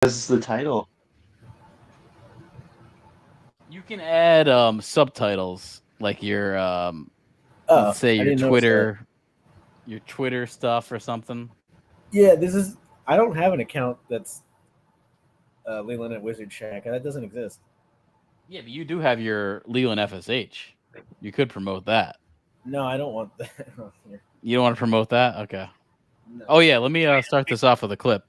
What's the title? You can add subtitles like your let's say I your didn't notice that. Twitter stuff or something. Yeah, I don't have an account that's Leland at WizardShack. That doesn't exist. Yeah, but you do have your Leland FSH. You could promote that. No, I don't want that. You don't want to promote that? Okay. No. Oh yeah, let me start this off with a clip.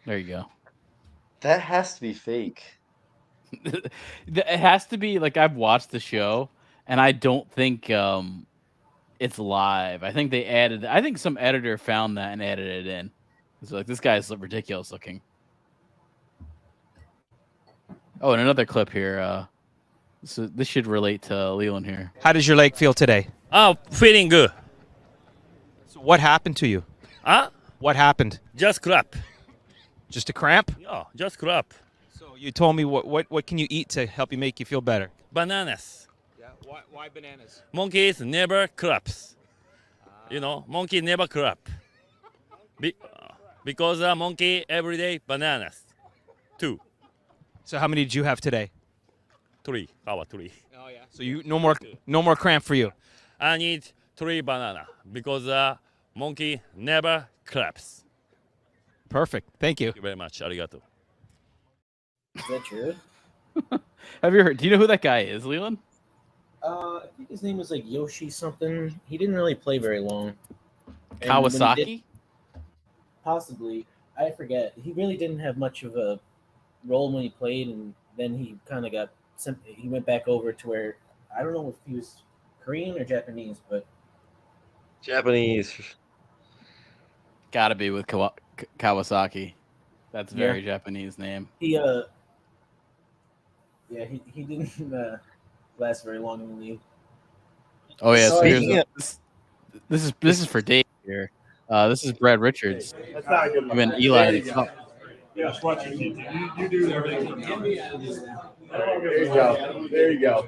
There you go. That has to be fake. It has to be like I've watched the show, and I don't think it's live. I think they added. I think some editor found that and added it in. It's like this guy's ridiculous looking. Oh, and another clip here. This should relate to Leland here. How does your leg feel today? Oh, feeling good. So what happened to you? Huh? What happened? Just crap. Just a cramp? Yeah, just crap. So you told me what can you eat to help you make you feel better? Bananas. Yeah. Why bananas? Monkeys never craps. Monkey never crap. Because a monkey every day bananas. 2, So how many did you have today? 3. Our 3. Oh yeah. So you no more cramp for you. I need 3 banana because monkey never craps. Perfect. Thank you. Thank you very much. Arigato. Is that true? Have you heard? Do you know who that guy is, Leland? I think his name was like Yoshi something. He didn't really play very long. And when he Kawasaki. did- possibly. I forget. He really didn't have much of a role when he played, and then he kind of got sent. He went back over to where I don't know if he was Korean or Japanese, but Japanese. Got to be with Kawasaki. That's a very Japanese name. he didn't last very long in the league. Oh yeah. So Speaking here's this is for Dave here. This is Brad Richards. Him and Eli. Yes, watch your team. You do everything. There you go. There you go.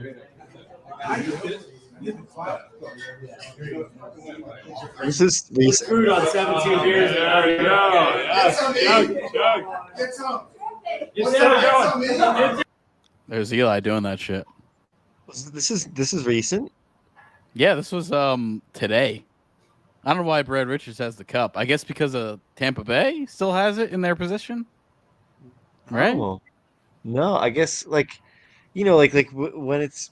This is recent. Food on 17 beers. There you go. Yes, chug. Get some. Get some. There's Eli doing that shit. This is recent. Yeah, this was today. I don't know why Brad Richards has the cup. I guess because Tampa Bay still has it in their position, right? Oh. No, I guess like when it's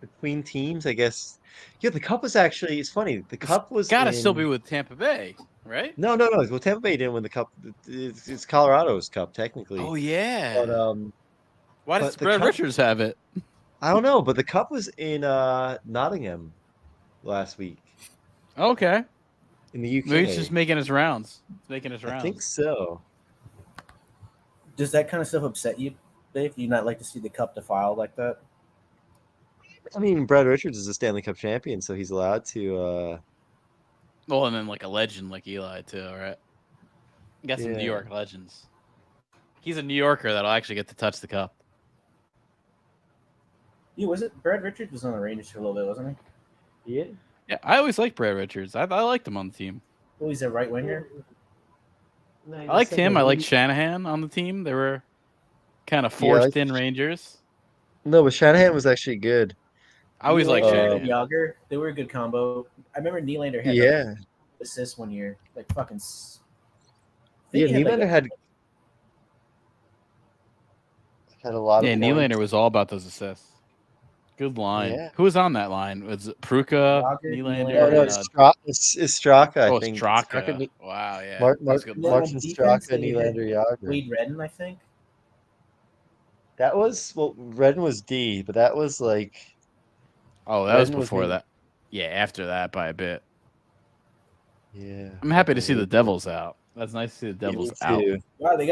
between teams, I guess. Yeah, the cup was actually. It's funny. The cup was Gotta still be with Tampa Bay, right? No. Well, Tampa Bay didn't win the cup. It's Colorado's cup technically. Oh yeah. But Why does but the Brad cup- Richards have it? I don't know. But the cup was in Nottingham last week Okay. in the UK. Maybe he's just making his rounds. I think so. Does that kind of stuff upset you, Dave? Do you not like to see the cup defiled like that? I mean, Brad Richards is a Stanley Cup champion, so he's allowed to. Well, and then like a legend like Eli too, right? Got some Yeah. New York legends. He's a New Yorker that'll actually get to touch the cup. Yeah, was it Brad Richards was on the Rangers for a little bit, wasn't he? Yeah. Yeah, I always liked Brad Richards. I liked him on the team. Oh, he's a right winger. I liked him. I liked Shanahan on the team. They were kind of forced in Rangers. No, but Shanahan was actually good. I always liked Shanahan. Yager. They were a good combo. I remember Nylander had Yeah. assist one year, like fucking. Yeah, Nylander had a lot Yeah, of. Nylander was all about those assists. Good line. Yeah. Who was on that line? Was it Pruka, Yager, Nylander? No, it's Straka, I Oh, think. Straka. Wow, yeah. Martin That's good. Martin defense, Straka, they had Nylander, Yager. Wade Redden, I think. That was Redden was D, but that was like Oh, that was Redden was before in- that. Yeah, after that by a bit. yeah. I'm happy to see the Devils out. That's nice to see the Me Devils out. too. Wow, did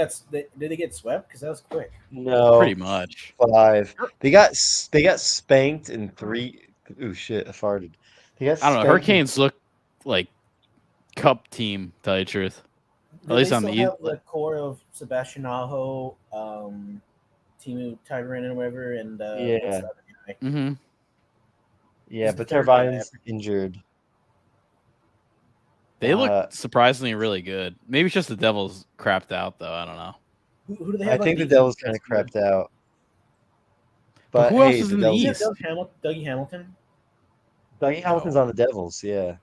they get swept? Because that was quick. No, Pretty much. 5. They got spanked in 3. Oh shit! I farted. They got I don't know. spanked Hurricanes look like cup team, to tell you the truth. Do least they on the still East- have the core of Sebastian Aho, Timu Tyron or whatever, and Yeah. what's the other guy? Mm-hmm. Yeah, Who's the but third guy? Tervine's injured. They Uh, look surprisingly really good. Maybe it's just the Devils crapped out though. I don't know. Who do they I have? think the on Devils defense? kind of crapped out. But But who else hey, is the in the Devils. East? Dougie Hamilton. Dougie Hamilton's No. on the Devils. Yeah,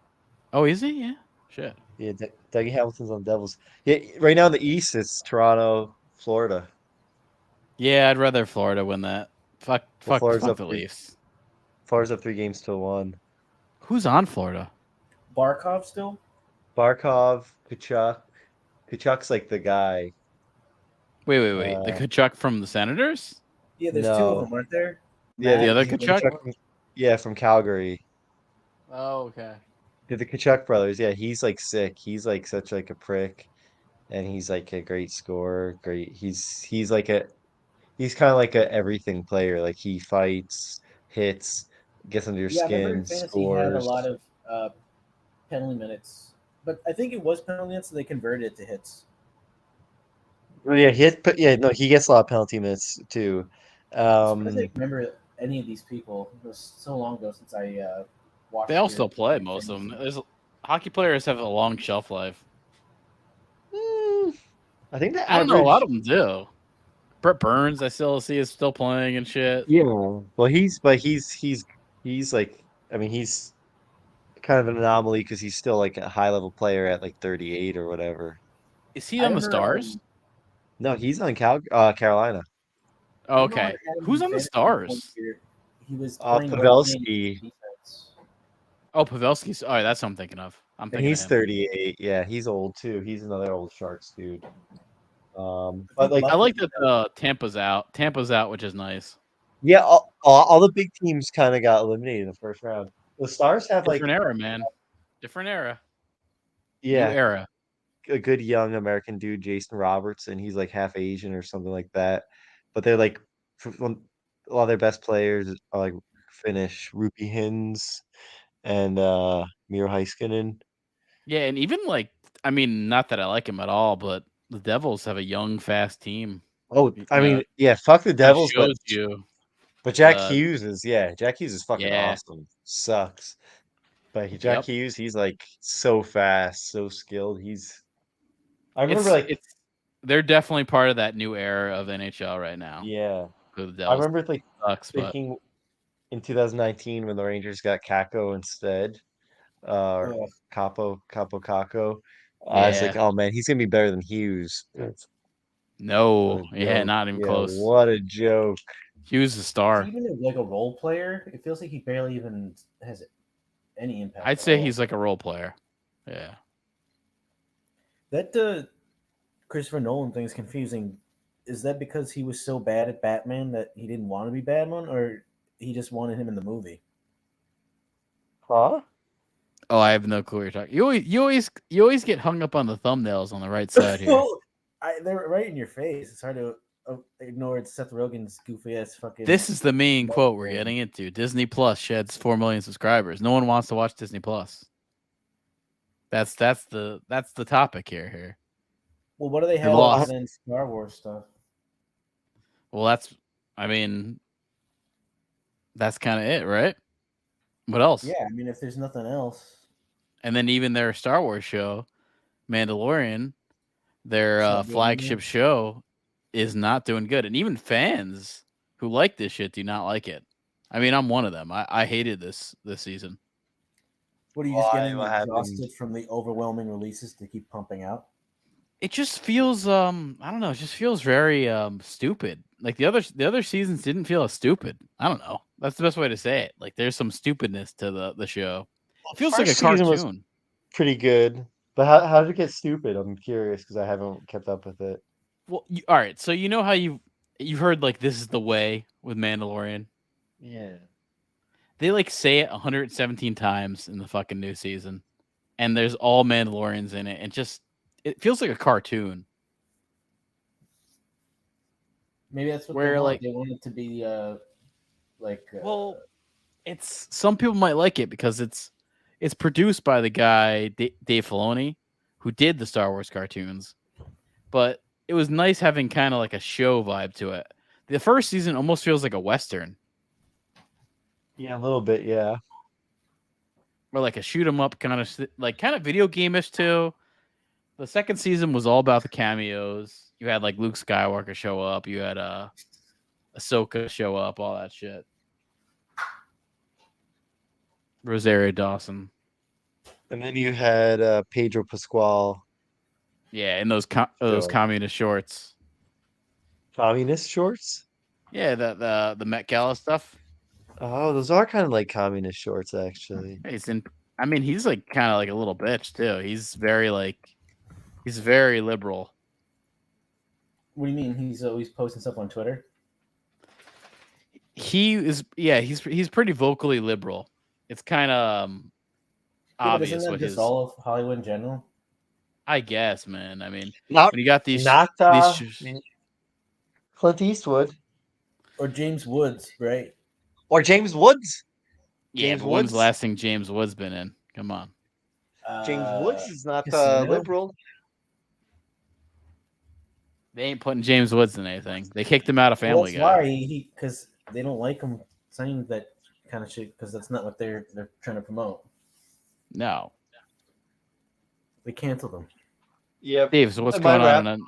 Oh, is he? Yeah. Shit. yeah. Dougie Hamilton's on the Devils. Yeah, right now in the East, it's Toronto, Florida. Yeah, I'd rather Florida win that. Fuck Florida's up the three. Leafs. Florida's up 3-1. Who's on Florida? Barkov still. Barkov, Kachuk. Kachuk's like the guy. Wait. The Kachuk from the Senators? Yeah, there's two of No. them, aren't there? Yeah, The other Matt Kachuk? from Calgary. Oh, okay. Yeah, the Kachuk brothers. Yeah, he's like sick. He's like such like a prick, and he's like a great scorer. Great. He's like he's kind of like a everything player. Like he fights, hits, gets under your Yeah, I remember in skin, fantasy he had a scores. lot of penalty minutes, but I think it was penalty minutes, so they converted it to hits. Well, yeah, he gets a lot of penalty minutes too. I'm surprised I remember any of these people. It was so long ago since I watched. They all your still play, most of them. Hockey players have a long shelf life. I think the I don't know. A lot average. of them do. Brett Burns, I still see is still playing and shit. Yeah, well, he's like, I mean, he's kind of an anomaly because he's still like a high level player at like 38 or whatever. Is he I on the remember, Stars? No, he's on Carolina. Oh, I know I okay. had him Who's in on the fantasy one Stars? year. He was playing Pavelski, defense. Oh, Pavelski's. Oh, that's what I'm thinking of. I'm and thinking he's of him. 38. Yeah, he's old too. He's another old Sharks dude. But like, I like that Tampa's out. Tampa's out, which is nice. yeah, all the big teams kind of got eliminated in the first round. The Stars have like, Different era, man. Different era. New yeah, era. a good young American dude, Jason Robertson. He's like half Asian or something like that. But they're like, a lot of their best players are like Finnish, Rupi Hins and Miro Heiskanen. Yeah, and even like, I mean, not that I like him at all, but the Devils have a young, fast team. Oh, I mean, yeah, fuck the That Devils, but shows you. Jack uh, Hughes Jack Hughes is fucking yeah. awesome. Sucks. But Jack Hughes, he's like so fast, so skilled. I remember they're definitely part of that new era of NHL right now. yeah. For the I Devils. remember like thinking in 2019 when the Rangers got Kako instead, Capo. I was like, oh man, he's gonna be better than Hughes. No, What a yeah, joke. not even Yeah, close. what a joke. Hughes is a star. Even like a role player, it feels like he barely even has any impact. I'd say he's like a role player. Yeah. That Christopher Nolan thing is confusing. Is that because he was so bad at Batman that he didn't want to be Batman, or he just wanted him in the movie? Huh? Oh, I have no clue what you're talking. You always get hung up on the thumbnails on the right side here. Well, they're right in your face. It's hard to ignore Seth Rogen's goofy ass fucking. This is the main quote we're getting into. Disney Plus sheds 4 million subscribers. No one wants to watch Disney Plus. That's the topic here. Well, what do they have lost. other than Star Wars stuff? Well, that's kind of it, right? What else? Yeah, I mean, if there's nothing else. And then even their Star Wars show, Mandalorian, their flagship show, is not doing good. And even fans who like this shit do not like it. I mean, I'm one of them. I hated this season. What are you just getting What happened? exhausted from the overwhelming releases to keep pumping out? It just feels I don't know, it just feels very stupid. Like the other seasons didn't feel as stupid. I don't know. That's the best way to say it. Like there's some stupidness to the show. It feels like a First season was cartoon. pretty good. But how did it get stupid? I'm curious because I haven't kept up with it. Well, all right. So you know how you've heard like this is the way with Mandalorian. Yeah. They like say it 117 times in the fucking new season, and there's all Mandalorians in it, and it feels like a cartoon. Maybe that's what Where, they want. like- They want it to be Well, it's some people might like it because it's produced by the guy Dave Filoni, who did the Star Wars cartoons, but it was nice having kind of like a show vibe to it. The first season almost feels like a Western. Yeah, a little bit. Yeah. Or like a shoot 'em up kind of video game-ish too. The second season was all about the cameos. You had like Luke Skywalker show up. You had Ahsoka show up. All that shit. Rosario Dawson. And then you had Pedro Pascal. Yeah, in those communist shorts. Communist shorts? Yeah, the Met Gala stuff. Oh, those are kind of like communist shorts, actually. He's like kind of like a little bitch too. He's very liberal. What do you mean? He's always posting stuff on Twitter. He's pretty vocally liberal. It's kind of obvious isn't that what just his. all of Hollywood in general? I guess, man. I mean, Not when you got these Clint Eastwood Or James Woods, right? or James Woods. yeah, James but when's Woods? the last thing James Woods been in? Come on. James Woods is not Casino? liberal. They ain't putting James Woods in anything. They kicked him out of Family Guy. Guy. Because they don't like him saying that kind of shit because that's not what they're trying to promote. No. They canceled him. Yeah. Dave, so what's And my going on?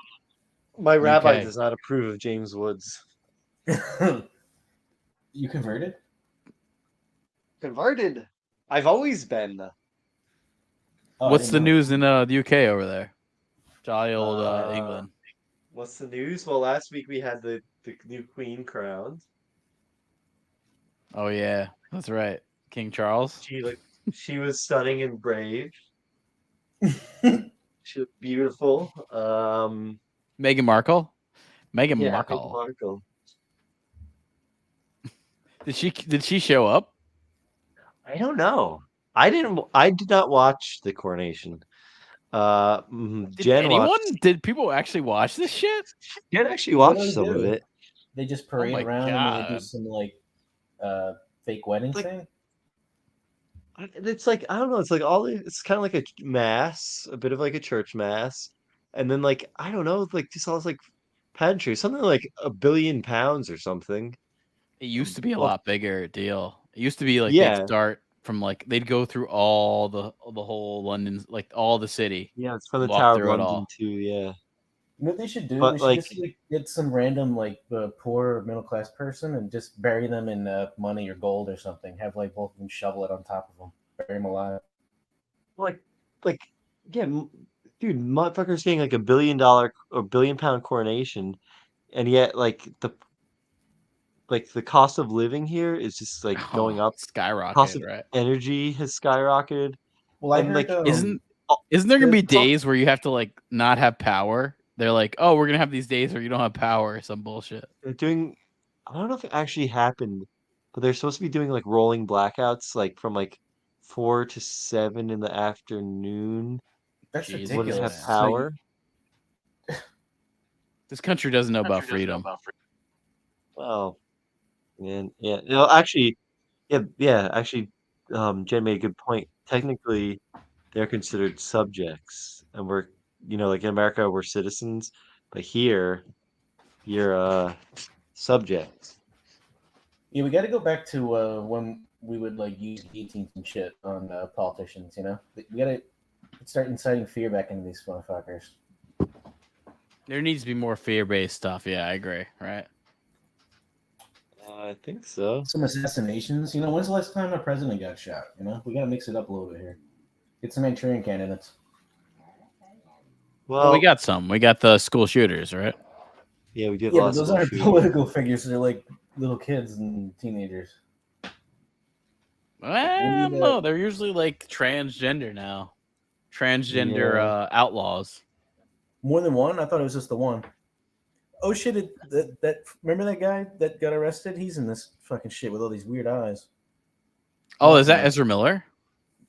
My rabbi UK? does not approve of James Woods. You converted? Converted. I've always been. Oh, I What's the didn't know. news in the UK over there? Jolly old England. What's the news? Well, last week we had the new queen crowned. Oh yeah, that's right. King Charles. She was stunning and brave. She looked beautiful. Meghan Markle. Meghan Yeah, Markle. Meghan Markle. Did she show up? I don't know. I did not watch the coronation. Did people actually watch this shit? Jen actually What watched do some they of do? it. They just parade my around and then they do God. some like fake wedding Like- thing. It's like I don't know. It's like it's kind of like a mass, a bit of like a church mass, and then like I don't know, like just all this like pageantry, something like £1 billion or something. It used to be a Well- lot bigger deal. It used to be like Yeah. they'd start from like they'd go through all the whole London, like all the city. Yeah, it's from the Walk Tower of through it London all. too. Yeah, You know what they should do? But, They should like- just like, get some random like poor middle class person and just bury them in money or gold or something. Have like both of them shovel it on top of them, bury them alive. like yeah, dude, motherfuckers getting like £1 billion or £1 billion coronation, and yet like the cost of living here is just like going up. Cost skyrocketed, of right? energy has skyrocketed. Well, I And, heard, like, Isn't there gonna the be cost- days where you have to like not have power? They're like, oh, we're gonna have these days where you don't have power or some bullshit. they're doing. I don't know if it actually happened, but they're supposed to be doing like rolling blackouts, like from like 4 to 7 in the afternoon. that's Jesus. Wouldn't ridiculous. have So power. This country doesn't know about freedom. Well, man, yeah. No, actually, yeah. Actually, Jen made a good point. Technically, they're considered subjects, and we're, like in America, we're citizens, but here, you're subjects. Yeah, we got to go back to when we would like use guillotines and shit on politicians. We got to start inciting fear back into these motherfuckers. There needs to be more fear-based stuff. Yeah, I agree. Right. I think so. Some assassinations. When's the last time a president got shot? We got to mix it up a little bit here. Get some Manchurian candidates. Well, we got some. We got the school shooters, right? Yeah, we did. Yeah, but lots those of aren't shootings. political figures. They're like little kids and teenagers. I don't know. They're usually like transgender now. Transgender outlaws. More than one? I thought it was just the one. Oh shit! Remember that guy that got arrested? He's in this fucking shit with all these weird eyes. Oh, is that Ezra Miller?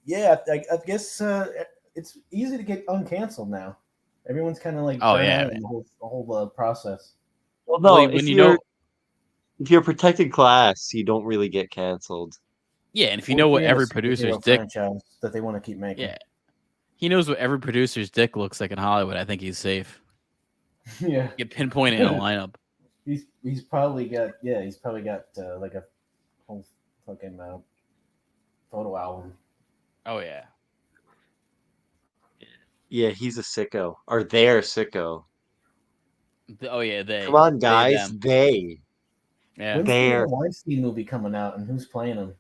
Yeah, I guess it's easy to get uncanceled now. Everyone's kind of like Oh, burnt yeah, out in the whole process. Well, no, Well, if you're a protected class, you don't really get canceled. Yeah, and if you Or know if what you have every a producer's superhero dick, franchise that they want to keep making. yeah, he knows what every producer's dick looks like in Hollywood. I think he's safe. Yeah. Get pinpointed in a lineup. He's probably got like a whole fucking photo album. Oh yeah. Yeah, he's a sicko. Or they're sicko. Oh yeah. Come on, They guys. them. They. Yeah. When's the They're. Weinstein movie coming out, and who's playing him?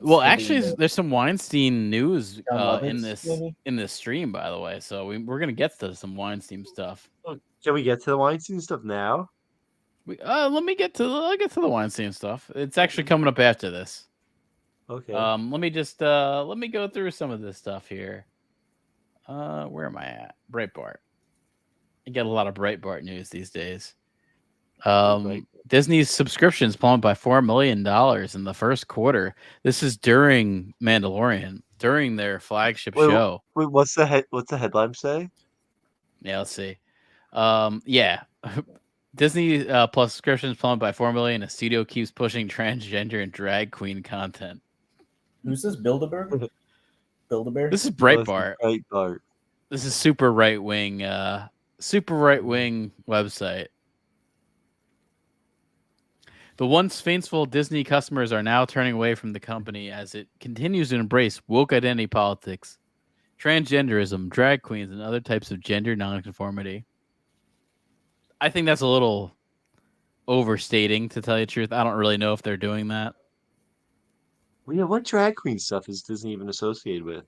Well, Gonna be, actually, there's some Weinstein news John in Lovitz, maybe? this stream, by the way. So we're gonna get to some Weinstein stuff. Oh, can we get to the Weinstein stuff now? Let me get to the Weinstein stuff. It's actually coming up after this. Okay. Let me just let me go through some of this stuff here. Where am I at? Breitbart. I get a lot of Breitbart news these days. Right. Disney's subscriptions plummeted by $4 million in the first quarter. This is during Mandalorian, during their flagship show. Wait, what's the headline say? Yeah, let's see. Yeah. Disney Plus subscriptions plummeted by $4 million. A studio keeps pushing transgender and drag queen content. Who's this? Bilderberg? Bilderberg? This is Breitbart. Breitbart. This is super right wing website. The once faithful Disney customers are now turning away from the company as it continues to embrace woke identity politics, transgenderism, drag queens, and other types of gender nonconformity. I think that's a little overstating, to tell you the truth. I don't really know if they're doing that. Well, yeah, what drag queen stuff is Disney even associated with?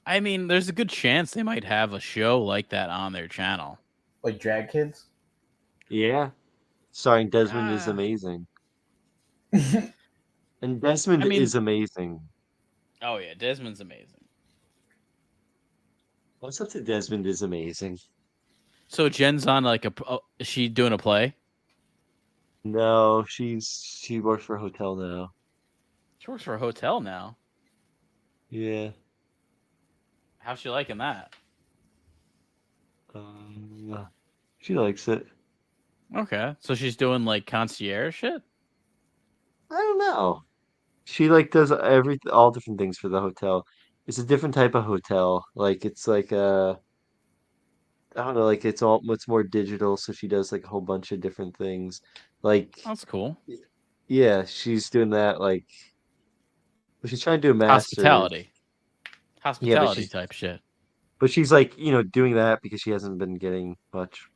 I mean, there's a good chance they might have a show like that on their channel. Like drag kids? Yeah. Starring Desmond is amazing. And Desmond is amazing. Oh yeah, Desmond's amazing. What's up to Desmond is amazing? So Jen's on like is she doing a play? No, she works for a hotel now. She works for a hotel now. Yeah. How's she liking that? She likes it. Okay, so she's doing like concierge shit. I don't know. She like does all different things for the hotel. It's a different type of hotel. Like it's like I don't know, like it's more digital, so she does like a whole bunch of different things. Like That's cool. yeah, she's doing that like she's trying to do a master's. Hospitality type shit. But she's like, doing that because she hasn't been getting much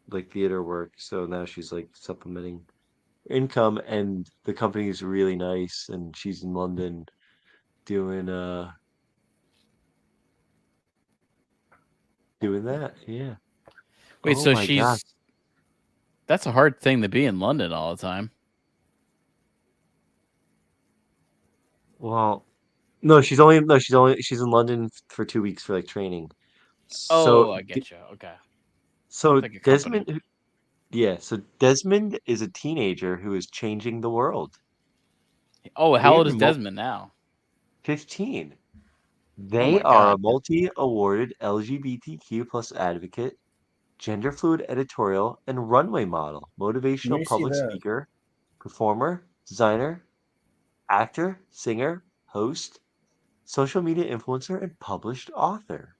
like theater work, so now she's like supplementing income, and the company is really nice, and she's in London doing that. Yeah. Wait, Oh so my gosh. that's a hard thing to be in London all the time. Well, no, she's in London for 2 weeks for like training. So I get you. Okay. so Like a company. Desmond yeah, so Desmond is a teenager who is changing the world. Oh, They how are old is Desmond now? 15. Oh They my are a God. multi-awarded LGBTQ plus advocate, gender fluid editorial, and runway model, motivational you see public that? speaker, performer, designer, actor, singer, host, social media influencer, and published author.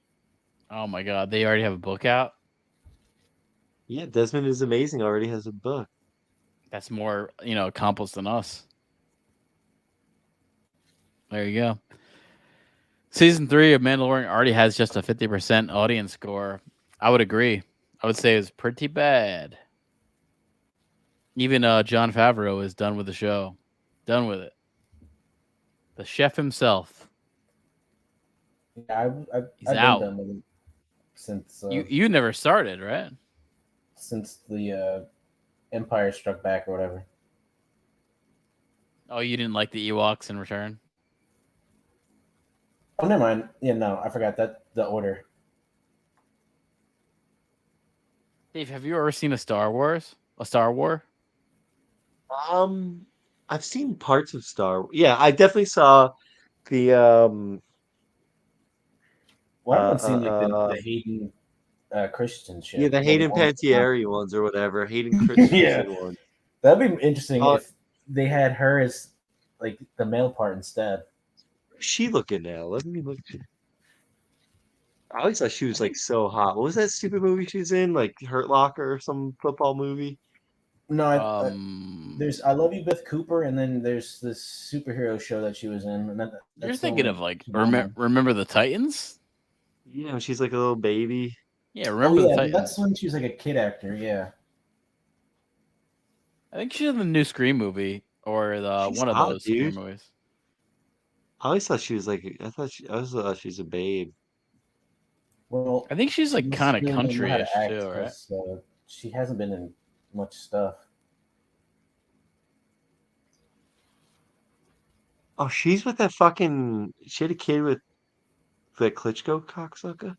Oh my God, they already have a book out. Yeah, Desmond is amazing. Already has a book. That's more, accomplished than us. There you go. Season 3 of Mandalorian already has just a 50% audience score. I would agree. I would say it's pretty bad. Even Jon Favreau is done with the show. Done with it. The chef himself. Yeah, He's I've out. been done with it since You never started, right? since the Empire Struck Back or whatever. Oh, you didn't like the Ewoks in Return? Oh, never mind. Yeah, no, I forgot that the order. Dave, have you ever seen a Star War? I've seen parts of Star Wars. Yeah, I definitely saw the Well, I haven't seen like the Hayden Christian shit. yeah, the Hayden Panettiere ones or whatever. Hayden Christensen ones. That'd be interesting if they had her as like the male part instead. Who's she looking now? Let me look. I always thought she was like so hot. What was that stupid movie she was in? Like Hurt Locker or some football movie? No, there's I Love You, Beth Cooper, and then there's this superhero show that she was in. And You're that's thinking the of like only- remember the Titans? Yeah, when she's like a little baby. Yeah, Oh remember the yeah, Titans. that's when she was like a kid actor. Yeah. I think she's in the new Scream movie or She's one of hot, those Scream dude. movies. I always thought she was like. I always thought she's a babe. Well, I think she's like she kind of really doesn't know how to country-ish act too, right? 'cause, she hasn't been in much stuff. Oh, she's with that fucking. She had a kid with the Klitschko cocksucker.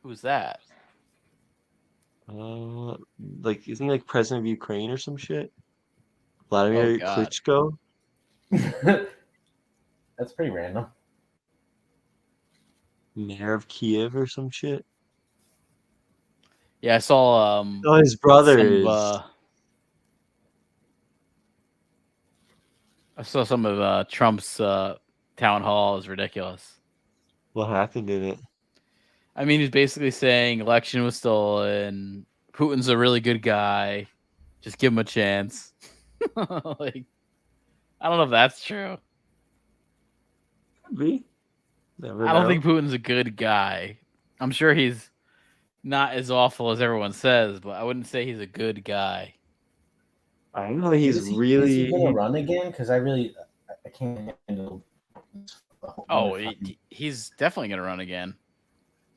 Who's that? Like isn't he like president of Ukraine or some shit? Vladimir God. Klitschko. That's pretty random. Mayor of Kiev or some shit. Yeah, I saw Oh, his brother some, is. I saw some of Trump's town hall. Is ridiculous. What happened in it? I mean, he's basically saying election was stolen. Putin's a really good guy. Just give him a chance. Like, I don't know if that's true. Could be. Never I don't know. think Putin's a good guy. I'm sure he's not as awful as everyone says, but I wouldn't say he's a good guy. I don't know. He's Is he really. gonna run again? Because I can't handle. Oh, he's definitely going to run again.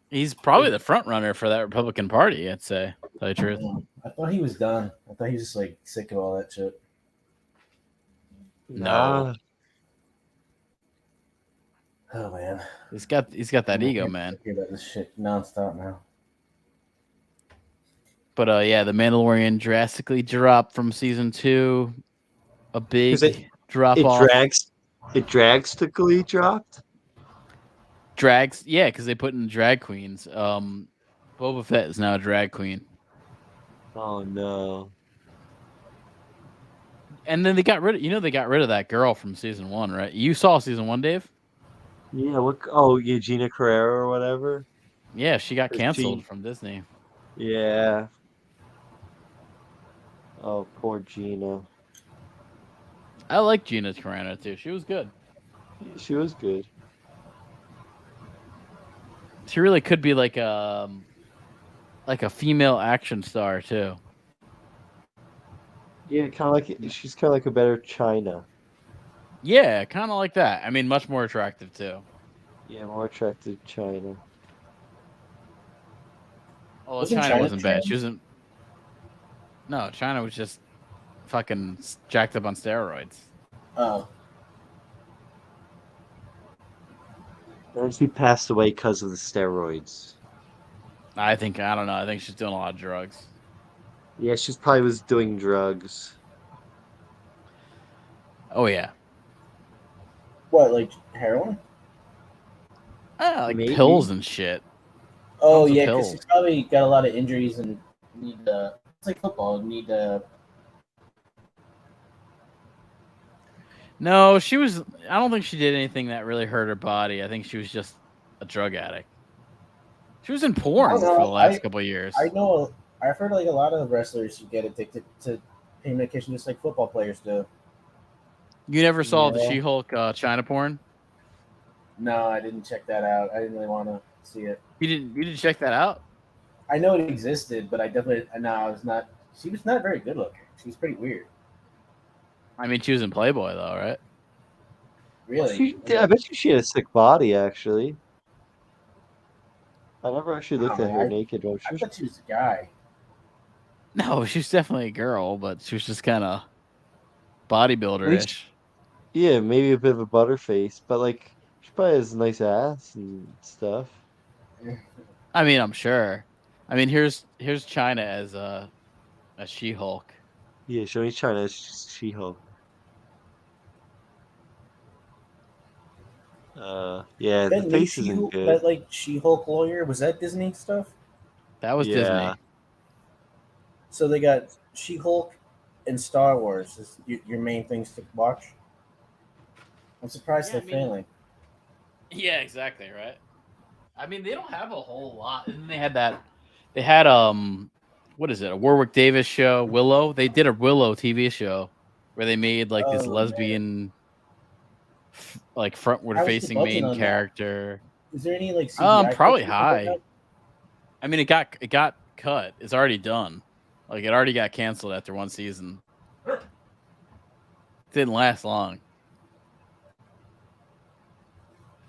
He's probably the front runner for that Republican Party, I'd say. To tell you the truth. I thought he was done. I thought he was just like sick of all that shit. No. Oh man, He's got that ego, man. Hear about this shit nonstop now. But yeah, the Mandalorian drastically dropped from season 2. A big drop off. It drastically dropped. Drags, yeah, because they put in drag queens. Boba Fett is now a drag queen. Oh no. And then they got rid of that girl from season 1, right? You saw season 1, Dave? Yeah. What? Oh, Eugenia Carrera or whatever. Yeah, she got Or canceled Jean- from Disney. Yeah. Oh, poor Gina. I like Gina Carano too. She was good. She was good. She really could be like a female action star too. Yeah, kind of like she's kind of like a better China. Yeah, kind of like that. I mean, much more attractive too. Yeah, more attractive China. Oh, Wasn't China China wasn't bad. trans? She wasn't. No, China was just fucking jacked up on steroids. Oh, And she passed away because of the steroids. I don't know. I think she's doing a lot of drugs. Yeah, she probably was doing drugs. Oh yeah. what, like heroin? Like Maybe. pills and shit. Oh Tons of yeah, pills. because she's probably got a lot of injuries and need it's like football. Need No, she was. I don't think she did anything that really hurt her body. I think she was just a drug addict. She was in porn I don't for know, the last couple of years. I know. I've heard like a lot of wrestlers who get addicted to pain medication, just like football players do. You never saw the Yeah. She-Hulk China porn? No, I didn't check that out. I didn't really want to see it. You didn't check that out? I know it existed, but I definitely I was not. She was not very good looking. She was pretty weird. I mean, she was in Playboy though, right? Really. I bet you she had a sick body, actually. I never actually looked Oh, at her I- naked. But she I was, thought she was a guy. No, she was definitely a girl, but she was just kind of bodybuilder-ish. yeah, maybe a bit of a butterface, but like she probably has a nice ass and stuff. I mean, I'm sure. I mean, here's China as a She-Hulk. Yeah, showing China She-Hulk. Yeah, the That face She-Hulk, isn't good. that like She-Hulk lawyer, was that Disney stuff? That was Yeah. Disney. So they got She-Hulk and Star Wars is your main things to watch. I'm surprised Yeah, they're failing. Yeah, exactly, right? I mean, they don't have a whole lot. And they had what is it? A Warwick Davis show, Willow. They did a Willow TV show where they made like this Oh, lesbian, like frontward How's the facing budget main on that? character. Is there any like CGI? Probably clips you can bring high. up? I mean, it got cut. It's already done. Like it already got canceled after one season. It didn't last long.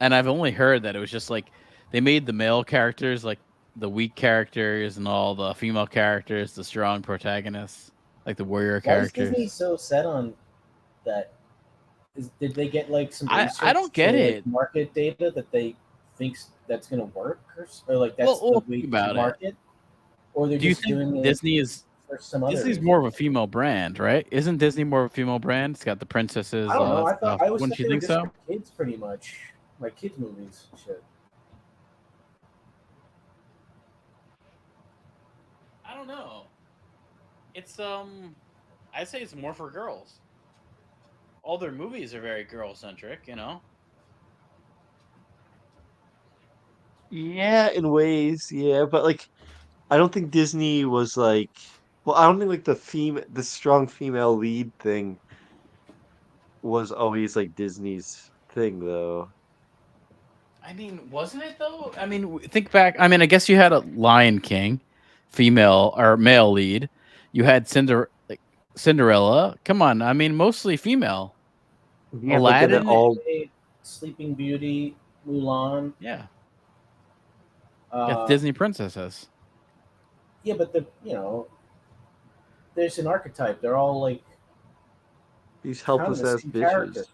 And I've only heard that it was just like they made the male characters like the weak characters and all the female characters the strong protagonists, like the warrior Why is characters. Disney so set on that? Did they get like some? I don't research get to, like, it. market data that they thinks that's going to work, or like that's Well, the way think to about it. market, or they're Do you just think doing it Disney is for some other Disney's reason? more of a female brand, right? Isn't Disney more of a female brand? It's got the princesses, I don't all know. that I thought stuff. I was Wouldn't you thinking think just so? for kids, pretty much, like kids movies, and shit. I don't know. It's I'd say it's more for girls. All their movies are very girl centric, you know. Yeah, in ways, yeah, but like I don't think Disney was like well, I don't think like the strong female lead thing was always like Disney's thing though. I mean, wasn't it though? I mean, think back. I mean, I guess you had a Lion King, female or male lead. You had Cinderella. Come on, I mean, mostly female. Yeah, but then it Aladdin. all Sleeping Beauty, Mulan. Yeah, Uh, it's Disney princesses. Yeah, but there's an archetype. They're all like these kind of helpless the ass same bitches. character.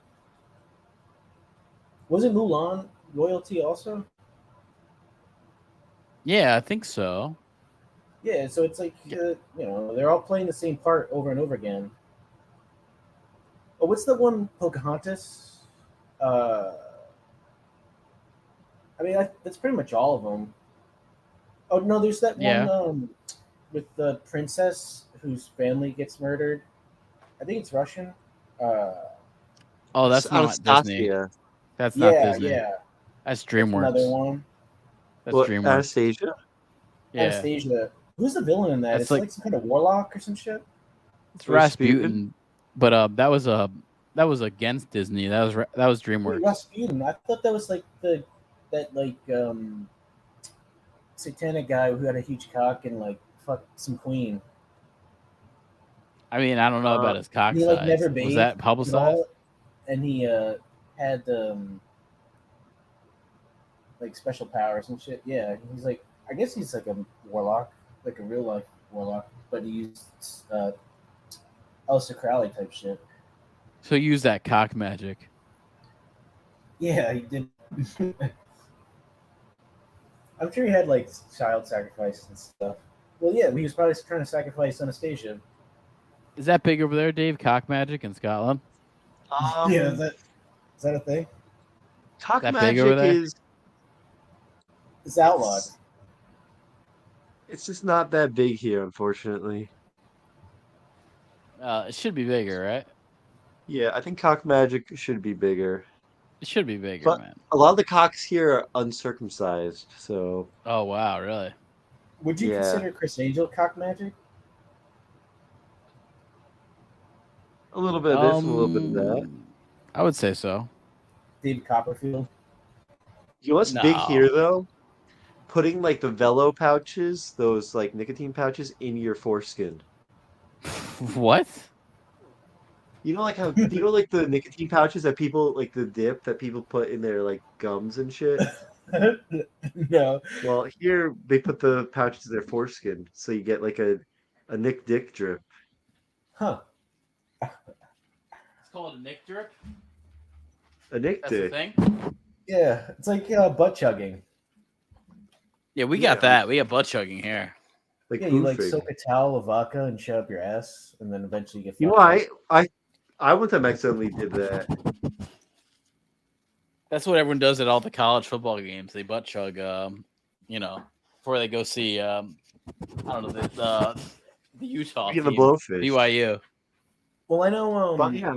Wasn't Mulan royalty also? Yeah, I think so. Yeah, so it's like they're all playing the same part over and over again. Oh, what's the one Pocahontas? I mean, that's pretty much all of them. Oh no, there's that Yeah. one with the princess whose family gets murdered. I think it's Russian. Oh, that's not Disney. Anastasia. That's not Yeah, Disney. yeah. That's That's DreamWorks. another one. That's What, DreamWorks. Anastasia? Yeah, Anastasia. Who's the villain in that? That's It's like- like some kind of warlock or some shit. it's Rasputin? Rasputin. But that was against Disney. That was Wait, DreamWorks. Rasputin. I thought that was like satanic guy who had a huge cock and like fucked some queen. I mean, I don't know about his cock He like size. never Was bathed that at publicized? all, and he had like special powers and shit. Yeah, he's like, I guess he's like a warlock, like a real life warlock, but he used Aleister Crowley type shit. So use that cock magic. Yeah, he did. I'm sure he had like child sacrifices and stuff. Well, yeah, he was probably trying to sacrifice Anastasia. Is that big over there, Dave? Cock magic in Scotland? Yeah, is that a thing? Cock That big over magic there? is It's outlawed. it's just not that big here, unfortunately. It should be bigger, right? Yeah, I think cock magic should be bigger. It should be bigger, But- man. A lot of the cocks here are uncircumcised, so Oh wow, really? Would you Yeah. consider Chris Angel cock magic? a little bit of this, a little bit of that. I would say so. David Copperfield. You know what's big No. here though? Putting like the Velo pouches, those like nicotine pouches, in your foreskin. What? You know, like how you know, like the nicotine pouches that people like the dip that people put in their like gums and shit. No. Well, here they put the pouches in their foreskin, so you get like a Nick Dick drip. Huh. It's called a Nick drip. A Nick That's the Dick. thing. Yeah, it's like butt chugging. Yeah, we Yeah. got that. We got butt chugging here. Like Yeah, you like boofing. soak a towel with vodka and shove up your ass, and then eventually get. You know, fucked up. I one time accidentally did that. That's what everyone does at all the college football games. They butt chug, before they go see, I don't know, the Utah Get the team, blowfish. BYU. Well, I know. But yeah,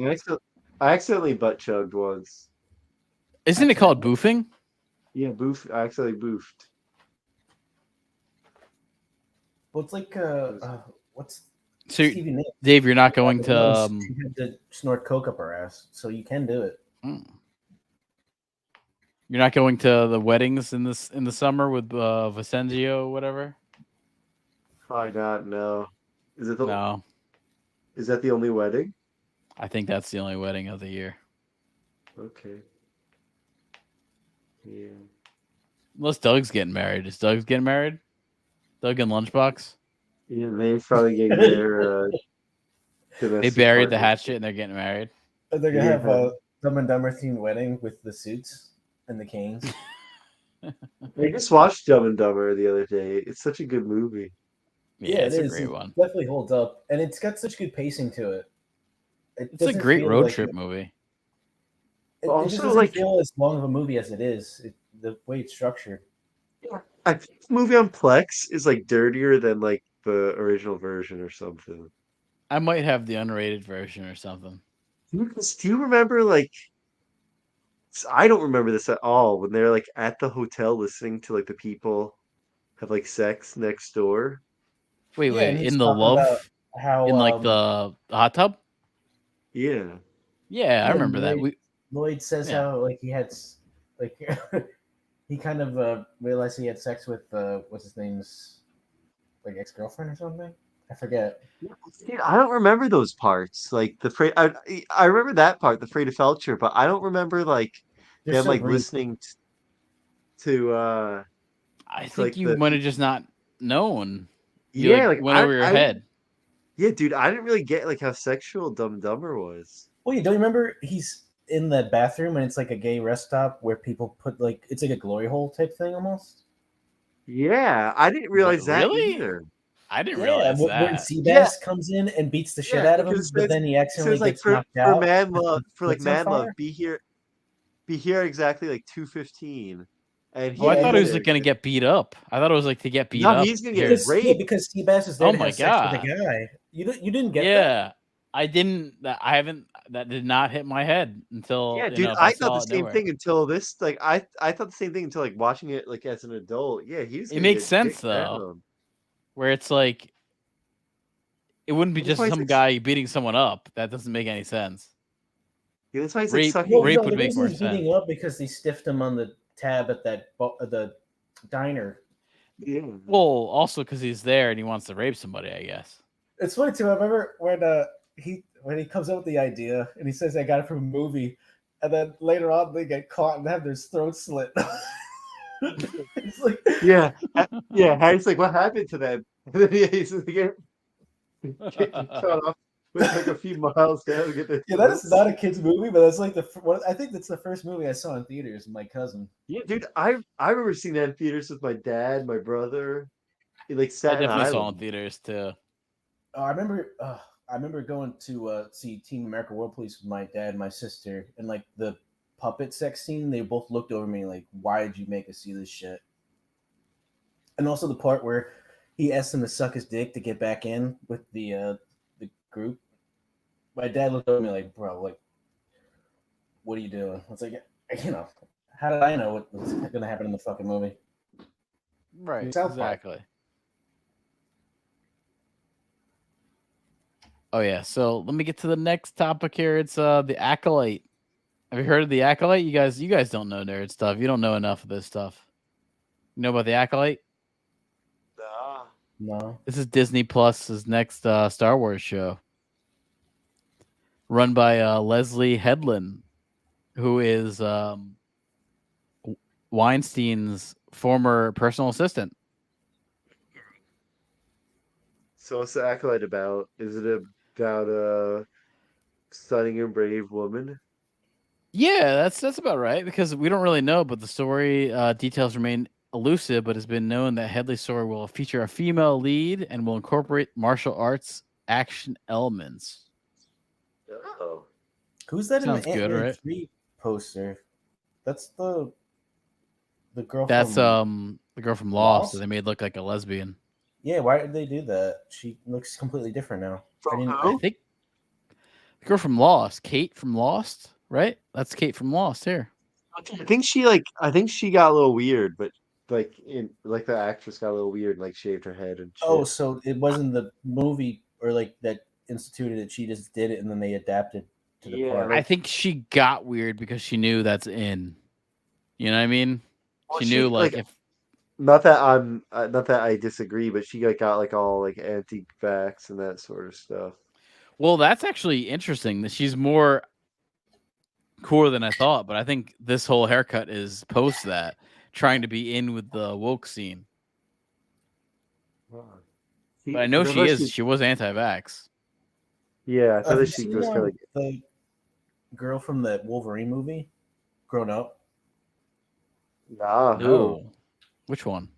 I accidentally butt chugged once. Isn't it called boofing? Yeah, I accidentally boofed. Well, it's like what's So, Stevie Nicks? Dave, you're not going to. You had to snort coke up her ass, so you can do it. You're not going to the weddings in the summer with Vicenzio, whatever. Probably not. No. Is it No, Is that the only wedding? I think that's the only wedding of the year. Okay. Yeah. Unless Doug's getting married. Is Doug's getting married? Doug and Lunchbox? Yeah, they probably getting their. They domestic buried the partners. hatchet and they're getting married. They're gonna have Yeah. a Dumb and Dumber themed wedding with the suits and the canes. I just watched Dumb and Dumber the other day. It's such a good movie. Yeah, it's it a is. great It one. definitely holds up, and it's got such good pacing to it. It's a doesn't great feel road like trip movie. It Also, just doesn't like- feel as long of a movie as it is. The way it's structured. I think the movie on Plex is like dirtier than like the original version or something. I might have the unrated version or something. Do you remember like? I don't remember this at all. When they're like at the hotel listening to like the people have like sex next door. Wait, Yeah, and wait, he's in the talking love, about how in like the hot tub? Yeah. Yeah, I Yeah, remember that. Lloyd says Yeah. how like he had like he kind of realized he had sex with what's his name's like ex-girlfriend or something. I forget. Dude, I don't remember those parts. Like I remember that part, the Freda Felcher, but I don't remember like They're them so like brief. listening to I think like you the- might have just not known. You, yeah, like went over your head. Yeah, dude, I didn't really get like how sexual Dumb and Dumber was. Well, you don't remember he's in the bathroom and it's like a gay rest stop where people put like it's like a glory hole type thing almost. Yeah, I didn't realize that really? either. I didn't Yeah, realize when that. Seabass Yeah. comes in and beats the shit Yeah, out of him, because it but says- then he It accidentally says like gets knocked for out. man because love, the for like foot's on man love, fire. be here exactly like 2:15. And Oh, I Yeah, thought he was there. like, gonna get beat up. I thought it was like to get beat No, up. he's gonna Here. get Because, raped. yeah, because Seabass is there Oh to my have sex with God. a guy. You didn't get that? Yeah, I didn't. I haven't. That did not hit my head until. Yeah, you dude, know, if I saw thought the it same nowhere. thing until this. Like, I thought the same thing until like watching it like as an adult. Yeah, he's. It gonna makes get sense, kicked though. down. Where it's like, it wouldn't be That's just why it's some like- guy beating someone up. That doesn't make any sense. Yeah, that's why he's Rape- like sucking. Well, Rape no, would the make reason more he's beating up because they stiffed him on the tab at that the diner. Yeah. Well, also because he's there and he wants to rape somebody, I guess. It's funny too. I remember when he comes up with the idea and he says I got it from a movie, and then later on they get caught and have their throats slit. It's like Yeah, yeah. Harry's like, what happened to them? And then he's like, get cut off with like a few miles down to get their. yeah, that is throats. not a kids movie, but that's like I think that's the first movie I saw in theaters with my cousin. Yeah, dude, I remember seeing that in theaters with my dad, my brother. Like I Staten definitely saw it in Island. theaters too. I remember going to see Team America World Police with my dad and my sister, and like the puppet sex scene, they both looked over me like, "Why did you make us see this shit?" And also the part where he asked him to suck his dick to get back in with the group. My dad looked over me like, "Bro, like, what are you doing?" I was like, "You know, how did I know what's going to happen in the fucking movie?" Right. South Park. Exactly. Oh yeah. So let me get to the next topic here. It's the Acolyte. Have you heard of the Acolyte? You guys don't know nerd stuff. You don't know enough of this stuff. You know about the Acolyte? Nah. No. This is Disney Plus's next Star Wars show, run by Leslie Headland, who is Weinstein's former personal assistant. So what's the Acolyte about? Is it about a stunning and brave woman? Yeah, that's about right, because we don't really know, but the story details remain elusive, but it's been known that Headley's story will feature a female lead and will incorporate martial arts action elements. Oh. Who's that Sounds in the good, Ant-Man right? 3 poster? That's the girl That's from the girl from Lost that Lost? they made look like a lesbian. Yeah, why did they do that? She looks completely different now. From didn't- who? I think the girl from Lost, Kate from Lost, right? That's Kate from Lost here. I think she got a little weird, but the actress got a little weird and like shaved her head and shit. Oh, so it wasn't the movie or like that instituted it. She just did it and then they adapted to the Yeah, part. I think she got weird because she knew that's in. You know what I mean? Well, She knew like if not that not that I disagree, but she like got like all like anti-vax and that sort of stuff. well, that's actually interesting that she's more cooler than I thought, but I think this whole haircut is post that trying to be in with the woke scene. But I know she is. She was anti-vax. Yeah, I thought Have that you she seen was kind of like the girl from the Wolverine movie, Grown Up? no. No. Which one?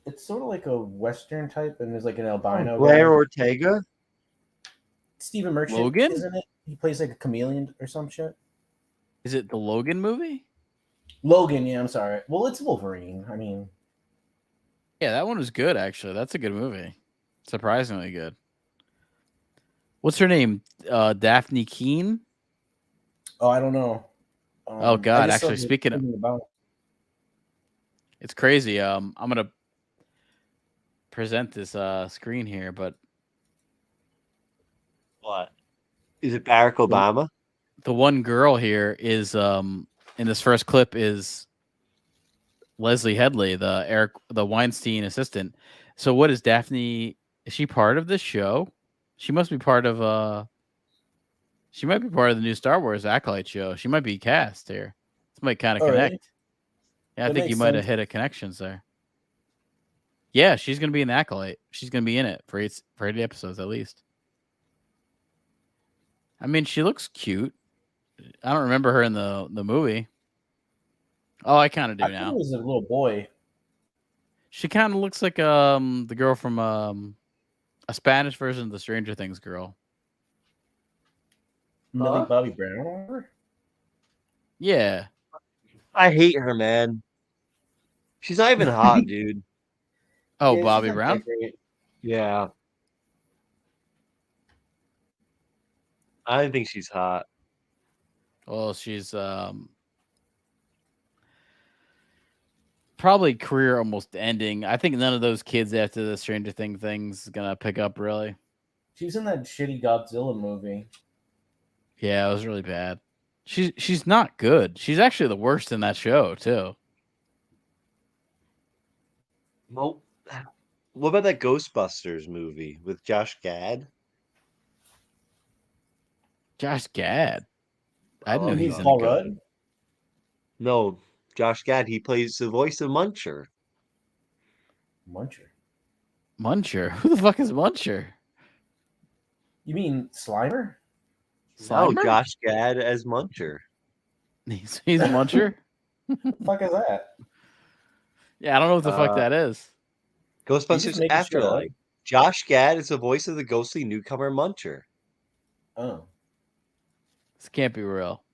It's sort of like a Western type, and there's like an albino Blair guy. Ortega. Stephen Merchant, Logan? isn't it? He plays like a chameleon or some shit. Is it the Logan movie? Logan, yeah, I'm sorry. Well, it's Wolverine. I mean, Yeah, that one was good actually. That's a good movie. Surprisingly good. What's her name? Daphne Keene? oh, I don't know. Oh, I God, just saw actually, the speaking of- thing about it. It's crazy. I'm gonna present this screen here, but What? Is it Barack Obama? the one girl here is in this first clip is Leslie Headley, the Weinstein assistant. So what is Daphne? Is she part of this show? She must be part of she might be part of the new Star Wars Acolyte show. She might be cast here. This might kind of Oh, really? connect. Yeah, I That think you makes might have sense. hit a connections there. Yeah, she's gonna be an Acolyte. She's gonna be in it for 8 episodes at least. I mean, she looks cute. I don't remember her in the movie. Oh, I kind of do I thought now. it was a little boy. She kind of looks like the girl from a Spanish version of the Stranger Things girl. Millie Huh? Bobby Brown, remember? Yeah. I hate her, man. She's not even hot, dude. Oh, Yeah, she's Bobby not that Brown. great. Yeah. I don't think she's hot. Well, she's probably career almost ending. I think none of those kids after the Stranger Things gonna pick up really. She was in that shitty Godzilla movie. Yeah, it was really bad. She's not good. She's actually the worst in that show too. Well, what about that Ghostbusters movie with Josh Gad? Josh Gad. I didn't Oh, know You he's mean in Paul it. Rudd? No, Josh Gad. He plays the voice of Muncher. Muncher. Muncher. Who the fuck is Muncher? You mean Slimer? No, Slimer? Josh Gad as Muncher. He's Muncher. The fuck is that? Yeah, I don't know what the fuck Uh, that is. You just Ghostbusters making shit up? Afterlife. Josh Gad is the voice of the ghostly newcomer Muncher. Oh. This can't be real.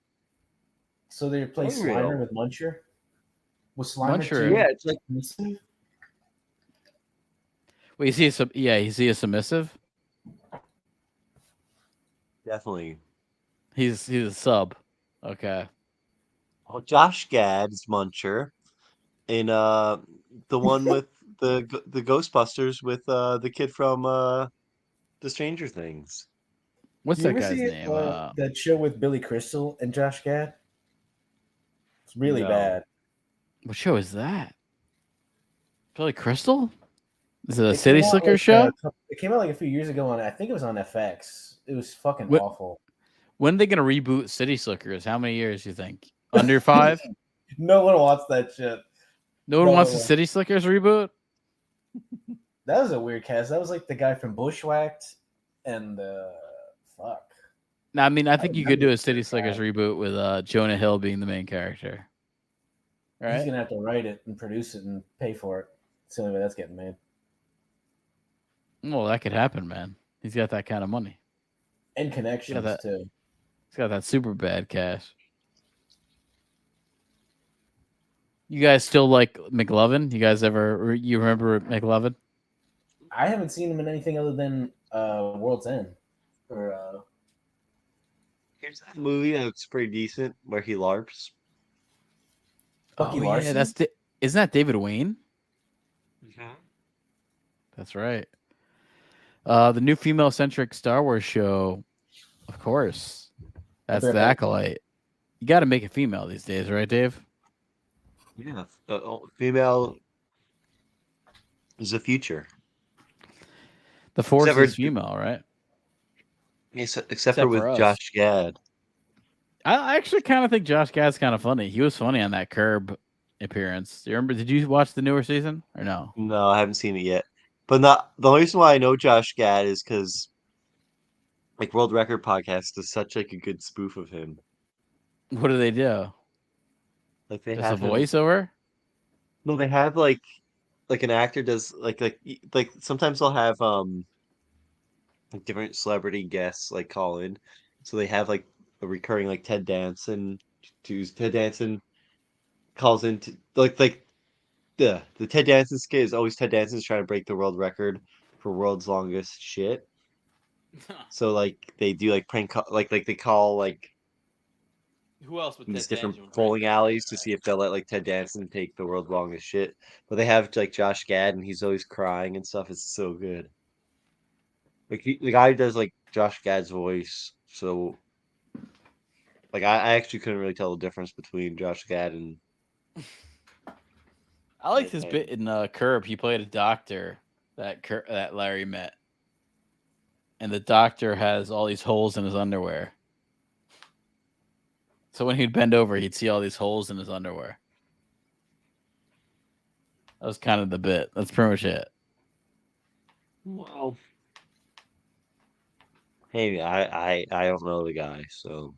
So they play Unreal. Slimer with Muncher? Was Slimer Muncher. too Yeah, it's like submissive? Wait, is he a submissive? definitely. He's a sub. Okay. Well, Josh Gad's Muncher in the one with the Ghostbusters with the kid from the Stranger Things. What's You that ever guy's see name? that show with Billy Crystal and Josh Gad? It's really No. bad. What show is that? Billy Crystal? Is it a It City came out Slicker like, show? It came out like a few years ago on, I think it was on FX. It was fucking What- awful. When are they gonna reboot City Slickers? How many years do you think? Under 5? No one wants that shit. No one No, wants no the one. City Slickers reboot? That was a weird cast. That was like the guy from Bushwhacked and fuck. No, I mean I think you could do a City bad. Slickers reboot with Jonah Hill being the main character. He's Right? gonna have to write it and produce it and pay for it. It's the only way that's getting made. Well, that could happen, man. He's got that kind of money. And connections that- too. He's got that super bad cash. You guys still like McLovin? You remember McLovin? I haven't seen him in anything other than World's End. Or Here's that movie that looks pretty decent where he LARPs. Bucky Oh yeah, Larson? isn't that David Wayne? Mhm. That's right. The new female-centric Star Wars show, of course. That's They're the back. Acolyte. You got to make it female these days, right, Dave? Yeah, female is the future. The Force Except is for female, right? except for Except for with us. Josh Gad. I actually kind of think Josh Gad's kind of funny. He was funny on that Curb appearance. Do you remember? Did you watch the newer season or no? No, I haven't seen it yet. But not the only reason why I know Josh Gad is because like World Record Podcast is such like a good spoof of him. What do they do? Like they Just a have him. voiceover? No, they have like an actor does like sometimes they'll have like different celebrity guests like call in. So they have like a recurring like Ted Danson Ted Danson calls into like the Ted Danson skit is always Ted Danson's trying to break the world record for world's longest shit. So like they do like like they call like Who else would these different bowling alleys to see if they'll let like Ted Danson take the world's longest shit. But they have like Josh Gad and he's always crying and stuff. It's so good. Like the guy does like Josh Gad's voice, so like I actually couldn't really tell the difference between Josh Gad and I liked his Okay. bit in Curb. He played a doctor that Larry met, and the doctor has all these holes in his underwear. So when he'd bend over, he'd see all these holes in his underwear. That was kind of the bit. That's pretty much it. well. Hey, I don't know the guy, so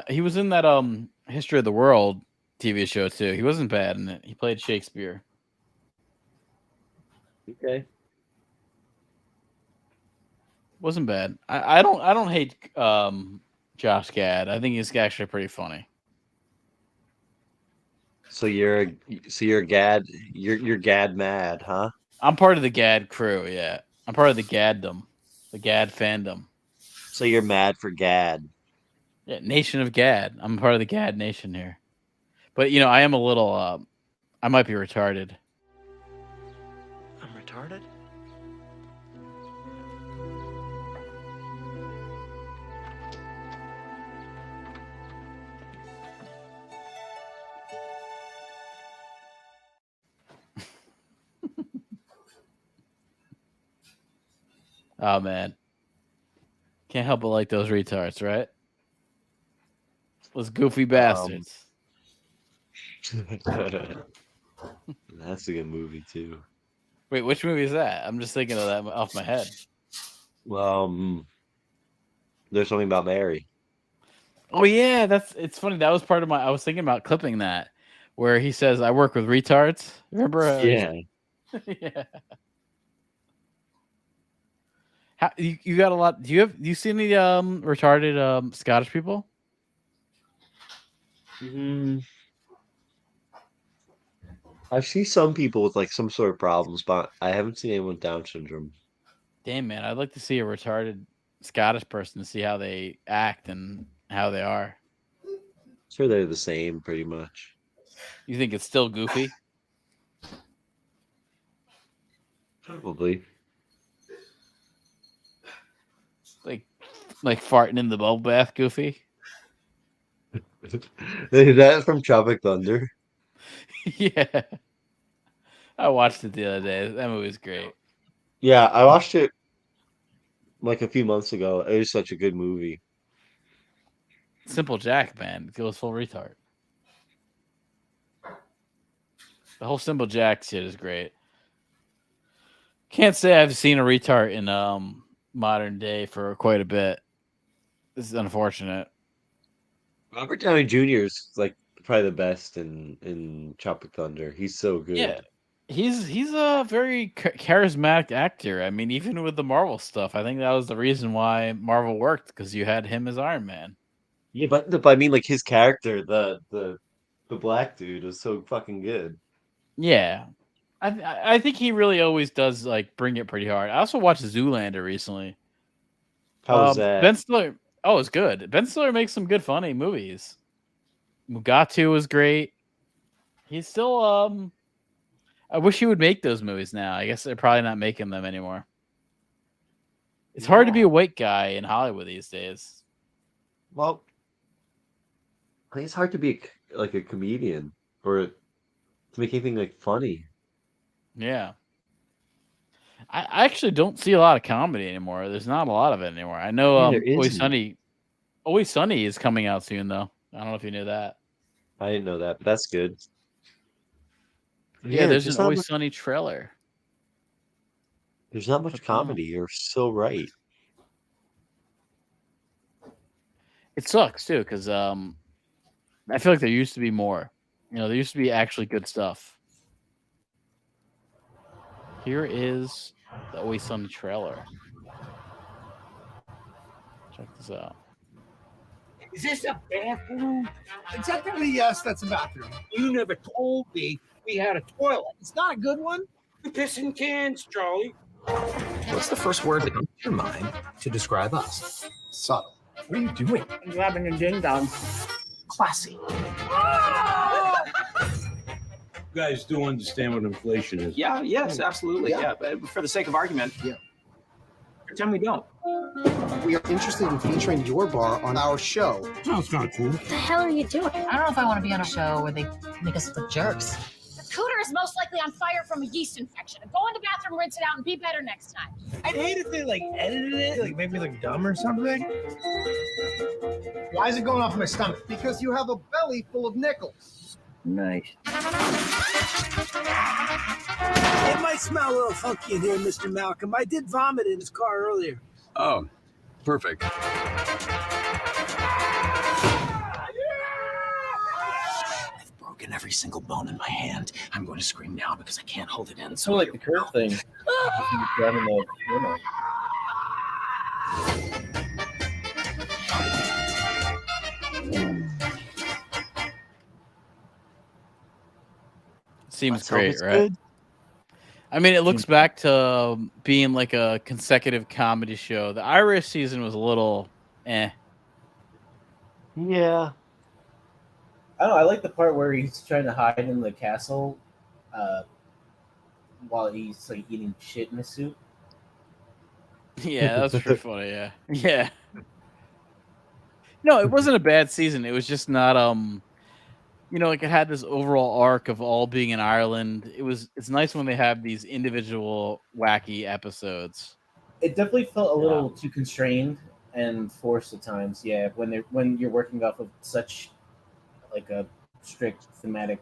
He was in that History of the World TV show too. He wasn't bad in it. He played Shakespeare. okay. Wasn't bad. I don't hate Josh Gad. I think he's actually pretty funny. So you're Gad you're Gad mad, huh? I'm part of the Gad crew, yeah. I'm part of the Gaddom. The Gad fandom. So you're mad for Gad. Yeah, Nation of Gad. I'm part of the Gad Nation here. But I am a little I might be retarded. I'm retarded? Oh man. Can't help but like those retards, right? Those goofy bastards. That's a good movie too. Wait, which movie is that? I'm just thinking of that off my head. There's something about Mary. Oh yeah, it's funny. That was part of I was thinking about clipping that, where he says, "I work with retards." Remember? Yeah. Yeah. You got a lot? Do you see any retarded Scottish people? I've seen some people with like some sort of problems, but I haven't seen anyone with Down syndrome. Damn man, I'd like to see a retarded Scottish person to see how they act and how they are. Sure, they're the same pretty much. You think it's still goofy? Probably. Like farting in the bubble bath, goofy. Is that from Tropic Thunder? Yeah, I watched it the other day. That movie's great. Yeah, I watched it like a few months ago. It was such a good movie. Simple Jack, man, it goes full retard. The whole Simple Jack shit is great. Can't say I've seen a retard in modern day for quite a bit. This is unfortunate. Robert Downey Jr. is like probably the best in Tropic Thunder. He's so good. Yeah, he's a very charismatic actor. I mean, even with the Marvel stuff, I think that was the reason why Marvel worked, because you had him as Iron Man. Yeah, but I mean, like his character, the black dude, was so fucking good. Yeah, I think he really always does like bring it pretty hard. I also watched Zoolander recently. How was that? Ben Stiller. Oh, it's good. Ben Stiller makes some good funny movies. Mugatu was great. He's still I wish he would make those movies now. I guess they're probably not making them anymore. It's hard to be a white guy in Hollywood these days. Well, I think it's hard to be like a comedian or to make anything like funny. Yeah. I actually don't see a lot of comedy anymore. There's not a lot of it anymore. I know There Always isn't. Sunny is coming out soon though. I don't know if you knew that. I didn't know that, but that's good. Yeah, there's there's an not Always much, Sunny trailer. there's not much What's going on? comedy. You're so right. It sucks too, because I feel like there used to be more. There used to be actually good stuff. Here is the Always Sunny trailer. Check this out. Is this a bathroom? Technically, yes, that's a bathroom. You never told me we had a toilet. It's not a good one. Pissing cans, Charlie. What's the first word that comes to your mind to describe us? Subtle. What are you doing? I'm grabbing a ding dong. Classy. You guys do understand what inflation is? Yeah, yes, absolutely. Yeah, but for the sake of argument, pretend we don't. We are interested in featuring your bar on our show. Sounds kind of cool. What the hell are you doing? I don't know if I want to be on a show where they make us look jerks. The cooter is most likely on fire from a yeast infection. Go in the bathroom, rinse it out, and be better next time. I'd hate if they edited it, made me look dumb or something. Why is it going off my stomach? Because you have a belly full of nickels. Nice. It might smell a little funky in here, Mr. Malcolm. I did vomit in his car earlier. Oh, perfect. I've broken every single bone in my hand. I'm going to scream now because I can't hold it in. So like the curve thing. Grabbing the limo. Seems great, right? Good. I mean, it looks back to being like a consecutive comedy show. The Irish season was a little Yeah. I don't know. I like the part where he's trying to hide in the castle while he's like eating shit in his soup. Yeah, that's pretty funny. Yeah. No, it wasn't a bad season. It was just not like it had this overall arc of all being in Ireland. It's nice when they have these individual wacky episodes. It definitely felt a little too constrained and forced at times. Yeah, when you're working off of such like a strict thematic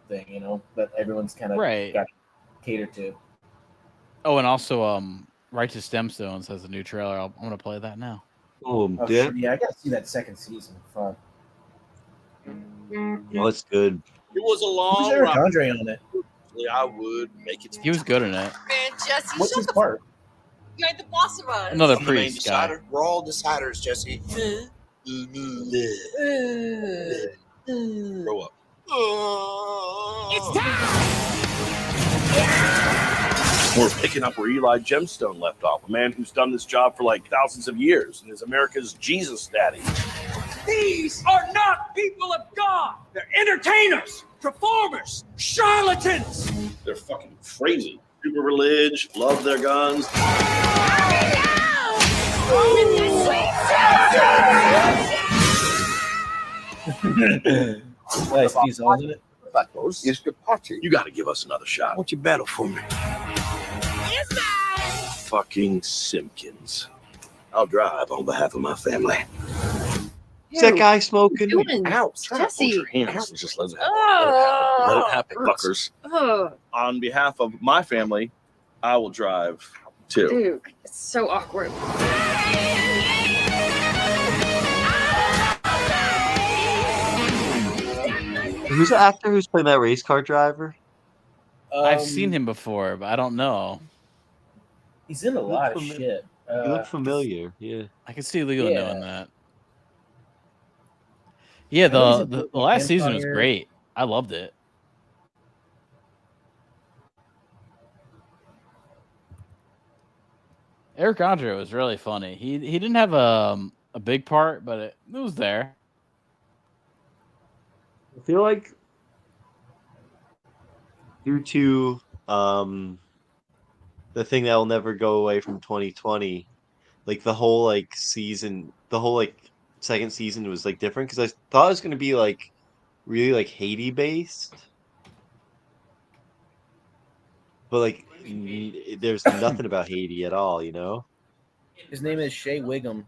thing, that everyone's kind of got to cater to. Oh, and also Righteous Gemstones has a new trailer. I'm gonna play that now. Oh yeah, I gotta see that second season. Fuck. Oh, it's good. It was a long Who's Eric Andre on it? I would make it. He was good in it. Man, Jesse, what's his part? You ain't the boss of us. Another priest guy. We're all deciders, Jesse. Grow up. It's time! We're picking up where Eli Gemstone left off, a man who's done this job for like thousands of years and is America's Jesus daddy. These are not people of God. They're entertainers, performers, charlatans. They're fucking crazy. Super religious, love their guns. Nice, he's on it. It's the party. You got to give us another shot. Won't you battle for me? Fucking Simpkins. I'll drive on behalf of my family. Is that guy smoking? Ow, Jesse. Hands. Just let it happen, fuckers. On behalf of my family, I will drive too. Dude, it's so awkward. Who's the actor who's playing that race car driver? I've seen him before, but I don't know. He's in a lot of shit. He looked familiar. Yeah, I can see Leland knowing that. Yeah, the last season was great. I loved it. Eric Andre was really funny. He didn't have a big part, but it was there. I feel like due to the thing that will never go away from 2020, like the whole like season, the whole like second season was like different because I thought it was gonna be like really like Haiti based, but like there's nothing about Haiti at all, you know? His name is Shea Wiggum.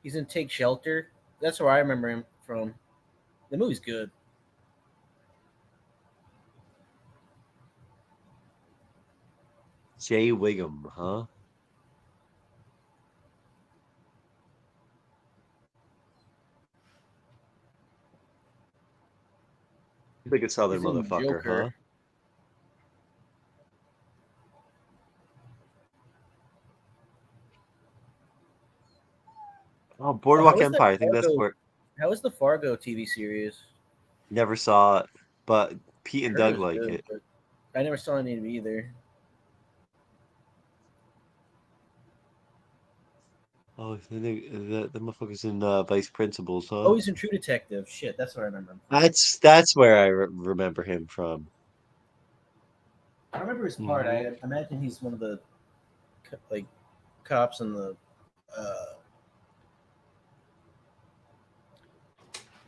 He's in Take Shelter. That's where I remember him from. The movie's good. Jay Wiggum, huh? He's like a southern He's in motherfucker, Joker. huh? Oh, Boardwalk How was that Empire. I think that's Fargo- where How was the Fargo TV series? never saw it, but Pete and Heard Doug was like good, it. but I never saw any of it either. Oh, the motherfucker's in Vice Principals, huh? Oh, he's in True Detective. Shit, that's what I remember. That's where I remember him from. I remember his part. I imagine he's one of the like cops in the.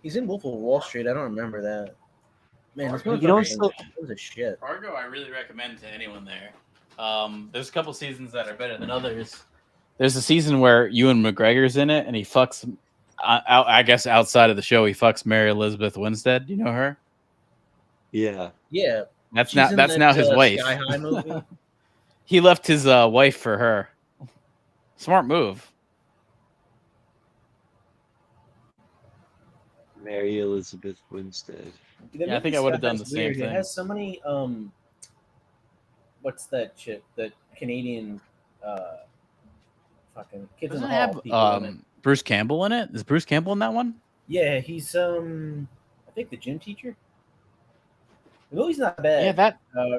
He's in Wolf of Wall Street. I don't remember that. Man, this You know, motherfucker was a shit. Fargo, I really recommend to anyone there. There's a couple seasons that are better than others. There's a season where Ewan McGregor's in it, and he fucks. I guess outside of the show, he fucks Mary Elizabeth Winstead. Do you know her? Yeah. Yeah. That's She's in now that, his wife. Sky High movie. He left his wife for her. Smart move. Mary Elizabeth Winstead. Yeah, I think I would have done the same It thing. has so many. What's that shit? That Canadian. Fucking Kids in Doesn't the it Hall. have people in it. Bruce Campbell in it? Is Bruce Campbell in that one? Yeah, he's I think the gym teacher. The movie's not bad. Yeah, that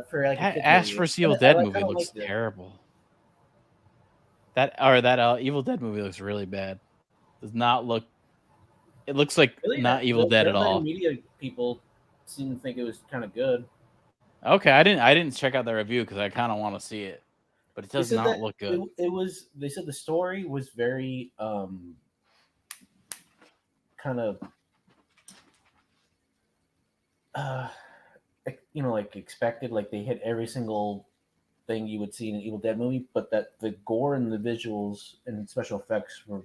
for like that a kid Ash movie. vs. Evil I Dead like- movie I don't looks like it. terrible. That Evil Dead movie looks really bad. Does not look. It looks like Really, not Evil the Dead at Redline all. Media people seem to think it was kind of good. Okay, I didn't check out the review because I kind of want to see it, but it They does said not that look good. It was. They said the story was very kind of like expected. Like they hit every single thing you would see in an Evil Dead movie, but that the gore and the visuals and special effects were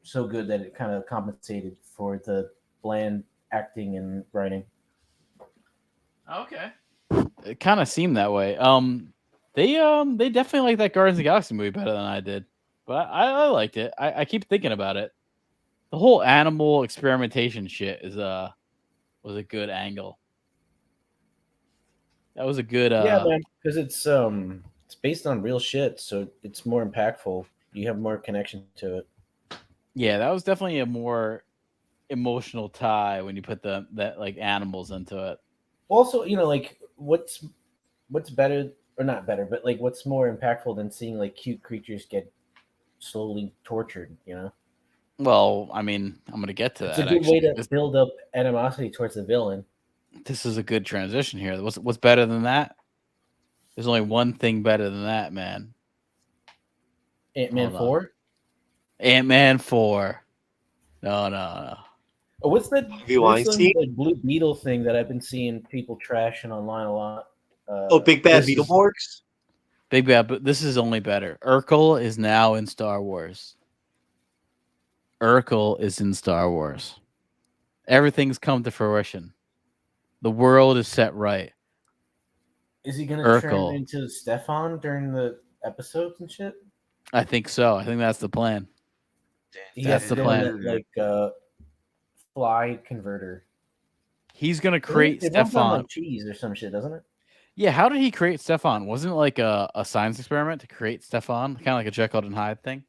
so good that it kind of compensated for the bland acting and writing. Okay, it kind of seemed that way. They definitely like that Guardians of the Galaxy movie better than I did, but I liked it. I keep thinking about it. The whole animal experimentation shit was a good angle. That was a good Yeah, man, because it's based on real shit, so it's more impactful. You have more connection to it. Yeah, that was definitely a more emotional tie when you put that like animals into it. Also, like what's better or not better, but like what's more impactful than seeing like cute creatures get slowly tortured? Well, I mean, I'm gonna get to It's that. a good way actually. to build up animosity towards the villain. This is a good transition here. What's better than that? There's only one thing better than that, man. Ant-Man Hold on. 4? Ant-Man 4. No. Oh, what's that? Weinstein? Like Blue Beetle thing that I've been seeing people trashing online a lot. Big Bad this is- Beetleborgs? Big Bad, but this is only better. Urkel is now in Star Wars. Urkel is in Star Wars. Everything's come to fruition. The world is set right. Is he gonna Urkel. turn into Stefan during the episodes and shit? I think so. I think that's the plan. He That's has the to go plan. in that, like fly converter. He's gonna create It runs on, Stefan. like cheese or some shit, doesn't it? Yeah, how did he create Stefan? Wasn't it like a science experiment to create Stefan? Kind of like a Jekyll and Hyde thing?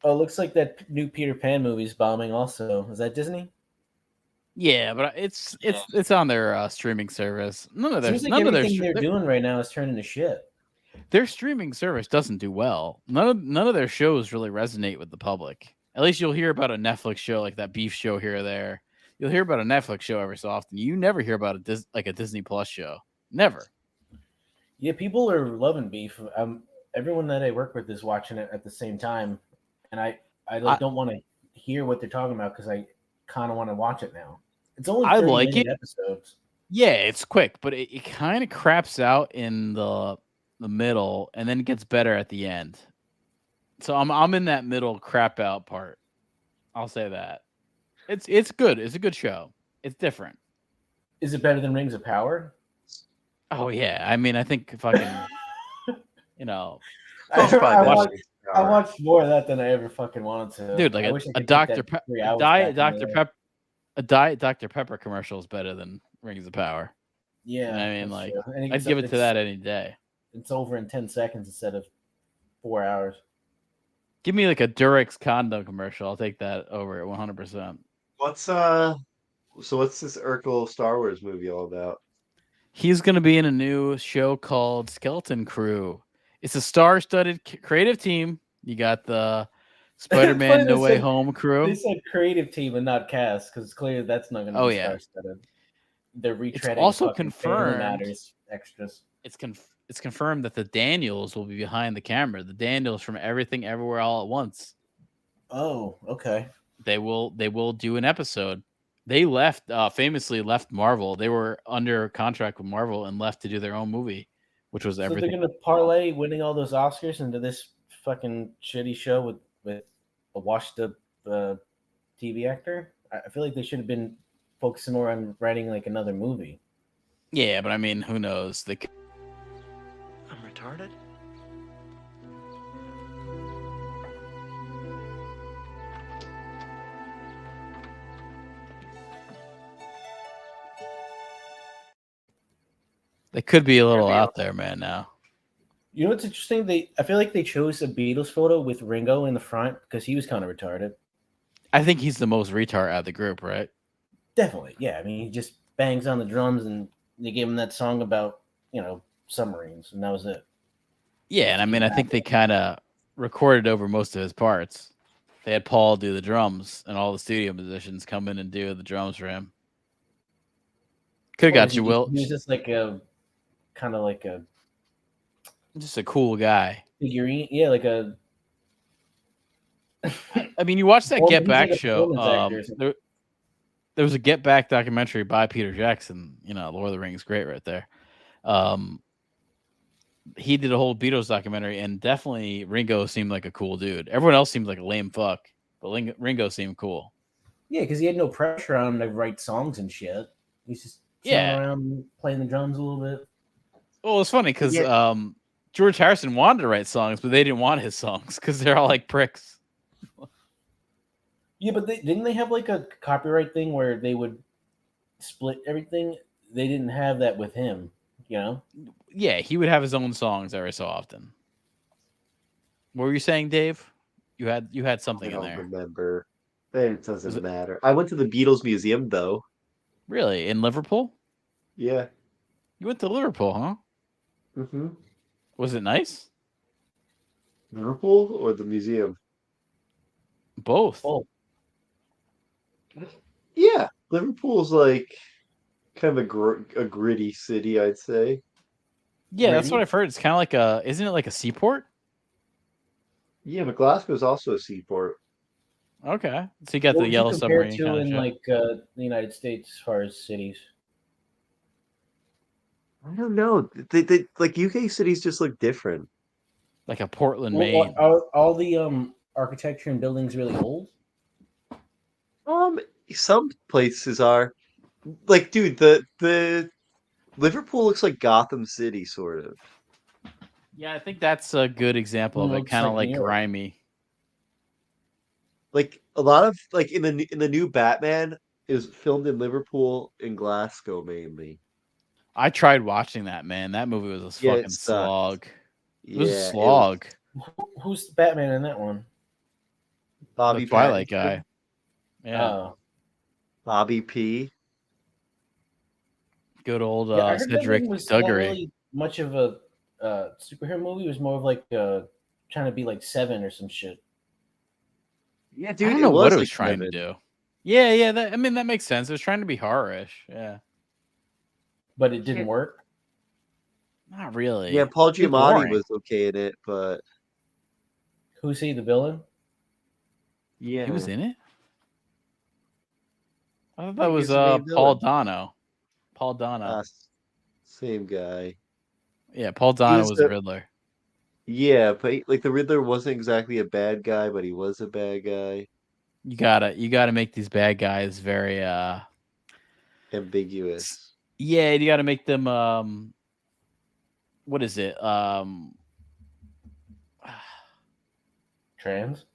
Oh, it looks like that new Peter Pan movie's bombing also. Is that Disney? Yeah, but it's on their streaming service. None of their Seems like everything they're their, doing right now is turning to shit. their streaming service doesn't do well. None of their shows really resonate with the public. At least you'll hear about a Netflix show like that Beef show here or there. You'll hear about a Netflix show every so often. You never hear about a Disney Plus show. Never. Yeah, people are loving Beef. Everyone that I work with is watching it at the same time, and I don't want to hear what they're talking about because I kind of want to watch it now. It's only 30-minute episodes. Yeah, it's quick, but it kind of craps out in the middle, and then it gets better at the end. So I'm in that middle crap out part. I'll say that. It's good. It's a good show. It's different. Is it better than Rings of Power? Oh yeah. I mean, I think fucking I watched more of that than I ever fucking wanted to. Dude, like a Diet Dr. Pepper commercial is better than Rings of Power. Yeah. I mean, like, I'd give it to that any day. It's over in 10 seconds instead of 4 hours. Give me like a Durex condom commercial. I'll take that over at 100%. What's this Urkel Star Wars movie all about? He's going to be in a new show called Skeleton Crew. It's a star-studded creative team. You got the Spider-Man No Way Home crew. They said creative team and not cast because clearly that's not going to be star-studded. They're retreading. It's also confirmed. Matters extras. It's confirmed that the Daniels will be behind the camera. The Daniels from Everything Everywhere All at Once. Oh, okay. They will do an episode. They famously left Marvel. They were under contract with Marvel and left to do their own movie, which was Everything. So they're going to parlay winning all those Oscars into this fucking shitty show with a washed-up TV actor? I feel like they should have been focusing more on writing like another movie. Yeah, but I mean, who knows? I'm retarded? They could be a little out there, man, now. You know what's interesting? I feel like they chose a Beatles photo with Ringo in the front because he was kind of retarded. I think he's the most retard out of the group, right? Definitely, yeah. I mean, he just bangs on the drums, and they gave him that song about, submarines, and that was it. Yeah, and I mean, I think they kind of recorded over most of his parts. They had Paul do the drums, and all the studio musicians come in and do the drums for him. Could have got you, Will. He was just like just a cool guy. Figurine, yeah, like a. I mean, you watch that Get Back like show. There was a Get Back documentary by Peter Jackson. Lord of the Rings, great right there. He did a whole Beatles documentary, and definitely Ringo seemed like a cool dude. Everyone else seemed like a lame fuck, but Ringo seemed cool. Yeah, because he had no pressure on him to write songs and shit. He's just around playing the drums a little bit. Well, it's funny because George Harrison wanted to write songs, but they didn't want his songs because they're all like pricks. Yeah, but didn't they have like a copyright thing where they would split everything? They didn't have that with him, Yeah, he would have his own songs every so often. What were you saying, Dave? You had something in there. I don't remember. It doesn't matter. I went to the Beatles Museum, though. Really? In Liverpool? Yeah. You went to Liverpool, huh? Mm-hmm. Was it nice? Liverpool or the museum? Both. Oh. Yeah. Liverpool's like kind of a gritty city, I'd say. Yeah, that's what I've heard. It's kind of like isn't it like a seaport? Yeah, but Glasgow's also a seaport. Okay. So you got the yellow submarine to in like the United States as far as cities? I don't know. They like UK cities just look different. Like a Portland, Maine. Are all the architecture and buildings really old? Some places are. Like, dude, the Liverpool looks like Gotham City, sort of. Yeah, I think that's a good example of it. Kind of like grimy. Like a lot of like in the new Batman is filmed in Liverpool and Glasgow mainly. I tried watching that, man. That movie was a fucking slog. It was a slog. Who's the Batman in that one? Bobby the Twilight guy. Yeah. Bobby P. Good old Cedric Diggory. Not really much of a superhero movie. It was more of like trying to be like Seven or some shit. Yeah, dude. I don't know what it was trying to do. Yeah. I mean, that makes sense. It was trying to be horror-ish. Yeah. But it didn't work. Not really. Yeah, Paul It was Giamatti boring. was okay in it, but Who's he? The villain? yeah, He was in it? I thought that Like, was he's the main Paul villain. Dano. Paul Dano. Same guy. Yeah, Paul Dano was the Riddler. Yeah, but like the Riddler wasn't exactly a bad guy, but he was a bad guy. You gotta make these bad guys very Ambiguous. Yeah, you gotta make them what is it? Trans?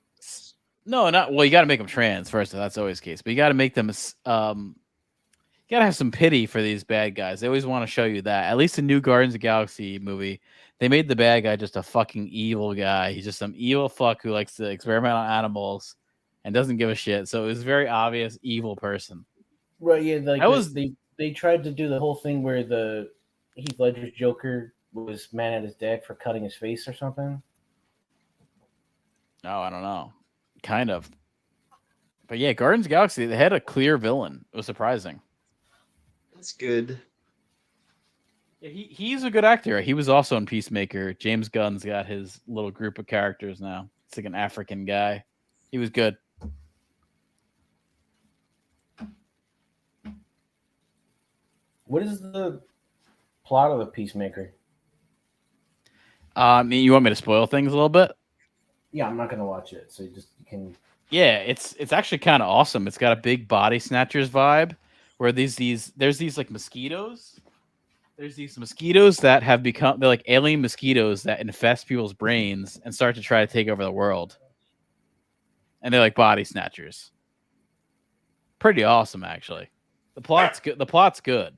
No, not well. You got to make them trans first. That's always the case. But you got to make them. You got to have some pity for these bad guys. They always want to show you that. At least the new Guardians of the Galaxy movie, they made the bad guy just a fucking evil guy. He's just some evil fuck who likes to experiment on animals and doesn't give a shit. So it was a very obvious evil person. Right? Yeah. Like That was- they tried to do the whole thing where the Heath Ledger's Joker was mad at his dad for cutting his face or something. No, I don't know. Kind of. But yeah, Guardians of the Galaxy, they had a clear villain. It was surprising. That's good. Yeah, he's a good actor. He was also in Peacemaker. James Gunn's got his little group of characters now. It's like an African guy. He was good. What is the plot of the Peacemaker? You want me to spoil things a little bit? Yeah, I'm not gonna watch it, so you can. Yeah, it's actually kind of awesome. It's got a big Body Snatchers vibe, where there's these like mosquitoes. There's these mosquitoes that have become they're like alien mosquitoes that infest people's brains and start to try to take over the world. And they're like body snatchers. Pretty awesome, actually. The plot's good. The plot's good.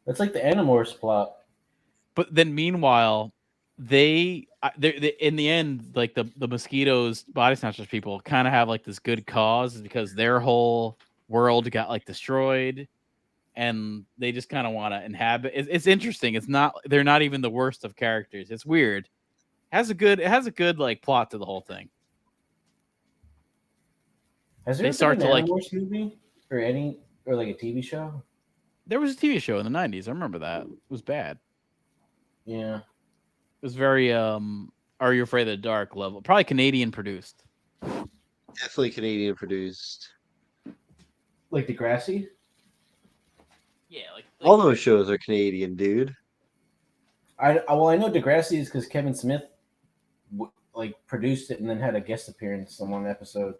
It's like the Animorphs plot. But then, meanwhile, they in the end, like the mosquitoes, body snatchers people, kind of have like this good cause because their whole world got like destroyed, and they just kind of want to inhabit. It's interesting. It's not. They're not even the worst of characters. It's weird. It has a good like plot to the whole thing. Has there They start been to an like. Animorphs movie or like a TV show? There was a TV show in the 90s. I remember that. It was bad. Yeah. It was very Are You Afraid of the Dark level. Probably Canadian produced. Definitely Canadian produced. Like Degrassi? Yeah, like all those shows are Canadian, dude. I know Degrassi is because Kevin Smith produced it and then had a guest appearance on one episode.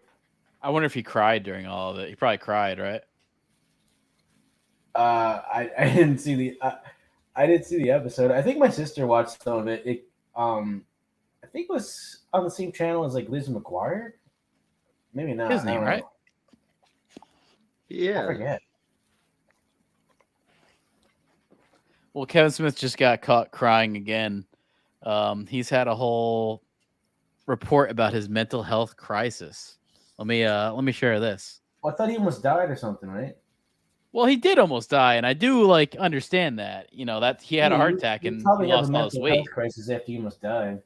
I wonder if he cried during all of it. He probably cried, right? I didn't see the episode. I think my sister watched some of it. I think it was on the same channel as like Liz McGuire. Maybe not. Disney, right? Yeah. I forget. Well, Kevin Smith just got caught crying again. He's had a whole report about his mental health crisis. Let me share this. Well, I thought he almost died or something, right? Well, he did almost die, and I do understand that. You know that he had a heart attack and probably he have lost a all his mental weight. health crisis after he almost died.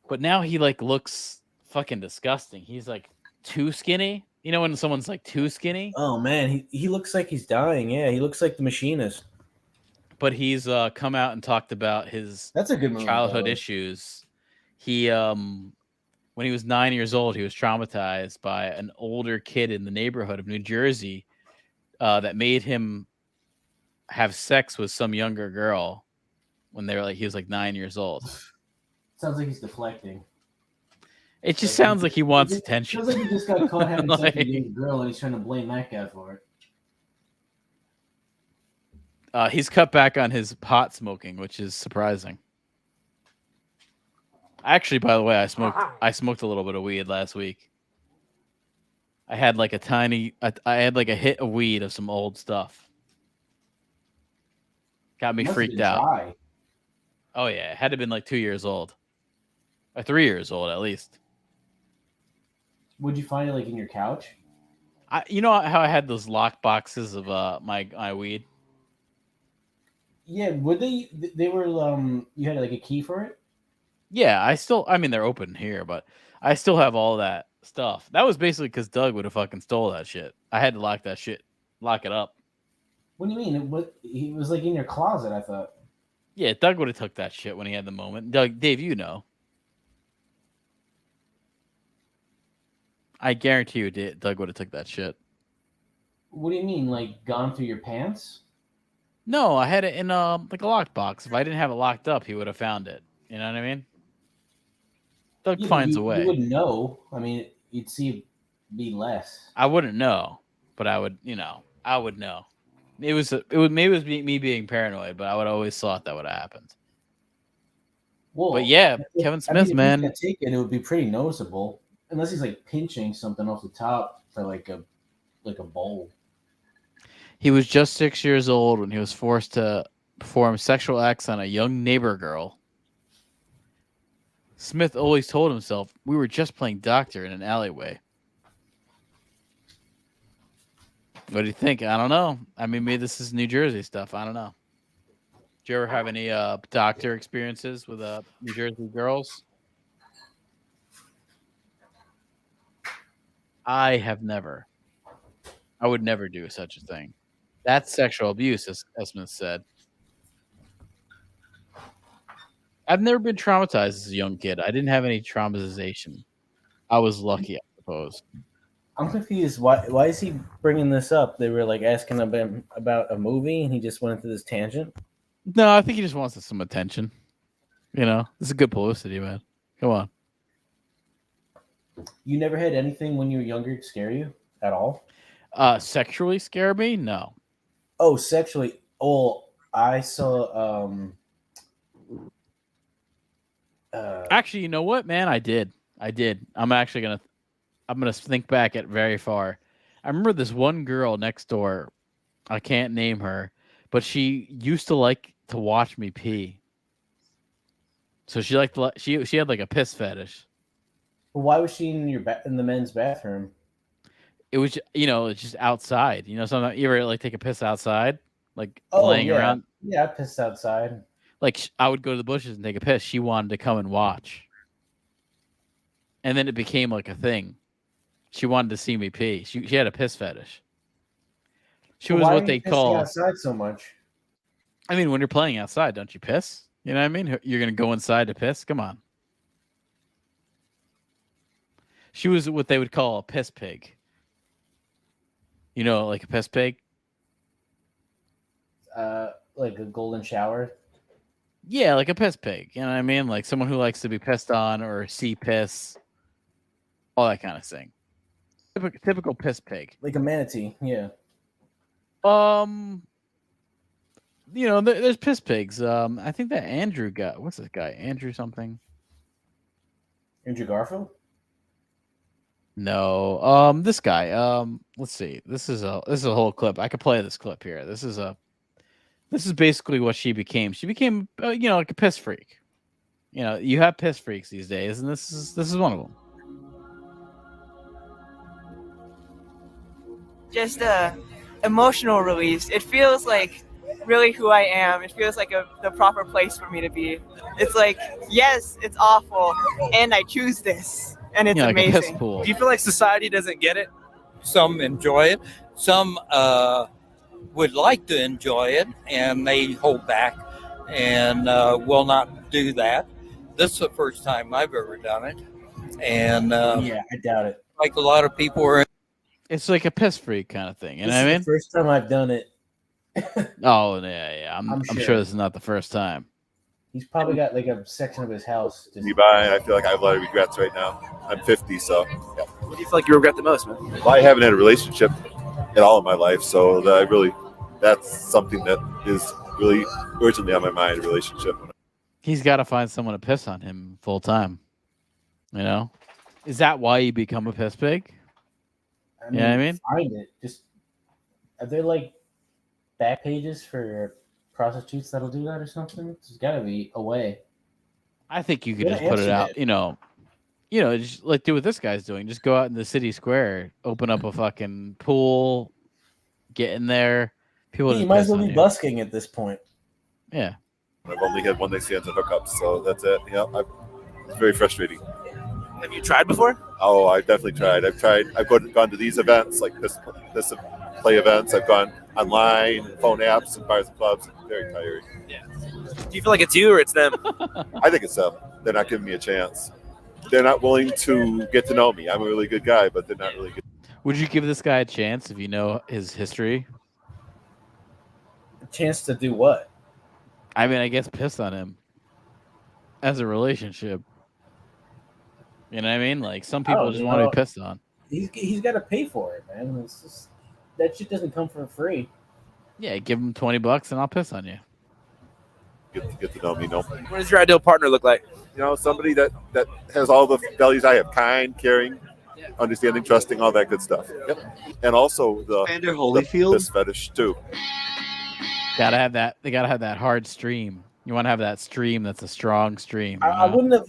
But now he looks fucking disgusting. He's like too skinny. You know when someone's like too skinny? Oh man, he looks like he's dying. Yeah, he looks like the Machinist. But he's come out and talked about his That's a good movie, childhood by the way. issues. He when he was 9 years old, he was traumatized by an older kid in the neighborhood of New Jersey that made him have sex with some younger girl when he was like 9 years old. Sounds like he's deflecting. It just sounds like he wants attention. Sounds like he just got caught having sex with a Like- young girl and he's trying to blame that guy for it. He's cut back on his pot smoking, which is surprising. Actually, by the way, I smoked a little bit of weed last week. I had like I had like a hit of weed of some old stuff. Got me Must have freaked been out. dry. Oh yeah, it had to have been like 2 years old. Or 3 years old at least. Would you find it like in your couch? You know how I had those lock boxes of my weed? Yeah, would they? They were. You had like a key for it. Yeah, I mean they're open here, but I still have all that stuff. That was basically because Doug would have fucking stole that shit. I had to lock it up. What do you mean? He was like in your closet, I thought. Yeah, Doug would have took that shit when he had the moment. Dave, you know. I guarantee you Doug would have took that shit. What do you mean, like gone through your pants? No, I had it in like a locked box. If I didn't have it locked up, he would have found it. You know what I mean? Doug finds a way. You wouldn't know. I mean, you'd see it be less. I wouldn't know, but I would, I would know. Maybe it was me being paranoid, but I would always thought that would have happened. Well, but yeah, Kevin Smith, if man, he's take it would be pretty noticeable, unless he's like pinching something off the top for like a bowl. He was just 6 years old when he was forced to perform sexual acts on a young neighbor girl. Smith always told himself, "We were just playing doctor in an alleyway." What do you think? I don't know. I mean, maybe this is New Jersey stuff. I don't know. Do you ever have any doctor experiences with New Jersey girls? I have never. I would never do such a thing. That's sexual abuse, as Smith said. I've never been traumatized as a young kid. I didn't have any traumatization. I was lucky, I suppose. I'm confused. Why is he bringing this up? They were like asking him about a movie, and he just went into this tangent. No, I think he just wants some attention. This is good publicity, man. Come on. You never had anything when you were younger scare you at all? Sexually scare me? No. Oh, sexually. Oh, I saw. Actually, you know what, man? I did. I'm gonna think back at very far. I remember this one girl next door. I can't name her, but she used to like to watch me pee. So she had like a piss fetish. Well, why was she in the men's bathroom? It was, it's just outside. Sometimes you ever like take a piss outside, like laying around. Yeah, I pissed outside. Like I would go to the bushes and take a piss. She wanted to come and watch, and then it became like a thing. She wanted to see me pee. She had a piss fetish. She was what they call outside so much. I mean, when you're playing outside, don't you piss? You know what I mean? You're gonna go inside to piss. Come on. She was what they would call a piss pig. Like a piss pig? Like a golden shower? Yeah, like a piss pig. You know what I mean? Like someone who likes to be pissed on or see piss. All that kind of thing. Typical piss pig. Like a manatee, yeah. There's piss pigs. I think that Andrew got... What's this guy? Andrew something? Andrew Garfield? No, this guy. Let's see. This is a whole clip. I could play this clip here. This is basically what she became. She became, like a piss freak. You have piss freaks these days, and this is one of them. Just emotional release. It feels like really who I am. It feels like the proper place for me to be. It's like, yes, it's awful, and I choose this. And it's like amazing. a piss pool. Do you feel like society doesn't get it? Some enjoy it. Some would like to enjoy it, and they hold back and will not do that. This is the first time I've ever done it. And yeah, I doubt it. Like a lot of people are. It's like a piss freak kind of thing. You know what I mean? The first time I've done it. Oh, yeah. I'm sure this is not the first time. He's probably got like a section of his house. I feel like I have a lot of regrets right now. I'm 50, so. Yeah. What do you feel like you regret the most, man? Well, I haven't had a relationship at all in my life, so that's something that is really urgently on my mind, a relationship. He's got to find someone to piss on him full time. Is that why you become a piss pig? You know what I mean? Find it. Just, are there like back pages for prostitutes that'll do that or something? There's got to be a way. I think you could just put it out, just like do what this guy's doing. Just go out in the city square, open up a fucking pool, get in there. People You might as well be busking at this point. Yeah. I've only had one night stands and hookups, so that's it. Yeah, it's very frustrating. Have you tried before? Oh, I've definitely tried. I've gone to these events, like this play events. I've gone online, phone apps, and bars and clubs. It's very tiring. Yeah. Do you feel like it's you or it's them? I think it's them. They're not giving me a chance. They're not willing to get to know me. I'm a really good guy, but they're not really good. Would you give this guy a chance if you know his history? A chance to do what? I mean, I guess piss on him as a relationship. You know what I mean? Like some people just want to be pissed on. He's got to pay for it, man. It's just, that shit doesn't come for free. Yeah, give him $20 and I'll piss on you. Get to know me, no. What does your ideal partner look like? You know, somebody that has all the values I have: kind, caring, understanding, trusting, all that good stuff. Yep. And also the piss fetish too. Gotta have that. They gotta have that hard stream. You want to have that stream that's a strong stream. I wouldn't have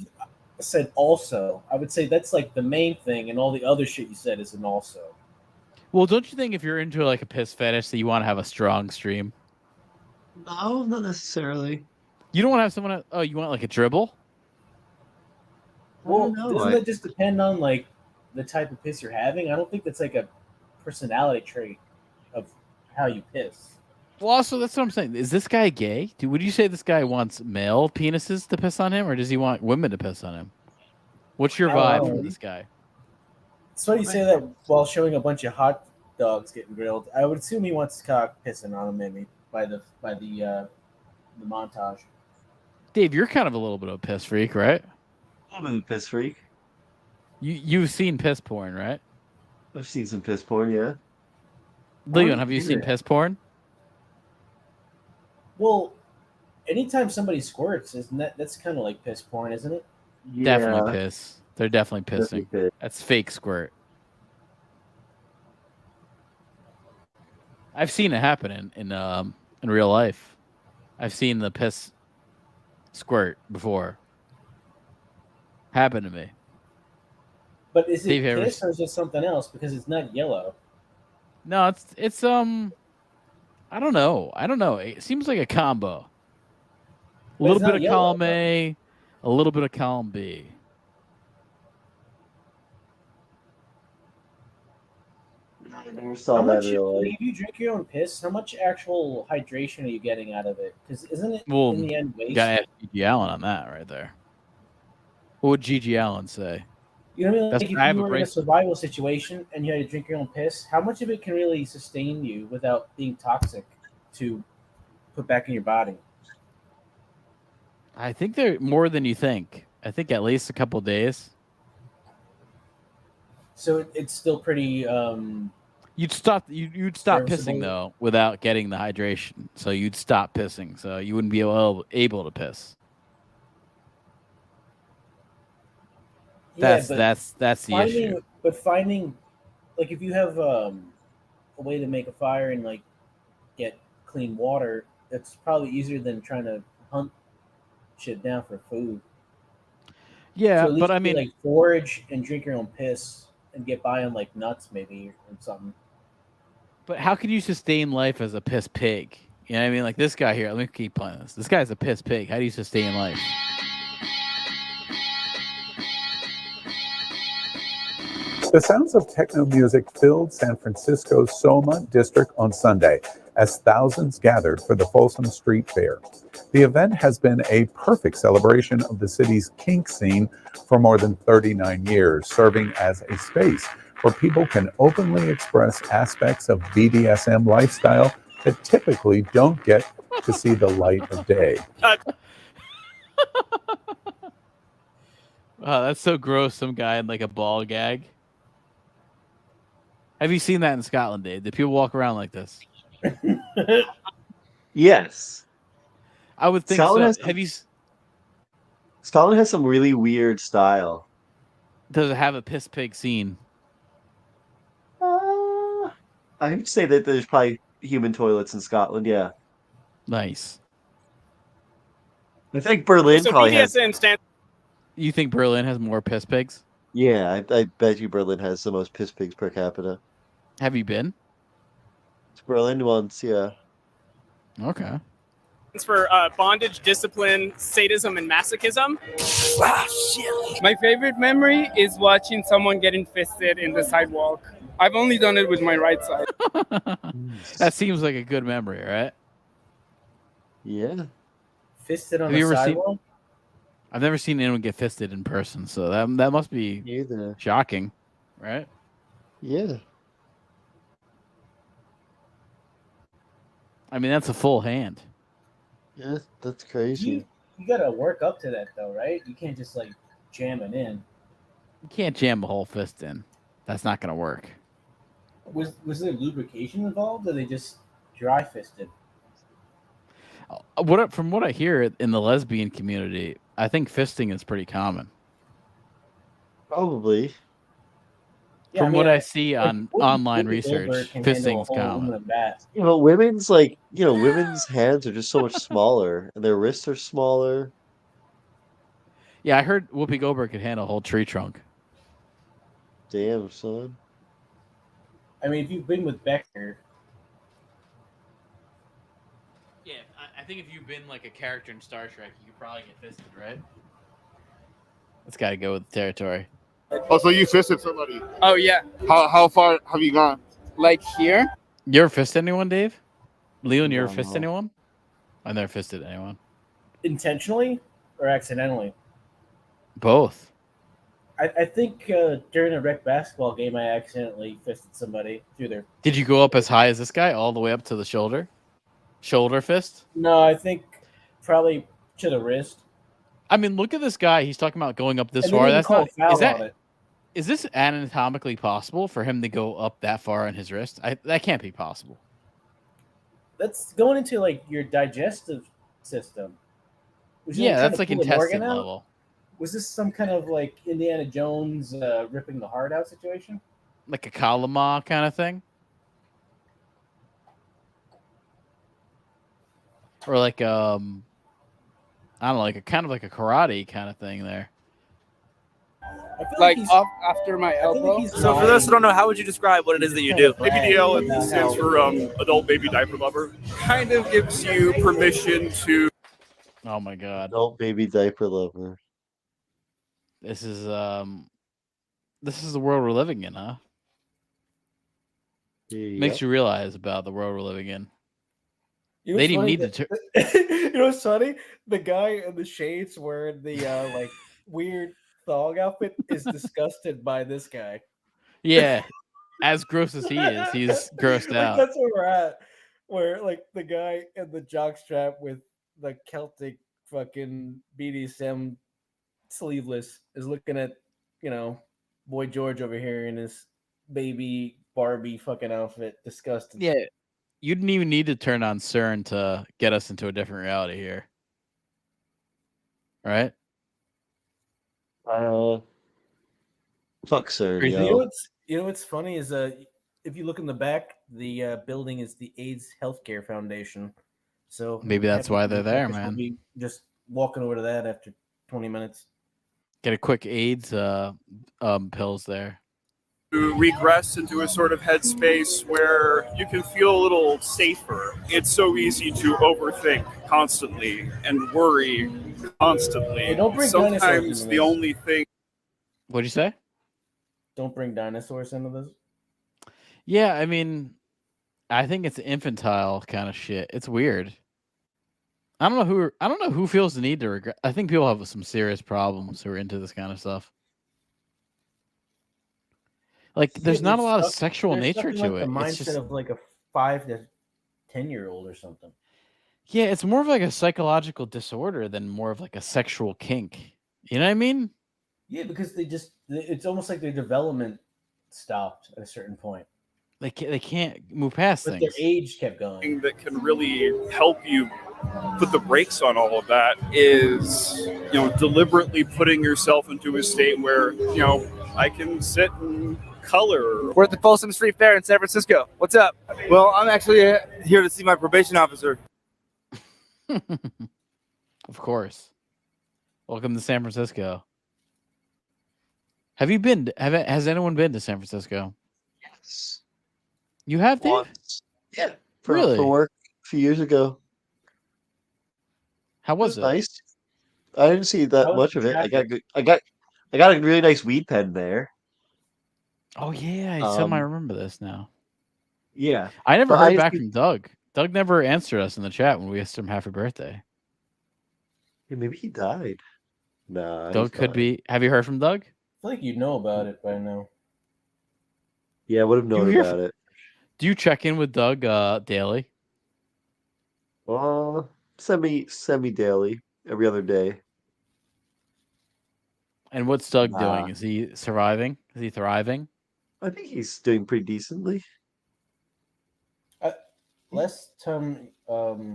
said also. I would say that's like the main thing, and all the other shit you said is an also. Well, don't you think if you're into like a piss fetish that you want to have a strong stream? No, not necessarily. You don't want to have someone. Oh, you want like a dribble? Well, doesn't that just depend on like the type of piss you're having? I don't think that's like a personality trait of how you piss. Well, also that's what I'm saying. Is this guy gay? Would you say this guy wants male penises to piss on him, or does he want women to piss on him? What's your vibe from this guy? It's funny you say that while showing a bunch of hot dogs getting grilled. I would assume he wants his cock pissing on him, maybe by the montage. Dave, you're kind of a little bit of a piss freak, right? I'm a piss freak. You've seen piss porn, right? I've seen some piss porn, yeah. Leland, have you seen piss porn? Well, anytime somebody squirts, isn't that's kind of like piss porn, isn't it? Yeah. Definitely piss. They're definitely pissing. Definitely. That's fake squirt. I've seen it happen in real life. I've seen the piss squirt before. Happened to me. But is it piss or is it something else? Because it's not yellow. No, it's I don't know. It seems like a combo. A little bit of column A, a little bit of column B. I never saw that in real life. If you drink your own piss, how much actual hydration are you getting out of it? Because isn't it Well, in the end waste? Gotta ask G.G. Allen on that right there. What would G.G. Allen say? You know what I mean? That's Like if I have you a were in a bracelet. survival situation and you had to drink your own piss, how much of it can really sustain you without being toxic to put back in your body? I think they're more than you think. I think at least a couple days. So it's still pretty. You'd stop pissing serviceable. though without getting the hydration. So you'd stop pissing. So you wouldn't be able to piss. That's the issue. But finding, like, if you have a way to make a fire and like get clean water, it's probably easier than trying to hunt shit down for food. Yeah, So at least but I you mean, like forage and drink your own piss and get by on like nuts maybe or something. but how can you sustain life as a piss pig? You know what I mean? Like this guy here. Let me keep playing this. This guy's a piss pig. How do you sustain life? The sounds of techno music filled San Francisco's Soma district on Sunday as thousands gathered for the Folsom Street Fair. The event has been a perfect celebration of the city's kink scene for more than 39 years, serving as a space where people can openly express aspects of BDSM lifestyle that typically don't get to see the light of day. Wow, that's so gross. Some guy in like a ball gag. Have you seen that in Scotland, Dave? Do people walk around like this? Yes. I would think Scotland so. Scotland has some really weird style. Does it have a piss pig scene? I would say that there's probably human toilets in Scotland, yeah. Nice. I think Berlin So probably has... BDSM stands. You think Berlin has more piss pigs? Yeah, I bet you Berlin has the most piss pigs per capita. Have you been? It's Berlin once, yeah. Okay. For bondage, discipline, sadism, and masochism. Wow, shit. My favorite memory is watching someone getting fisted in the sidewalk. I've only done it with my right side. That seems like a good memory, right? Yeah. Fisted on Have the you ever seen- sidewalk? I've never seen anyone get fisted in person, so that must be shocking, right? Yeah. I mean, that's a full hand. Yeah, that's crazy. You gotta work up to that though, right? You can't just like jam it in. You can't jam a whole fist in. That's not gonna work. Was there lubrication involved, or they just dry fisted? From what I hear in the lesbian community, I think fisting is pretty common. Probably. Yeah, From what I see on online research, fisting's common. Women's women's hands are just so much smaller, and their wrists are smaller. Yeah, I heard Whoopi Goldberg could handle a whole tree trunk. Damn, son. I mean, if you've been with Becker. Yeah, I think if you've been like a character in Star Trek, you could probably get fisted, right? Let's gotta go with the territory. Oh, so you fisted somebody? Oh yeah. How far have you gone? Like here? You ever fisted anyone, Dave? Leland, you ever fisted anyone? I've never fisted anyone. Intentionally or accidentally? Both. I think during a rec basketball game, I accidentally fisted somebody through their. Did you go up as high as this guy, all the way up to the shoulder? Shoulder fist? No, I think probably to the wrist. I mean, look at this guy. He's talking about going up this And they far. didn't That's call not. a foul Is that? on it. Is this anatomically possible for him to go up that far on his wrist? That can't be possible. That's going into like your digestive system. Was you Yeah, trying that's to like pull an organ intestine out? level. Was this some kind of like Indiana Jones ripping the heart out situation? Like a Kalama kind of thing? Or like I don't know, like a kind of like a karate kind of thing there. Like up after my elbow. So for those who don't know, how would you describe what it is that you do? ABDL stands for Adult Baby Diaper Lover. Kind of gives you permission to. Oh my god. Adult baby diaper lover. This is the world we're living in, huh? Makes you realize about the world we're living in. You know They what's didn't funny? need to. You know what's funny? The guy in the shades wearing the like weird thong outfit is disgusted by this guy. Yeah, as gross as he is, he's grossed Like, out. that's where we're at. Where like the guy in the jockstrap with the Celtic fucking BDSM sleeveless is looking at, Boy George over here in his baby Barbie fucking outfit, disgusted. Yeah, you didn't even need to turn on CERN to get us into a different reality here, right? Fuck sir. You know what's funny is if you look in the back, the building is the AIDS Healthcare Foundation. So Maybe that's why they're there, Marcus will man. be just walking over to that after 20 minutes. Get a quick AIDS pills there. To regress into a sort of headspace where you can feel a little safer. It's so easy to overthink constantly and worry constantly. Hey, don't bring dinosaurs Sometimes into the this. only thing. What'd you say? Don't bring dinosaurs into this. Yeah, I mean, I think it's infantile kind of shit. It's weird. I don't know who feels the need to regret. I think people have some serious problems who are into this kind of stuff. Like, there's not a lot of sexual nature to like it. The It's mindset just, of like a 5 to 10-year-old or something. yeah, it's more of like a psychological disorder than more of like a sexual kink. You know what I mean? Yeah, because it's almost like their development stopped at a certain point. They can't move past But things. their age kept going. That can really help you put the brakes on all of that is, deliberately putting yourself into a state where, I can sit and color. We're at the Folsom Street Fair in San Francisco. What's up? Well, I'm actually here to see my probation officer. Of course. Welcome to San Francisco. Have you been? Has anyone been to San Francisco? Yes. You have, Dave? Once. Yeah. Really? For work a few years ago. How was it? Nice. I didn't see that much of it. I got a really nice weed pen there. Oh yeah, I somehow remember this now. Yeah, I never but heard back from Doug. Doug never answered us in the chat when we asked him happy birthday. Yeah, maybe he died. Nah, Doug could be. Have you heard from Doug? I feel like you'd know about it by now. Yeah, I would have known about it. Do you check in with Doug daily? Semi daily, every other day. And what's Doug doing? Is he surviving? Is he thriving? I think he's doing pretty decently. Last time, no,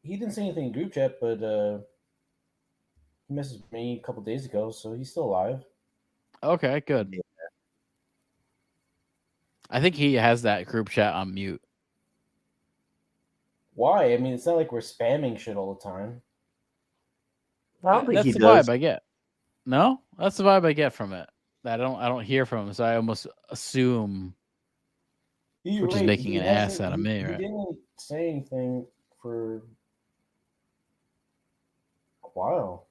he didn't say anything in group chat, but he messaged me a couple days ago, so he's still alive. Okay, good. Yeah. I think he has that group chat on mute. Why? I mean, it's not like we're spamming shit all the time. That's the vibe I get. No, that's the vibe I get from it. I don't hear from him, so I almost assume, which is making an ass out of me, right? He didn't say anything for a while.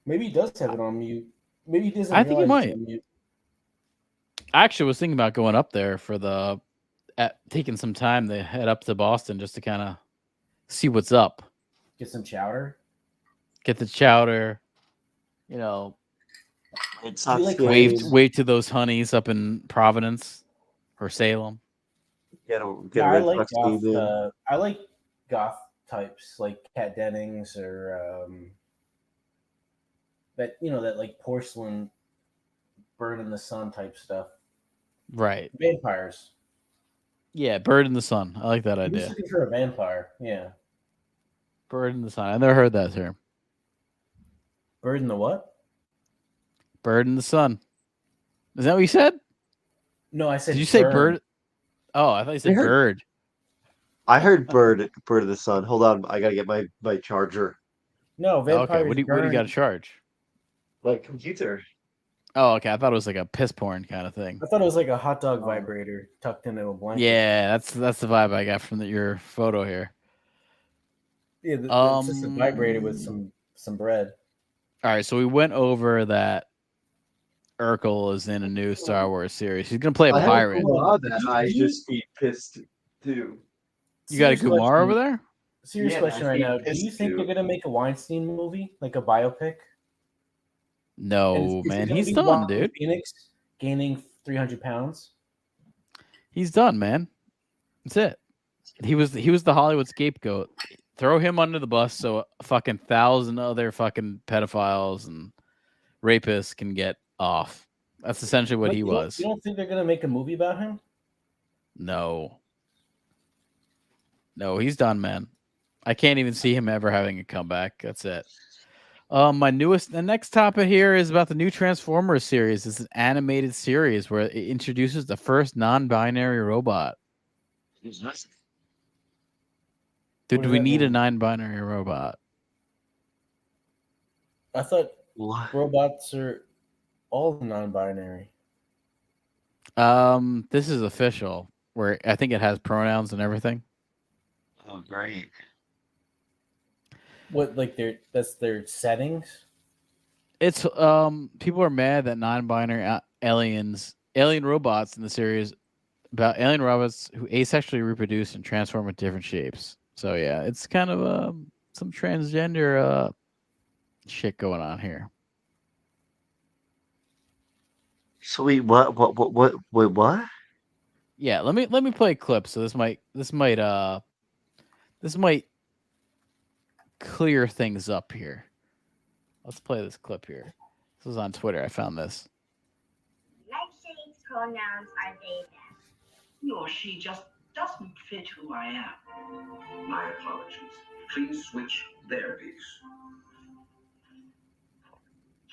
Maybe he does have it on mute. Maybe he doesn't. I think he realize might. it's on mute. I actually was thinking about going up there for taking some time to head up to Boston just to kind of see what's up. Get some chowder. Get the chowder. You know, wave to those honeys up in Providence or Salem. I like goth. I like goth types like Kat Dennings or that like porcelain bird in the sun type stuff. Right. Vampires. Yeah, bird in the sun. I like that idea. You're looking for a vampire. Yeah. Bird in the sun. I never heard that term. Bird in the what? Bird in the sun. Is that what you said? No, I said. Did you say bird? Oh, I thought you said bird. I heard bird of the sun. Hold on, I gotta get my charger. No, vampires. Okay, what do you got to charge? Like computer. Oh, okay. I thought it was like a piss porn kind of thing. I thought it was like a hot dog vibrator tucked into a blanket. Yeah, that's the vibe I got from your photo here. Yeah, it's just a vibrator with some bread. All right, so we went over that Urkel is in a new Star Wars series. He's gonna play a pirate. I just be pissed too. You got a Kumar over there? Serious question right now. Do you think they're gonna make a Weinstein movie, like a biopic? No, man, he's done, dude. Phoenix gaining 300 pounds. He's done, man. That's it. He was the Hollywood scapegoat. Throw him under the bus so a fucking 1,000 other fucking pedophiles and rapists can get off. That's essentially what he was. You don't think they're gonna make a movie about him? No, he's done, man. I can't even see him ever having a comeback. That's it. The next topic here is about the new Transformers series. It's an animated series where it introduces the first non-binary robot. Do we need a non-binary robot? I thought robots are all non-binary. This is official, where I think it has pronouns and everything. Oh, great. What, like that's their settings? It's people are mad that non-binary alien robots in the series about alien robots who asexually reproduce and transform with different shapes. So yeah, it's kind of some transgender shit going on here. So wait, what? Yeah, let me play a clip. So this might clear things up here. Let's play this clip here. This was on Twitter. I found this. Nightshades pronouns are they them. He or she just doesn't fit who I am. My apologies. Please switch therapies.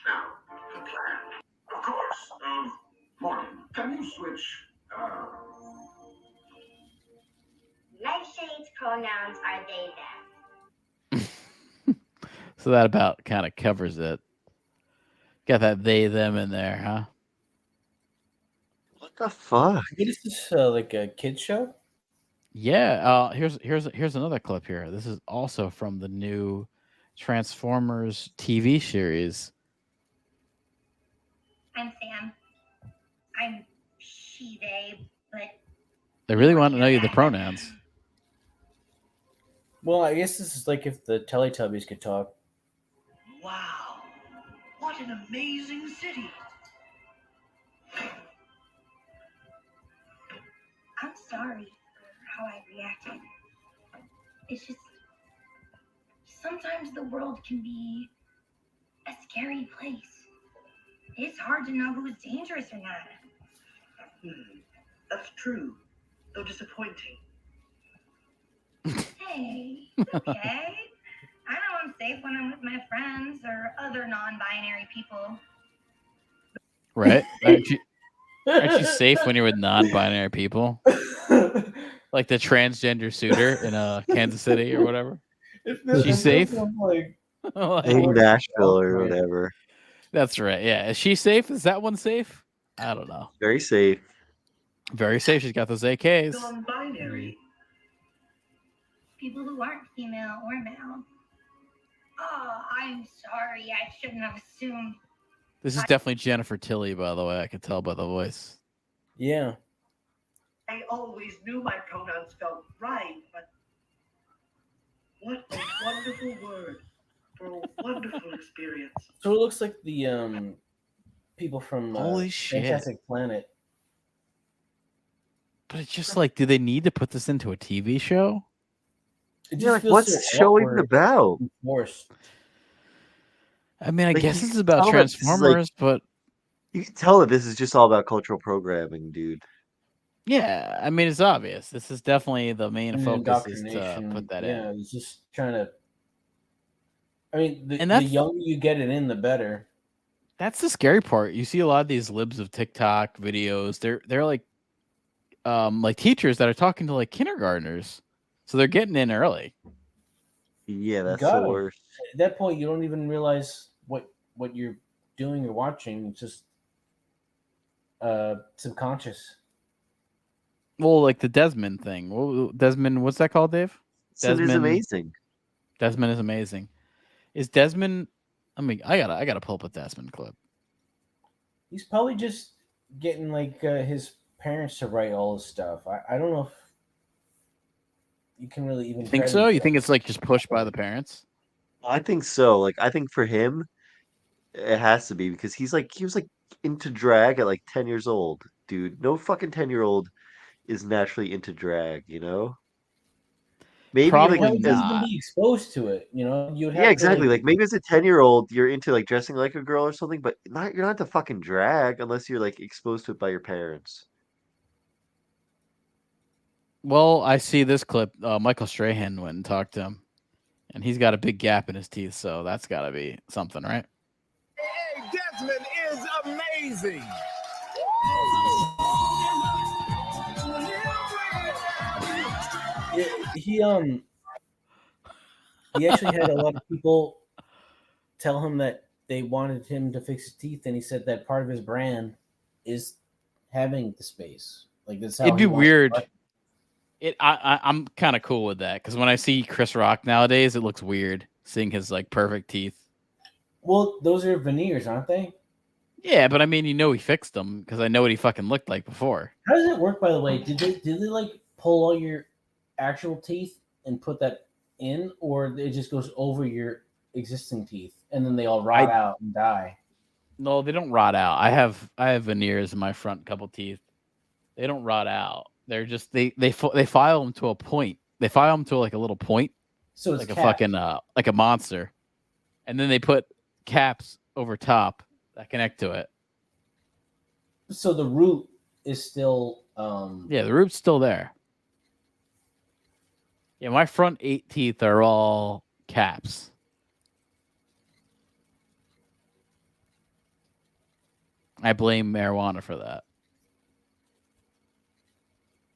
Now, the plan. Of course. Morning. Can you switch, Nightshades pronouns are they them. So that about kind of covers it. Got that they them in there, huh? What the fuck? Is this like a kid show? Yeah, here's another clip here. This is also from the new Transformers TV series. I'm Sam. I'm she, they, but They really want to know you the pronouns. Well, I guess this is like if the Teletubbies could talk. Wow, what an amazing city. I'm sorry for how I reacted. It's just sometimes the world can be a scary place. It's hard to know who's dangerous or not. That's true, though disappointing. Hey, it's okay. I know I'm safe when I'm with my friends or other non-binary people. Right? Aren't you safe when you're with non-binary people? Like the transgender suitor in Kansas City or whatever? She's safe? Like, In Nashville or whatever. That's right. Yeah. Is she safe? Is that one safe? I don't know. Very safe. Very safe. She's got those AKs. Non-binary. People who aren't female or male. Oh, I'm sorry. I shouldn't have assumed. This is definitely Jennifer Tilly, by the way. I could tell by the voice. Yeah. I always knew my pronouns felt right, but what a wonderful word for a wonderful experience. So it looks like the people from Holy shit. Fantastic Planet. But it's just like, do they need to put this into a TV show? It Yeah, like, feels what's so the show even awkward about? and forced. I mean, I Like, guess you it's can about tell that this is, like- Transformers, but You can tell that this is just all about cultural programming, dude. yeah, I mean, it's obvious. This is definitely the main And focus is to indoctrination. put that Yeah, in. it's just trying to. I mean, And the that's- younger you get it in, the better. That's the scary part. You see a lot of these libs of TikTok videos. They're like teachers that are talking to like kindergartners, so they're getting in early. Yeah, that's Got the 'em. worst. At that point, you don't even realize what you're doing or watching. It's just subconscious. Well, like the Desmond thing. Desmond, what's that called, Dave? So it is amazing. Desmond is amazing. Is Desmond? I mean, I gotta pull up a Desmond clip. He's probably just getting like his parents to write all his stuff. I don't know if you can really even You think credit so? You that. think it's like just pushed by the parents? I think so. Like, I think for him, it has to be because he was like into drag at like 10 years old, dude. No fucking 10-year-old is naturally into drag, you know? Maybe Probably Well, like you wouldn't be exposed to it, you know. You'd have yeah, to, exactly. Like maybe as a 10-year-old, you're into like dressing like a girl or something, but you're not the fucking drag unless you're like exposed to it by your parents. Well, I see this clip. Michael Strahan went and talked to him, and he's got a big gap in his teeth, so that's got to be something, right? Hey, Desmond is amazing. he actually had a lot of people tell him that they wanted him to fix his teeth, and he said that part of his brand is having the space. Like that's how It'd be he wants weird. it. I'm kind of cool with that because when I see Chris Rock nowadays, it looks weird seeing his like perfect teeth. Well, those are veneers, aren't they? Yeah, but I mean, you know, he fixed them because I know what he fucking looked like before. How does it work, by the way? Did they like pull all your actual teeth and put that in, or it just goes over your existing teeth and then they all rot out and die? No, they don't rot out. I have veneers in my front couple teeth. They don't rot out. They're just they file them to a point. They file them to like a little point, so it's like a capped. fucking like a monster, and then they put caps over top that connect to it. So the root is still Yeah, the root's still there. Yeah, my front 8 teeth are all caps. I blame marijuana for that.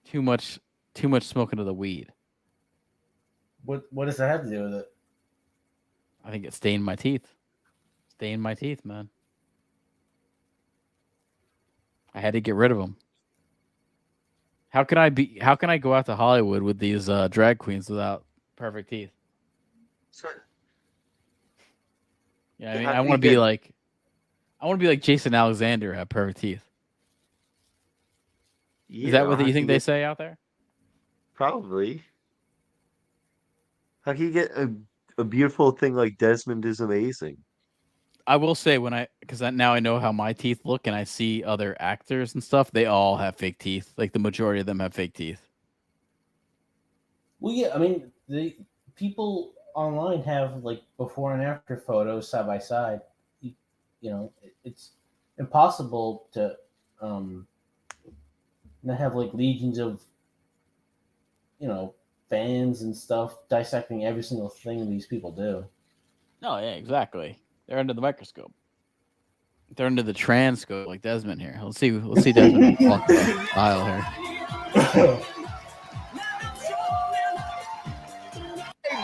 Too much smoking of the weed. What does that have to do with it? I think it stained my teeth. Stained my teeth, man. I had to get rid of them. How can I go out to Hollywood with these drag queens without perfect teeth? Yeah, I mean, I want to be like Jason Alexander, have perfect teeth. Is that what you think they say out there? Probably. How can you get a beautiful thing like Desmond is amazing? I will say because now I know how my teeth look, and I see other actors and stuff. They all have fake teeth. Like the majority of them have fake teeth. Well, yeah, I mean, the people online have like before and after photos side by side. You know, it's impossible to not have like legions of fans and stuff dissecting every single thing these people do. No, yeah, exactly. They're under the microscope. They're under the transcope, like Desmond here. Let's see Desmond walk the aisle here.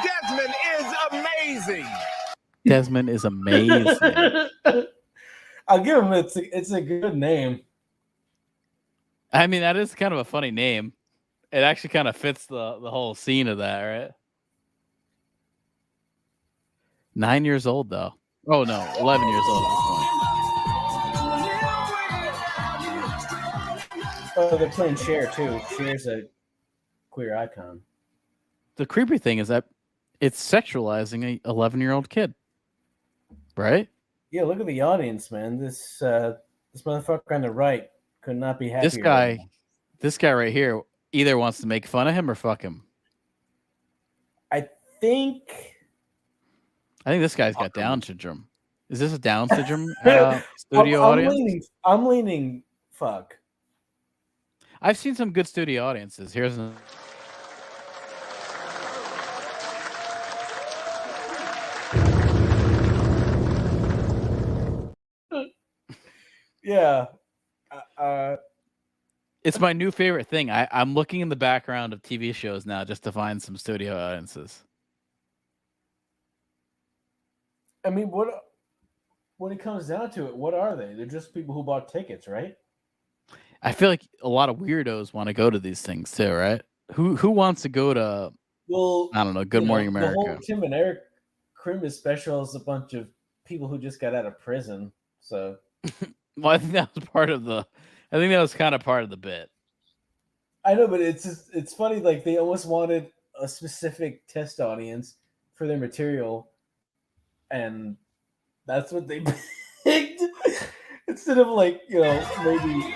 Desmond is amazing. Desmond is amazing. I'll give him it's a good name. I mean, that is kind of a funny name. It actually kind of fits the whole scene of that, right? 9 years old, though. Oh, no, 11 years old at this point. Oh, they're playing Cher, too. Cher's a queer icon. The creepy thing is that it's sexualizing a 11-year-old kid, right? Yeah, look at the audience, man. This motherfucker on the right could not be happier. This guy right here either wants to make fun of him or fuck him. I think this guy's got Down syndrome. Is this a Down syndrome studio audience? I'm leaning fuck. I've seen some good studio audiences. Here's an... Yeah. It's my new favorite thing. I'm looking in the background of TV shows now just to find some studio audiences. I mean, when it comes down to it, what are they? They're just people who bought tickets, right? I feel like a lot of weirdos want to go to these things too, right? Who wants to go to? Well, I don't know. Good Morning America. The whole Tim and Eric Christmas special is a bunch of people who just got out of prison. So, well, I think that was part of the. I think that was kind of part of the bit. I know, but it's funny. Like they almost wanted a specific test audience for their material, and that's what they picked instead of like maybe.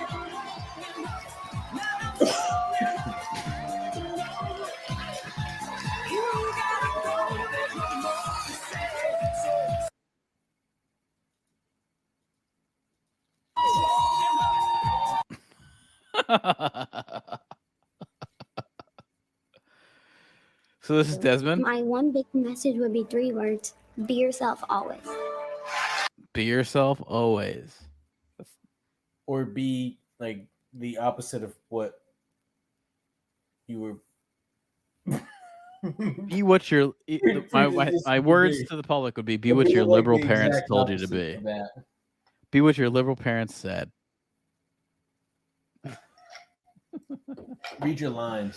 So this is Desmond. My one big message would be 3 words: be yourself always. Be yourself always. Or be like the opposite of what you were. Be what your my words to the public would be what your liberal parents told you to be. Be what your liberal parents said. Read your lines.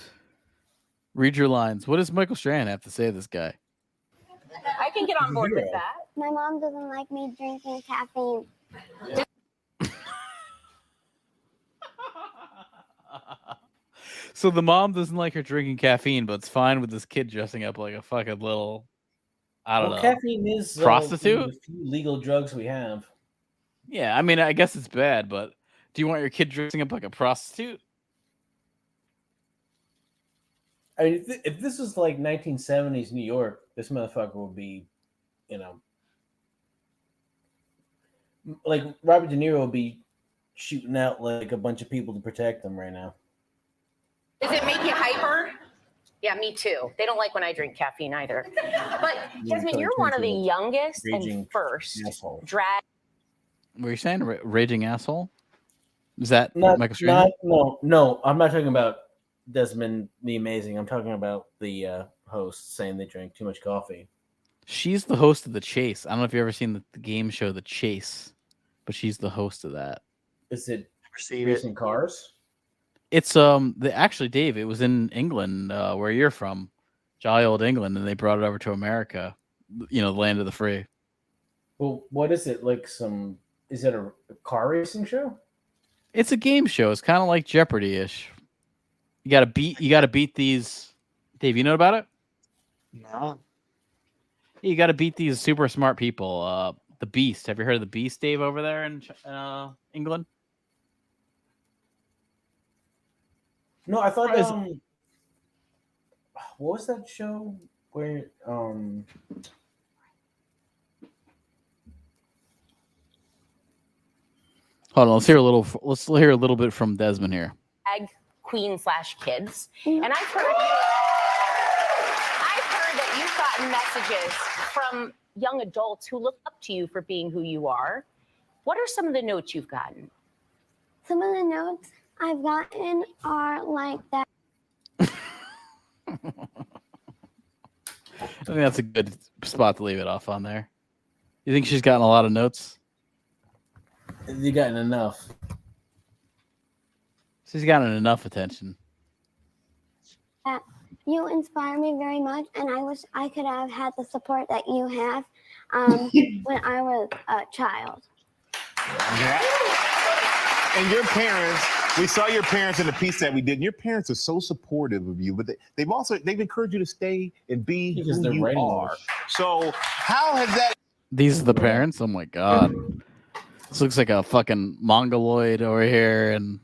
Read your lines. What does Michael Strahan have to say to this guy? I can get on board with that. My mom doesn't like me drinking caffeine. So the mom doesn't like her drinking caffeine, but it's fine with this kid dressing up like a fucking little, I don't know. Caffeine is prostitute. One of the few legal drugs we have. Yeah, I mean, I guess it's bad, but do you want your kid dressing up like a prostitute? I mean, if this was like 1970s New York, this motherfucker would be, like Robert De Niro would be shooting out like a bunch of people to protect them right now. Does it make you hyper? Yeah, me too. They don't like when I drink caffeine either. But Desmond, you're one of the youngest and first drag. What are you saying? Raging asshole? Is that Michael Strahan? No. I'm not talking about Desmond the Amazing. I'm talking about the host saying they drank too much coffee. She's the host of The Chase. I don't know if you've ever seen the game show The Chase, but she's the host of that. Is it racing cars? It's actually, Dave, it was in England, where you're from, jolly old England, and they brought it over to America. The land of the free. Well, what is it like? Is it a car racing show? It's a game show. It's kind of like Jeopardy-ish. You gotta beat these. Dave, you know about it? No. You gotta beat these super smart people. The Beast. Have you heard of the Beast, Dave, over there in England? No, I thought. What was that show where? Hold on. Let's hear a little bit from Desmond here. Queen/kids, and I've heard that you've gotten messages from young adults who look up to you for being who you are. What are some of the notes you've gotten? Some of the notes I've gotten are like that. I think that's a good spot to leave it off on there. You think she's gotten a lot of notes? You gotten enough. She's gotten enough attention. You inspire me very much, and I wish I could have had the support that you have when I was a child. And your parents, we saw your parents in the piece that we did, and your parents are so supportive of you, but they've encouraged you to stay and be who you are. So how has that... These are the parents? Oh my God. This looks like a fucking mongoloid over here and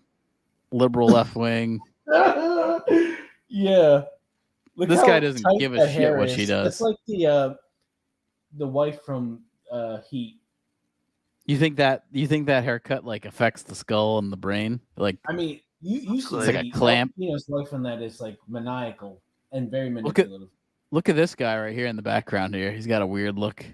liberal left wing. Yeah. Look This how guy doesn't tight give a that shit hair what is. she does. It's like the wife from Heat. You think that haircut like affects the skull and the brain? Like, I mean, you see it's like a clamp. His wife on that is like maniacal and very manipulative. Look at this guy right here in the background here. He's got a weird look.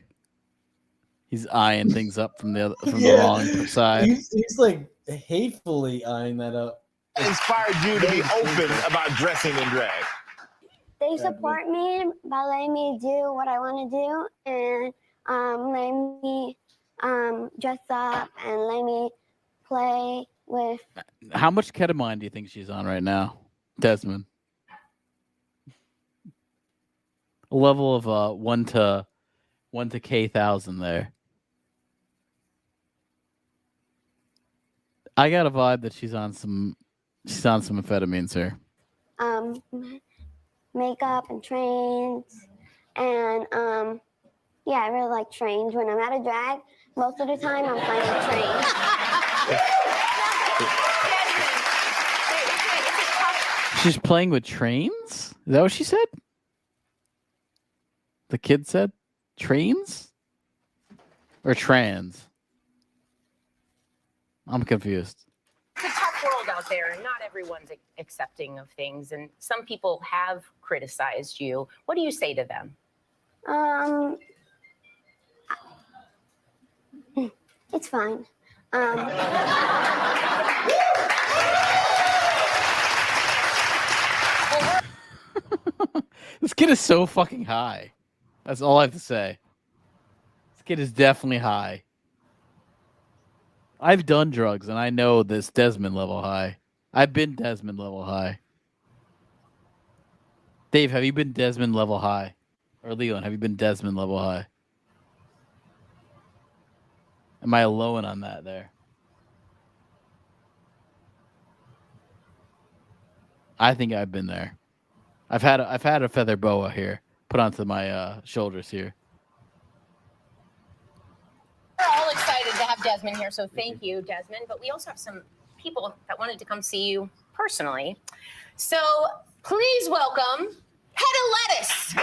He's eyeing things up from the wrong side. He's like hatefully eyeing that up. Inspired you to be open about dressing in drag? They support me by letting me do what I want to do and letting me dress up and let me play with. How much ketamine do you think she's on right now, Desmond? A level of 1 to K-1,000 there. I got a vibe that she's on some amphetamines here. Makeup and trains and yeah, I really like trains. When I'm at a drag, most of the time I'm playing trains. She's playing with trains? Is that what she said? The kid said trains or trans? I'm confused. It's a tough world out there, and not everyone's accepting of things. And some people have criticized you. What do you say to them? It's fine. This kid is so fucking high. That's all I have to say. This kid is definitely high. I've done drugs, and I know this Desmond level high. I've been Desmond level high. Dave, have you been Desmond level high? Or Leland, have you been Desmond level high? Am I alone on that there? I think I've been there. I've had a feather boa here put onto my shoulders here. We're all excited to have Desmond here, so thank you, Desmond. But we also have some people that wanted to come see you personally. So please welcome Head of Lettuce.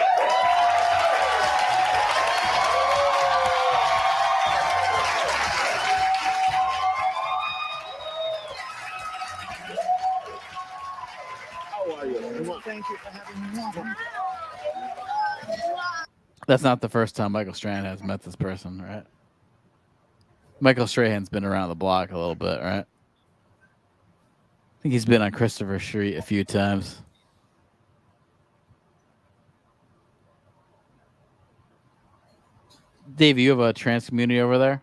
How are you? Thank you for having me. That's not the first time Michael Strahan has met this person, right? Michael Strahan's been around the block a little bit, right? I think he's been on Christopher Street a few times. Dave, you have a trans community over there?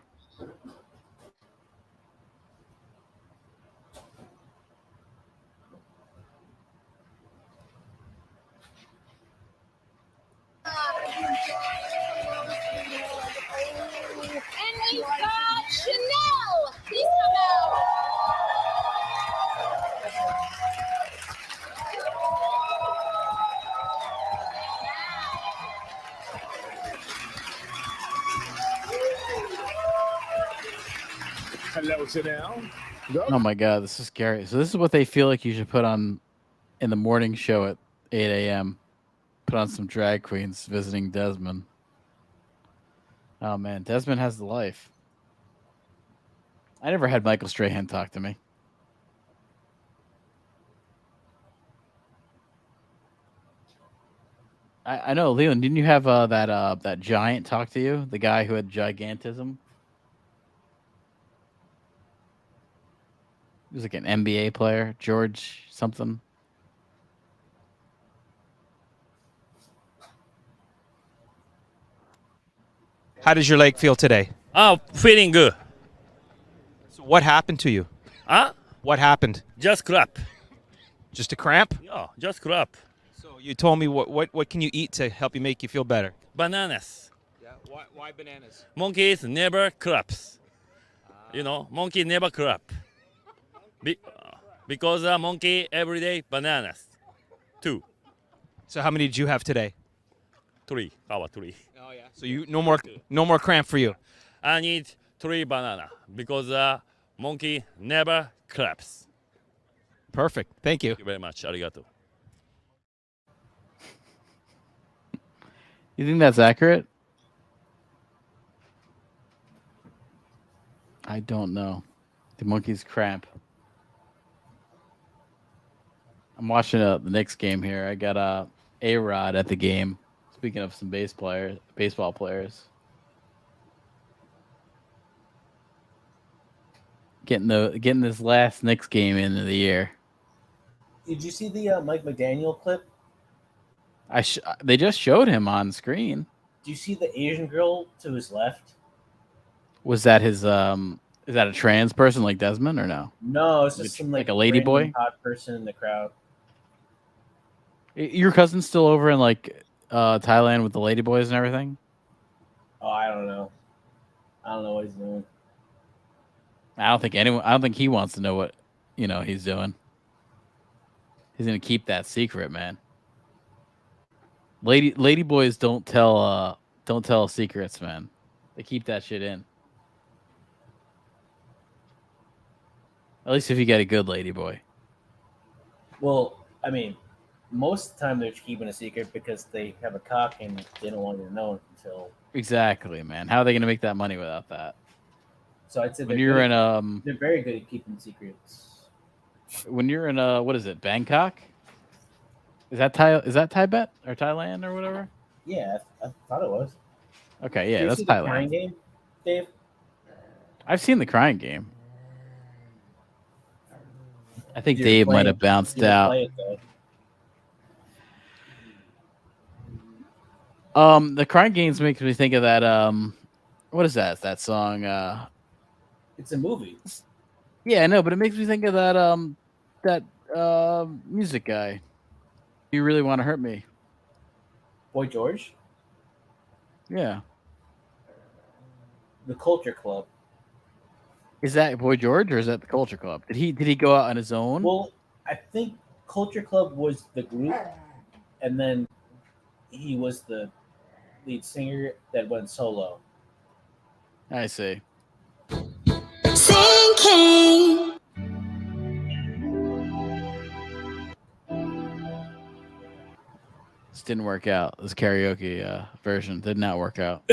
Hello, sit down. Go. Oh my god, this is scary. So this is what they feel like you should put on in the morning show at 8 a.m. Put on some drag queens visiting Desmond. Oh man, Desmond has the life. I never had Michael Strahan talk to me. I know, Leland. Didn't you have that giant talk to you? The guy who had gigantism. He was like an NBA player, George something. How does your leg feel today? Oh, feeling good. So what happened to you? Huh? What happened? Just crap. Just a cramp? Yeah, just crap. So you told me what can you eat to help you make you feel better? Bananas. Yeah. Why bananas? Monkeys never craps. You know, monkey never crap. Because a monkey every day bananas. 2. So how many did you have today? 3. How about 3? Oh yeah. So you no more cramp for you. I need 3 banana because monkey never craps. Perfect. Thank you. Thank you very much. Arigato. You think that's accurate? I don't know. The monkey's cramp. I'm watching the Knicks game here. I got A-Rod at the game. Speaking of some baseball players. Getting this last Knicks game into the year. Did you see the Mike McDaniel clip? They just showed him on screen. Do you see the Asian girl to his left? Was that his is that a trans person like Desmond or no? No, it's just some like a lady boy, hot person in the crowd. Your cousin's still over in like Thailand with the lady boys and everything? Oh, I don't know. I don't know what he's doing. I don't think he wants to know what he's doing. He's gonna keep that secret, man. Lady boys don't tell secrets, man. They keep that shit in. At least if you get a good lady boy. Well, I mean, most of the time they're keeping a secret because they have a cock and they don't want you to know until. Exactly, man. How are they gonna make that money without that? So I'd say when you're in they're very good at keeping secrets. When you're in what is it, Bangkok? Is that Tibet or Thailand or whatever? Yeah, I thought it was. Okay, yeah, that's Thailand. Thailand. The Crying Game, Dave? I've seen the Crying Game. I think Dave might have bounced out. The Crying Games makes me think of that. What is that? It's that song. It's a movie. Yeah, I know, but it makes me think of that music guy. You really want to hurt me, Boy George? Yeah. The Culture Club. Is that Boy George or is that the Culture Club? Did he go out on his own? Well, I think Culture Club was the group, and then he was the lead singer that went solo. I see. Sinking. This didn't work out. This karaoke version did not work out.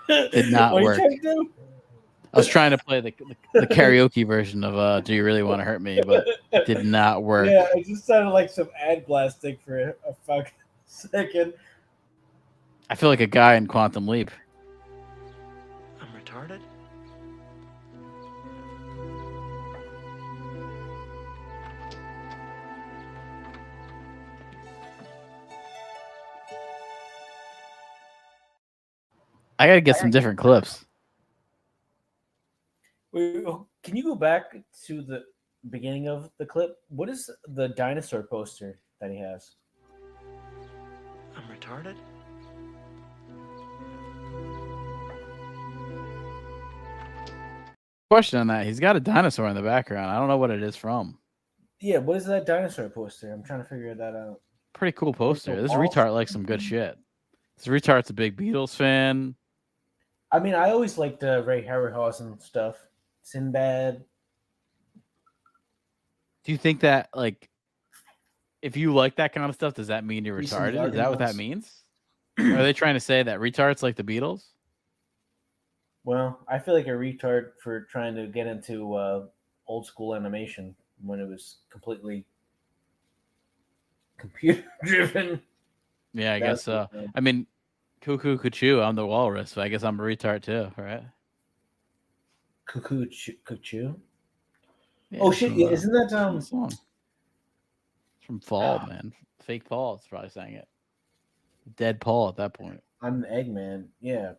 Did not What work. are you trying to do? I was trying to play the karaoke version of "Do You Really Want to Hurt Me," but it did not work. Yeah, it just sounded like some ad blasting for a fucking second. I feel like a guy in Quantum Leap. I'm retarded? I gotta get some different clips. Wait, can you go back to the beginning of the clip? What is the dinosaur poster that he has? I'm retarded? Question on that. He's got a dinosaur in the background. I don't know what it is from. Yeah, what is that dinosaur poster? I'm trying to figure that out. Pretty cool poster. This awesome. retard likes some good shit. This retard's a big Beatles fan. I mean, I always liked Ray Harryhausen stuff. Sinbad. Do you think that like if you like that kind of stuff, does that mean you're Grease in the retarded? Is that what that Argonauts. means? Are they trying to say that retards like the Beatles? Well, I feel like a retard for trying to get into old school animation when it was completely computer driven. Yeah, I guess so. I mean, Cuckoo Cuckoo, I'm the walrus, so I guess I'm a retard too, right? Cuckoo Cuckoo. Yeah, Oh it's shit! from, Yeah, isn't that from the song? It's from Fall, man. Fake Paul is probably saying it. Dead Paul at that point. I'm the Eggman. Yeah.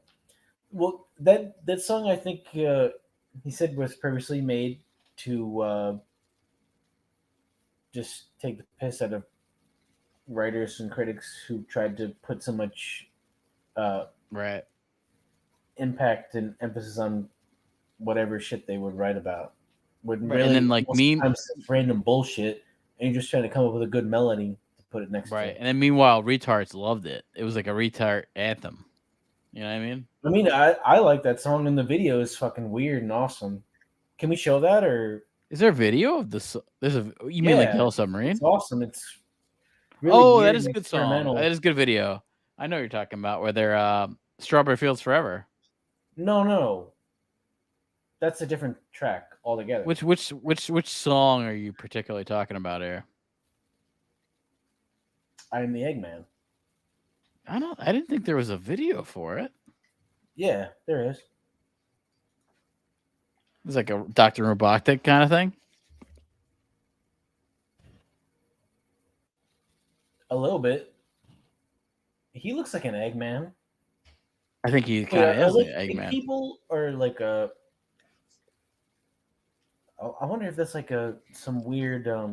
Well, that song I think he said was previously made to just take the piss out of writers and critics who tried to put so much right impact and emphasis on whatever shit they would write about. Would Right, and then, like, random bullshit, and you're just trying to come up with a good melody to put it next to. Right. And then meanwhile, retards loved it. It was like a retard anthem. You know what I mean? I mean, I like that song, and the video is fucking weird and awesome. Can we show that, or is there a video of this? There's a. You mean like Yellow Submarine? It's awesome. It's really oh, weird that is a and good song. experimental. That is a good video. I know what you're talking about. Where they're Strawberry Fields Forever. No, that's a different track altogether. Which song are you particularly talking about here? I'm the Eggman. I didn't think there was a video for it. Yeah, there is. It's like a Dr. Robotnik kind of thing. A little bit. He looks like an Eggman. I think he kind of is like an Eggman. People are like a. I wonder if that's like some weird. I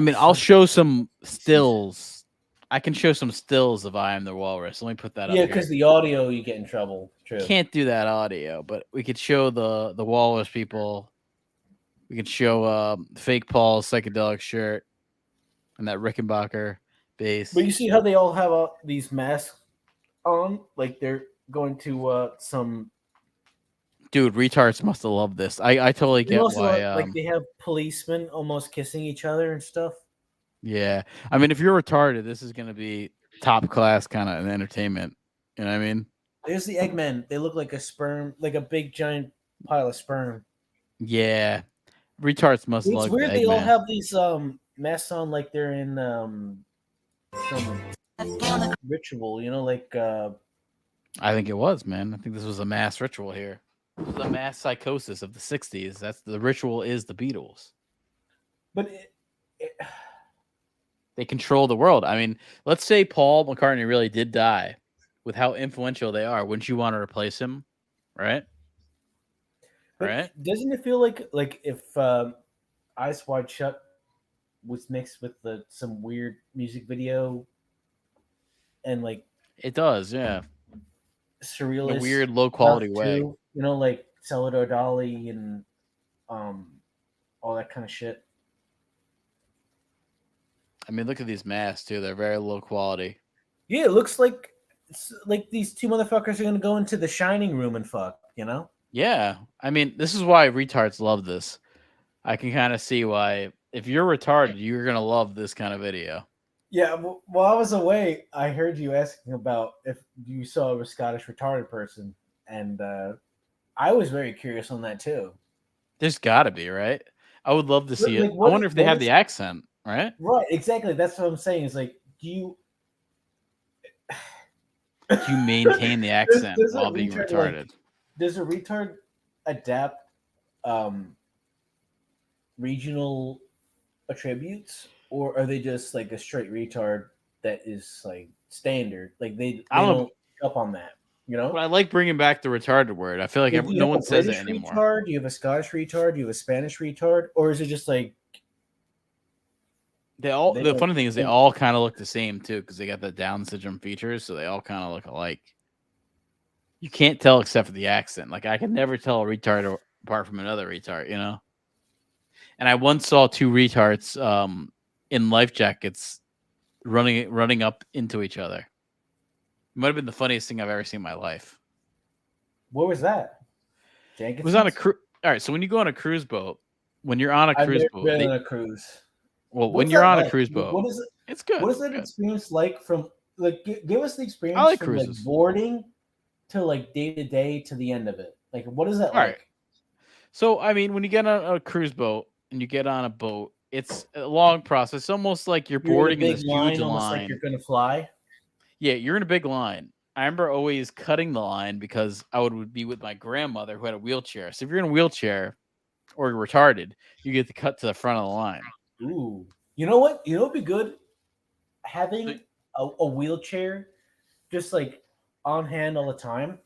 mean, I'll show some stills. I can show some stills of I Am the Walrus. Let me put that up. Yeah, here. because the audio you get in trouble. True. Can't do that audio, but we could show the walrus people. We could show fake Paul's psychedelic shirt and that Rickenbacker bass. But you see how they all have these masks on, like they're going to some. Dude, retards must have loved this. I totally get why. Like they have policemen almost kissing each other and stuff. Yeah, I mean, if you're retarded, this is gonna be top class kind of an entertainment. You know what I mean? There's the Eggmen. They look like a sperm, like a big giant pile of sperm. Yeah, retards must love. It's weird. They all have these masks on, like they're in some ritual. You know, like. I think it was, man. I think this was a mass ritual here. This was a mass psychosis of the '60s. That's the ritual. Is the Beatles? But they control the world. I mean, let's say Paul McCartney really did die. With how influential they are, wouldn't you want to replace him? Right? Right? Doesn't it feel like if Eyes Wide Shut was mixed with some weird music video and like it does, yeah. Surrealist, in a weird low quality way. You know, like Salvador Dali and all that kind of shit. I mean, look at these masks too; they're very low quality. Yeah, it looks like these two motherfuckers are gonna go into the Shining room and fuck. You know? Yeah, I mean, this is why retards love this. I can kind of see why. If you're retarded, you're gonna love this kind of video. Yeah, while I was away, I heard you asking about if you saw a Scottish retarded person, and I was very curious on that too. There's got to be, right? I would love to see it. Like, I wonder if they have the accent, right? Right, exactly. That's what I'm saying. It's like, do you maintain the accent does while being retarded? Like, does a retard adapt regional attributes, or are they just like a straight retard that is like standard? Like they don't pick up on that, you know? But I like bringing back the retarded word. I feel like no one says it anymore. Retard? Do you have a Scottish retard? Do you have a Spanish retard? Or is it just like the funny thing is they all kind of look the same too, because they got the Down syndrome features, so they all kind of look alike. You can't tell except for the accent. Like I can never tell a retard apart from another retard, you know? And I once saw two retards in life jackets running up into each other. It might have been the funniest thing I've ever seen in my life. What was that? It was on a cruise. All right, so when you go on a cruise boat, when you're on a cruise boat, been on a cruise. Well, What's when you're that on a like? cruise boat, What is it? It's good. What is that experience like from like give us the experience like from like cruises. boarding to like day to day to the end of it? Like what is that All like? right. So I mean, when you get on a cruise boat and you get on a boat, it's a long process. It's almost like you're You're boarding in a in big this line, huge almost line. like you're gonna fly. Yeah, you're in a big line. I remember always cutting the line because I would be with my grandmother who had a wheelchair. So if you're in a wheelchair or you're retarded, you get to cut to the front of the line. Ooh, you know what? You know what'd be good? Having a wheelchair just like on hand all the time,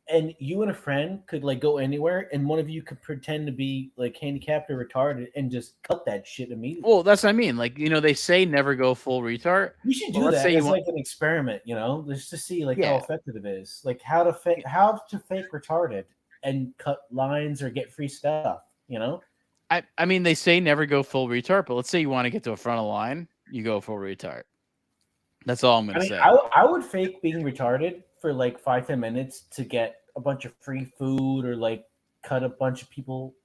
and you and a friend could like go anywhere, and one of you could pretend to be like handicapped or retarded and just cut that shit immediately. Well, that's what I mean. Like, they say never go full retard. You should but do let's that say as you like an experiment, just to see like how Yeah. effective it is. Like how to fake retarded and cut lines or get free stuff. I mean, they say never go full retard, but let's say you want to get to a front of the line, you go full retard. That's all I'm going to say. I would fake being retarded for like 5-10 minutes to get a bunch of free food or like cut a bunch of people.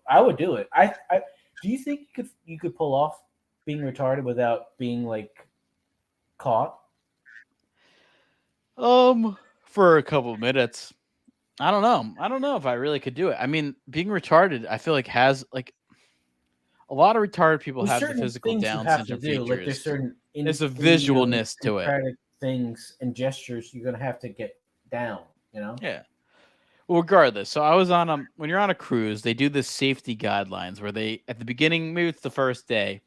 I would do it. I do you think you could pull off being retarded without being like caught? For a couple of minutes. I don't know. I don't know if I really could do it. I mean, being retarded, I feel like has like a lot of retarded people There's have the certain physical things you Down have to syndrome do. features. Like there's certain There's a visualness to it. idiosyncratic things and gestures you're gonna have to get down. Yeah. Well, regardless, so I was on when you're on a cruise, they do this safety guidelines where they at the beginning, maybe it's the first day,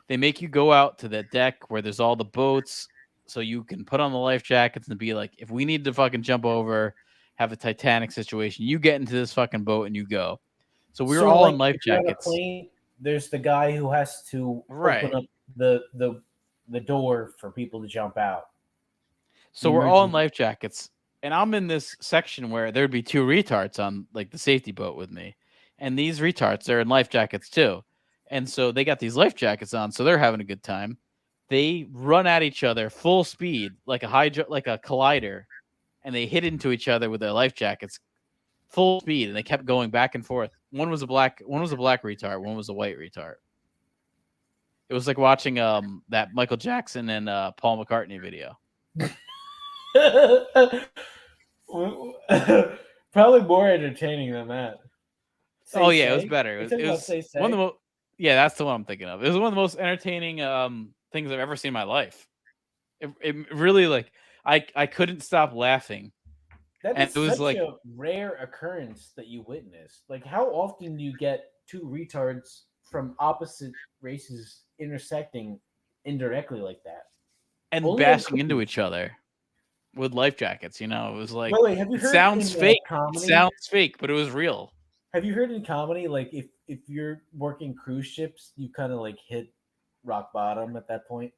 they make you go out to the deck where there's all the boats, so you can put on the life jackets and be like, if we need to fucking jump over, have a Titanic situation, you get into this fucking boat and you go. So we were all in life if you're on a jackets. plane, there's the guy who has to Right. open up the door for people to jump out. So we're all in life jackets, and I'm in this section where there'd be two retards on like the safety boat with me, and these retards they're in life jackets too, and so they got these life jackets on, so they're having a good time. They run at each other full speed like a collider, and they hit into each other with their life jackets full speed, and they kept going back and forth. One was a black retard, one was a white retard. It was like watching that Michael Jackson and Paul McCartney video. Probably more entertaining than that. Oh yeah, it was better. It was one of the most. Yeah, that's the one I'm thinking of. It was one of the most entertaining things I've ever seen in my life. It really like I couldn't stop laughing. That And is it was such like a rare occurrence that you witness. Like, how often do you get two retards from opposite races intersecting indirectly like that? and Only on bashing into each other with life jackets. It was like By the way, have you it heard sounds in, fake. It comedy- sounds fake, but it was real. Have you heard in comedy, like if you're working cruise ships, you kind of like hit rock bottom at that point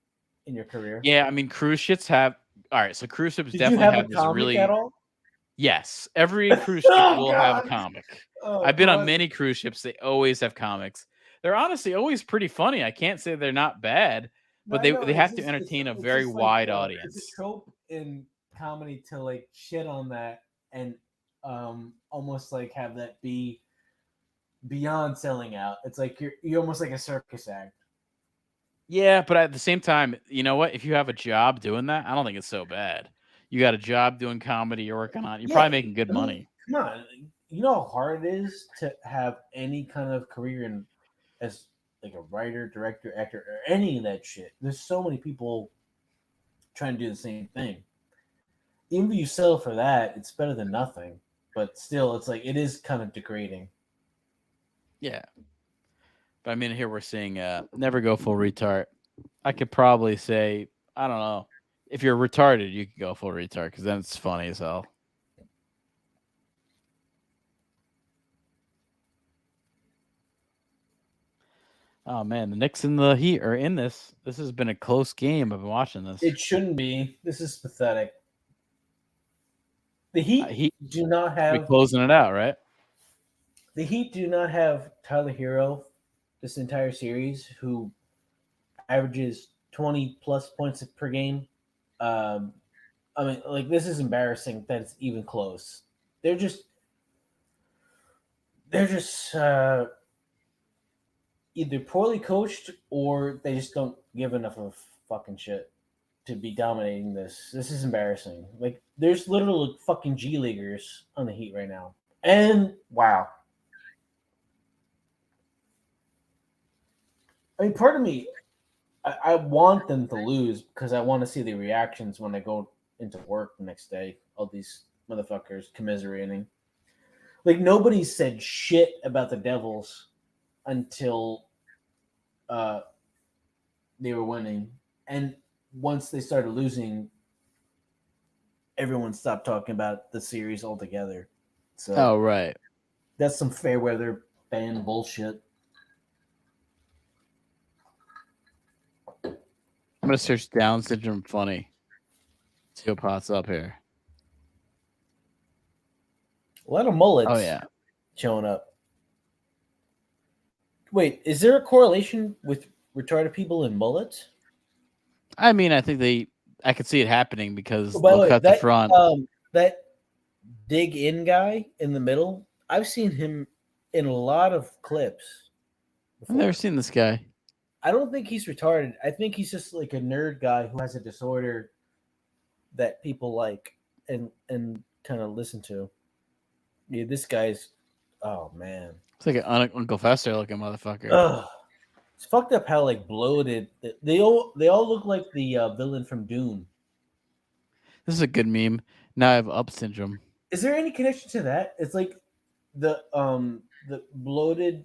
in your career? Yeah, I mean cruise ships have all right. So cruise ships Did you definitely have have a this comic really. at all? Yes, every cruise ship Oh, will have a God. comic. Oh, I've been on God. many cruise ships. They always have comics. They're honestly always pretty funny. I can't say they're not bad, but No, I know, they have it's to just- entertain a it's very just like, wide It's audience. a trope in comedy to like shit on that and almost like have that be beyond selling out. It's like you're almost like a circus act. Yeah, but at the same time, you know what? If you have a job doing that, I don't think it's so bad. You got a job doing comedy, you're working on. You're probably making good money. Come on, you know how hard it is to have any kind of career in as like a writer, director, actor, or any of that shit. There's so many people trying to do the same thing. Even if you sell for that, it's better than nothing. But still, it's like it is kind of degrading. Yeah. But I mean, here we're seeing never go full retard. I could probably say, I don't know. If you're retarded, you can go full retard because then it's funny as hell. Oh man, the Knicks and the Heat are in this. This has been a close game. I've been watching this. It shouldn't be. This is pathetic. The Heat do not Be have closing it out, right? the Heat do not have Tyler Hero this entire series, who averages 20 plus points per game. I mean, like, this is embarrassing that it's even close. They're just they're just either poorly coached or they just don't give enough of fucking shit to be dominating this. This is embarrassing. Like, there's literally fucking G Leaguers on the Heat right now. And wow. I mean, part of me, I want them to lose because I want to see the reactions when I go into work the next day. All these motherfuckers commiserating. Like, nobody said shit about the Devils until they were winning. And once they started losing, everyone stopped talking about the series altogether. So, Oh, right. That's some fair weather band bullshit. I'm going to search Down syndrome funny. See what pops up here. A lot of mullets. Oh, yeah. Showing up. Wait, is there a correlation with retarded people and mullets? I mean, I think I could see it happening because Oh, by the they'll way, cut the front. That dig in guy in the middle, I've seen him in a lot of clips. I've never seen this guy. I don't think he's retarded. I think he's just like a nerd guy who has a disorder that people like and kind of listen to. Yeah, this guy's, oh man, It's like an Uncle Fester looking motherfucker. ugh. It's fucked up how like bloated they all look like the villain from Dune. This is a good meme. Now I have up syndrome. Is there any connection to that? It's like the bloated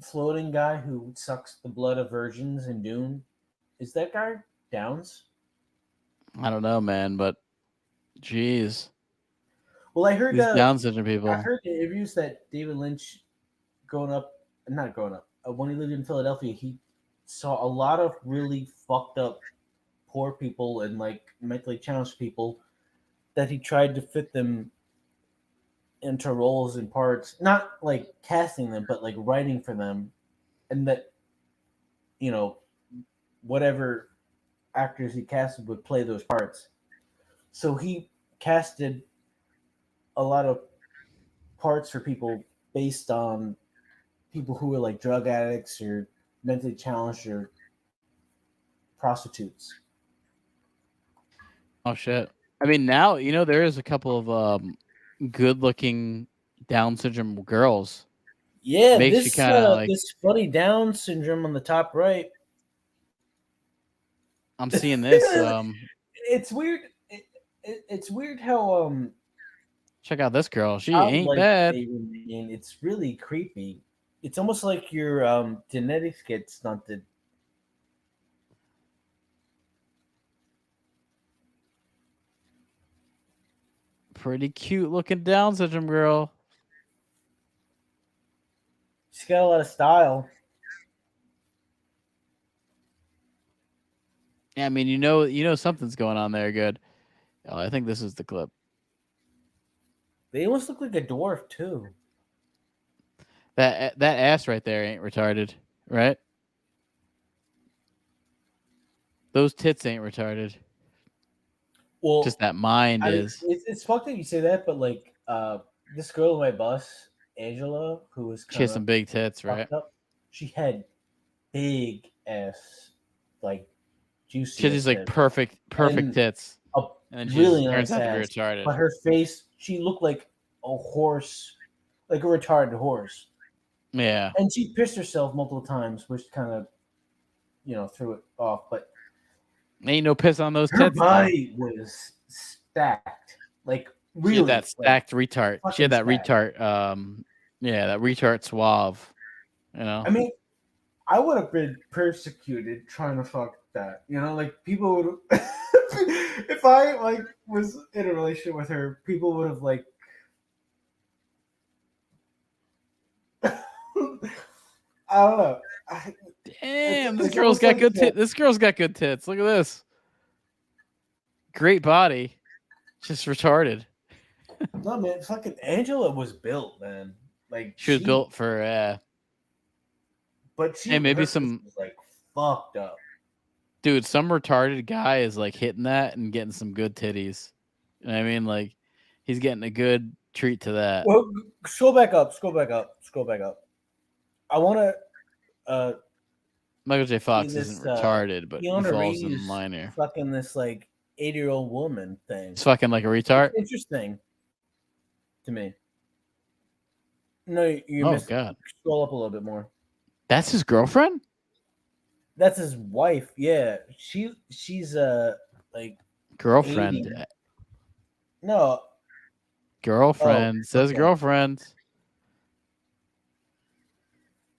floating guy who sucks the blood of virgins in Dune. Is that guy Downs? I don't know, man, but jeez. Well, I heard These Down syndrome people. I heard the interviews that David Lynch when he lived in Philadelphia, he saw a lot of really fucked up poor people and like mentally challenged people that he tried to fit them into roles and parts, not like casting them, but like writing for them, and that, you know, whatever actors he casted would play those parts. So he casted a lot of parts for people based on people who were like drug addicts or mentally challenged or prostitutes. Oh shit. I mean, now there is a couple of good-looking Down syndrome girls. Yeah, Makes this you kind of like. this funny Down syndrome on the top right. I'm seeing this. It's weird. It's weird how Check out this girl. She how, ain't like, bad. they remain. It's really creepy. It's almost like your genetics get stunted. Pretty cute looking Down syndrome girl. She's got a lot of style. Yeah, I mean, you know something's going on there. Good. Oh, I think this is the clip. They almost look like a dwarf too. That ass right there ain't retarded, right? Those tits ain't retarded. Well, just that mind is. It's fucked that you say that, but like this girl on my bus, Angela, who was She has some big tits, right? up, she had big ass, like juicy. She has these like perfect tits. And then she really turns nice out to be ass, retarded. but her face, she looked like a horse, like a retarded horse. Yeah. And she pissed herself multiple times, which kind of, threw it off. But ain't no piss on those her tits. body was stacked, like really. She had that stacked like, retard. She had that stacked. retard. Yeah, that retard suave. I mean, I would have been persecuted trying to fuck that. Like people would. If I like was in a relationship with her, people would have like. I don't know. Damn, this girl's got good tits. This girl's got good tits. Look at this. Great body. Just retarded. No, man, fucking Angela was built, man. Like she was built for but she maybe some was, like fucked up. Dude, some retarded guy is like hitting that and getting some good titties. You know what I mean? Like he's getting a good treat to that. Well, scroll back up. I want to. Michael J. Fox this, isn't retarded, but he Keanu falls in Reeves line here. Fucking this like 80-year-old woman thing. It's fucking like a retard. It's interesting to me. No, you Oh, missed. God. Scroll up a little bit more. That's his girlfriend? That's his wife. Yeah, she's like Girlfriend. 80. No, Girlfriend. Oh, Says okay. girlfriend.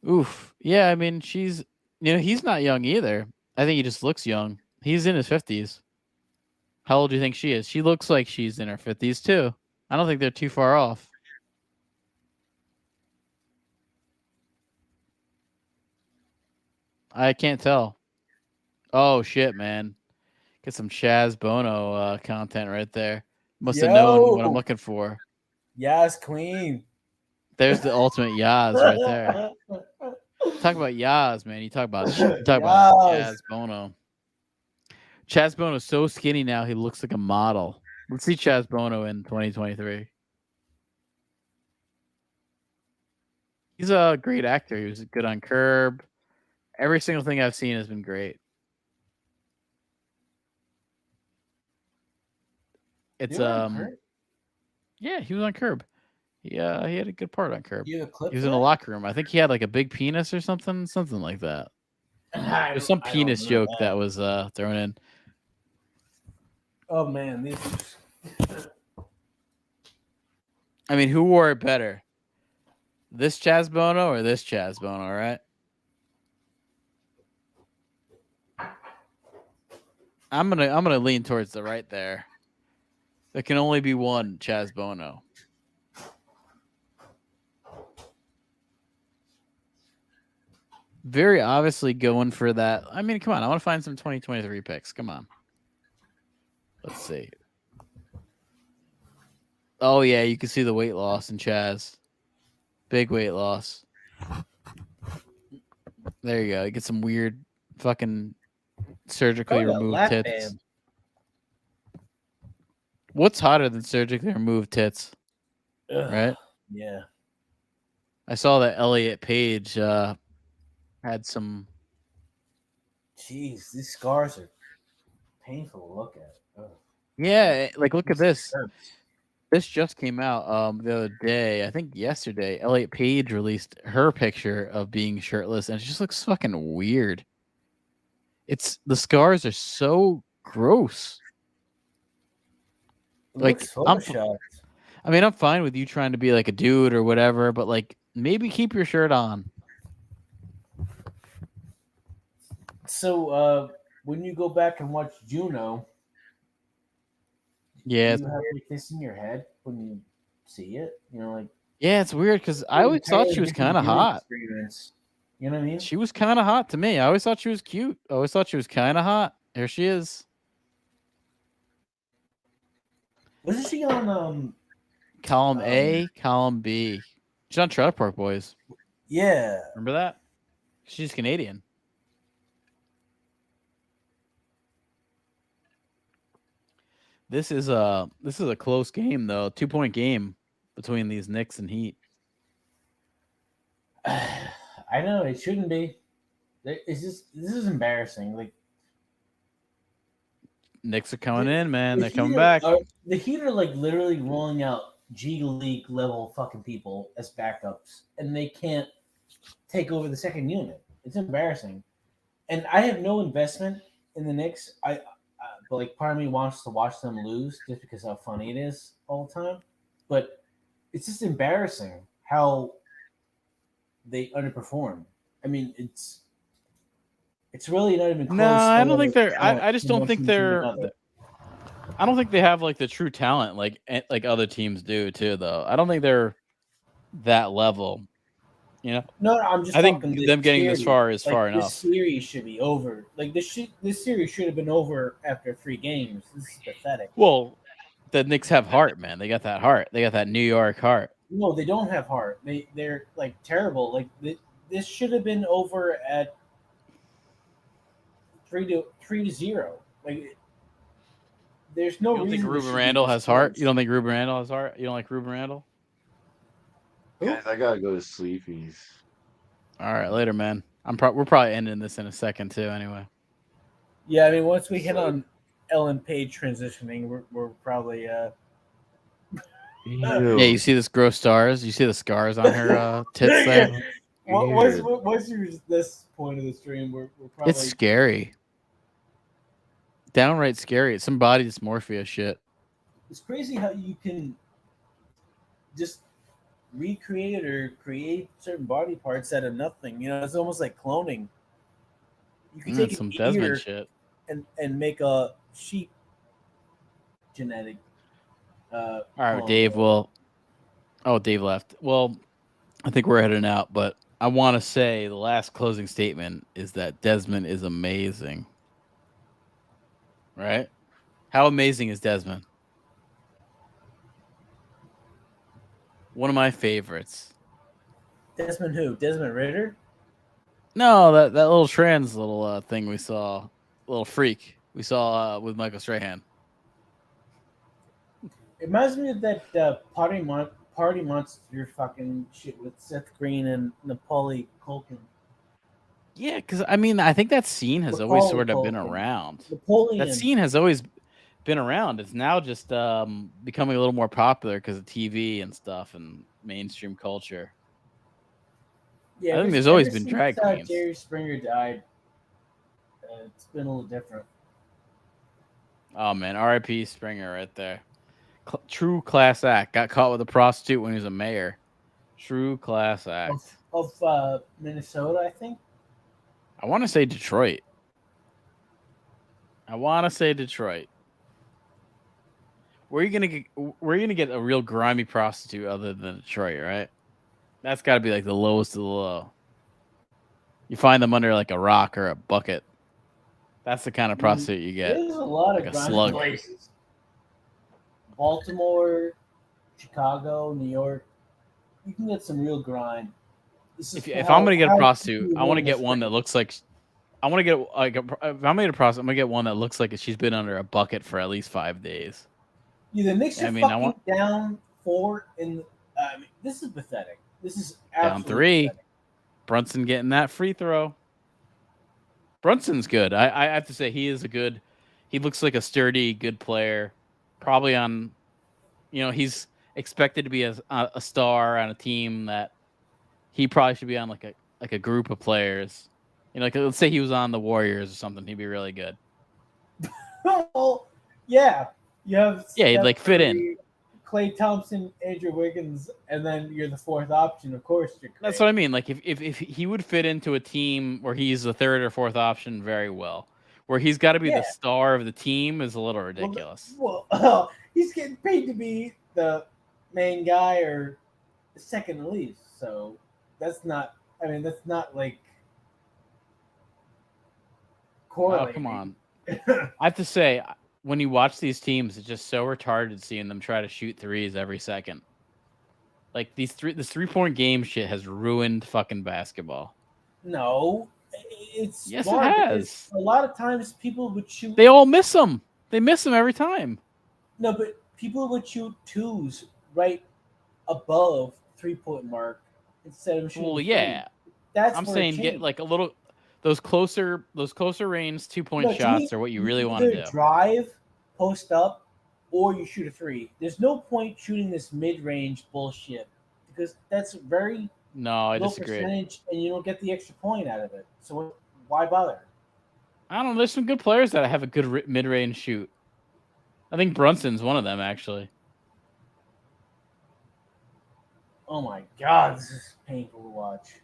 Oof. Yeah, I mean, she's, he's not young either. I think he just looks young. He's in his 50s. How old do you think she is? She looks like she's in her 50s too. I don't think they're too far off. I can't tell. Oh, shit, man. Get some Chaz Bono content right there. Must have known what I'm looking for. Yes, Queen. There's the ultimate Yaz right there. Talk about Yaz, man. You talk about Chaz Bono. Chaz Bono's so skinny now, he looks like a model. Let's see Chaz Bono in 2023. He's a great actor. He was good on Curb. Every single thing I've seen has been great. It's yeah, he was on Curb. Yeah, he had a good part on Curb. You have a clip He was for in the that? locker room. I think he had like a big penis or something like that. There's some penis joke that was thrown in. Oh man, these. I mean, who wore it better? This Chaz Bono or this Chaz Bono, right? I'm gonna lean towards the right there. There can only be one Chaz Bono. Very obviously going for that. I mean, come on. I want to find some 2023 picks. Come on. Let's see. Oh, yeah. You can see the weight loss in Chaz. Big weight loss. There you go. You get some weird fucking surgically removed tits. Band. What's hotter than surgically removed tits? Ugh, right? Yeah. I saw that Elliot Page had some. Jeez, these scars are painful to look at. Ugh. Yeah, like look at this. This just came out the other day. I think yesterday. Elliot Page released her picture of being shirtless, and it just looks fucking weird. The scars are so gross. Like I'm fine with you trying to be like a dude or whatever, but like maybe keep your shirt on. So when you go back and watch Juno, yeah, do you have like this in your head when you see it? Like yeah, it's weird because I always thought she was kind of hot. Experience. You know what I mean? She was kind of hot to me. I always thought she was cute. I always thought she was kind of hot. Here she is. Wasn't she on column A, column B? She's on Trailer Park Boys. Yeah. Remember that? She's Canadian. This is a close game though. 2-point game between these Knicks and Heat. I know it shouldn't be. This is embarrassing. Like Knicks are coming in, man. They're Heat coming back. The Heat are like literally rolling out G League level fucking people as backups, and they can't take over the second unit. It's embarrassing, and I have no investment in the Knicks. But like part of me wants to watch them lose just because how funny it is all the time. But it's just embarrassing how they underperform. I mean, it's really not even close. No, I don't think they're. I just don't think they're. I don't think they have like the true talent like other teams do too. Though I don't think they're that level. No, I'm just. I think talking them getting series. this far is like, far this enough. Series should be over. Like this series should have been over after 3 games. This is pathetic. Well, the Knicks have heart, man. They got that heart. They got that New York heart. No, they don't have heart. They're like terrible. Like this should have been over at 3-0. Like There's no You don't think reason. Ruben Randall has heart? You don't think Ruben Randall has heart? You don't like Ruben Randall? Guys, I gotta go to sleepies. All right, later, man. We're probably ending this in a second too. Anyway. Yeah, I mean, once we hit on Ellen Page transitioning, we're probably. Yeah, you see this gross stars? You see the scars on her tits there? What's this point of the stream? We're probably. It's scary. Downright scary. It's some body dysmorphia shit. It's crazy how you can just recreate or create certain body parts out of nothing. You know, it's almost like cloning. You can take some an Desmond ear shit and make a sheep genetic. All right, Dave. Well, Dave left. Well, I think we're heading out, but I want to say the last closing statement is that Desmond is amazing. Right? How amazing is Desmond? One of my favorites. Desmond who? Desmond Ritter? No, that little trans little thing we saw, little freak we saw with Michael Strahan. It reminds me of that party monster fucking shit with Seth Green and Napoleon Culkin. Yeah, because I mean, I think that scene has always sort of been around. That scene has always been around. It's now just becoming a little more popular because of TV and stuff and mainstream culture. Yeah, I think there's always been drag since, queens. Jerry Springer died. It's been a little different. Oh man, R.I.P. Springer right there. True class act. Got caught with a prostitute when he was a mayor. True class act. Of Minnesota, I think. I want to say Detroit. Where are you gonna get a real grimy prostitute other than Detroit, right? That's got to be like the lowest of the low. You find them under like a rock or a bucket. That's the kind of prostitute you get. There's a lot like of a grimy slug. places. Baltimore, Chicago, New York. You can get some real grind. If I'm gonna get a prostitute, I want to get one that looks like. I want to get like if I'm gonna get a prostitute, I'm gonna get one that looks like she's been under a bucket for at least 5 days. Yeah, the Knicks are fucking down 4 in. I mean, this is pathetic. This is Down 3. pathetic. Brunson getting that free throw. Brunson's good. I have to say he is a good. He looks like a sturdy, good player. Probably on, he's expected to be a star on a team that he probably should be on like a group of players. Like let's say he was on the Warriors or something, he'd be really good. Well, yeah, you have he'd like fit Curry, in. Klay Thompson, Andrew Wiggins, and then you're the 4th option. Of course, you're great. That's what I mean. Like if he would fit into a team where he's the 3rd or 4th option very well. Where he's got to be the star of the team is a little ridiculous. Well, he's getting paid to be the main guy or the second at least. So that's not. I mean, that's not like correlating. Oh, come on. I have to say, when you watch these teams, it's just so retarded seeing them try to shoot threes every second. Like this 3-point game shit has ruined fucking basketball. No. It's yes, smart it has. A lot of times people would shoot. They all miss them. They miss them every time. No, but people would shoot 2s right above 3-point mark instead of shooting. Well, yeah. That's I'm saying get like a little those closer range 2-point shots are what you really want to do. Drive, post up, or you shoot a 3. There's no point shooting this mid-range bullshit because that's very. No, I low disagree. Percentage, and you don't get the extra point out of it. So why bother? I don't know. There's some good players that have a good mid-range shoot. I think Brunson's one of them, actually. Oh my God, this is painful to watch.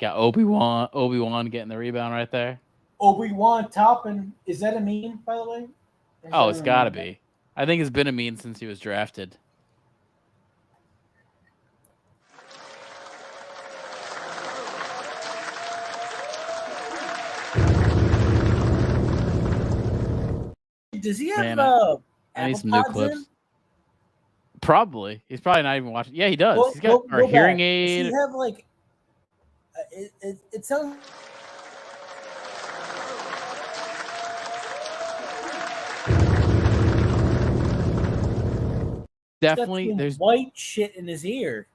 Got Obi-Wan getting the rebound right there. Obi-Wan Toppin. Is that a meme, by the way? Oh, it's got to be. I think it's been a meme since he was drafted. Does he have I need some new clips. Probably. He's probably not even watching. Yeah, he does. Well, He's got a hearing aid. Does he have like? It sounds. definitely there's white shit in his ear.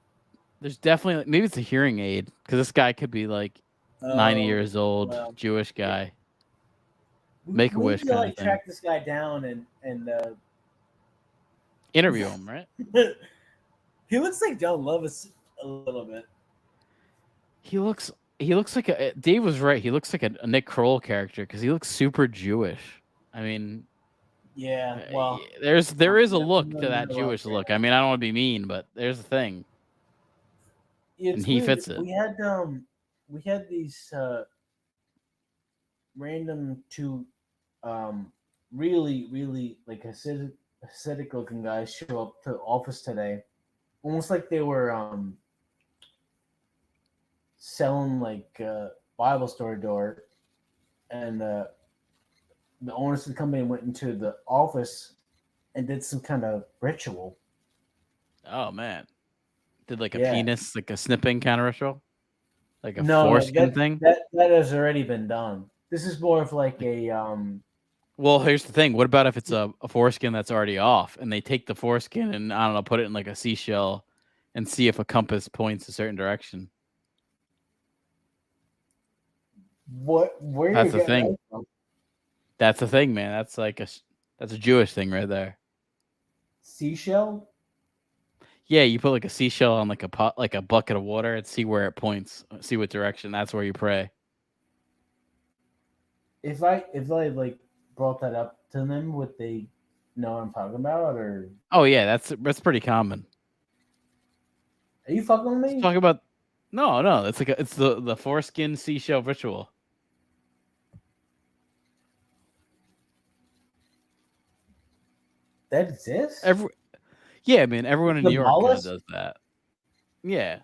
There's definitely maybe it's a hearing aid because this guy could be like 90 years old, well. Jewish guy. We Make-A-Wish need to kind like of thing. track this guy down and Interview him, right? He looks like John Lovis a little bit. He looks like a Dave was right. He looks like a Nick Kroll character because he looks super Jewish. I mean, Yeah, well, there is a look to that Jewish look. I mean, I don't want to be mean, but there's a thing. And he weird. fits it. We had these random two really like Hasidic looking guys show up to the office today, almost like they were selling like Bible store door, and the owners of the company went into the office and did some kind of ritual. Oh man, did like a penis, like a snipping kind of ritual, like a No, foreskin thing. That has already been done. This is more of like a Well, here's the thing. What about if it's a foreskin that's already off, and they take the foreskin and I don't know, put it in like a seashell, and see if a compass points a certain direction. Where That's you the getting thing. that from? That's the thing, man. That's like that's a Jewish thing right there. Seashell? Yeah, you put like a seashell on like a pot, like a bucket of water, and see where it points, see what direction. That's where you pray. If I like brought that up to them, would they know what I'm talking about? Or Oh yeah, that's pretty common. are you fucking with me? Talk about no. It's like it's the foreskin seashell ritual. That exists? Yeah, man. Everyone in The New York kinda mollusk? does that. Yeah.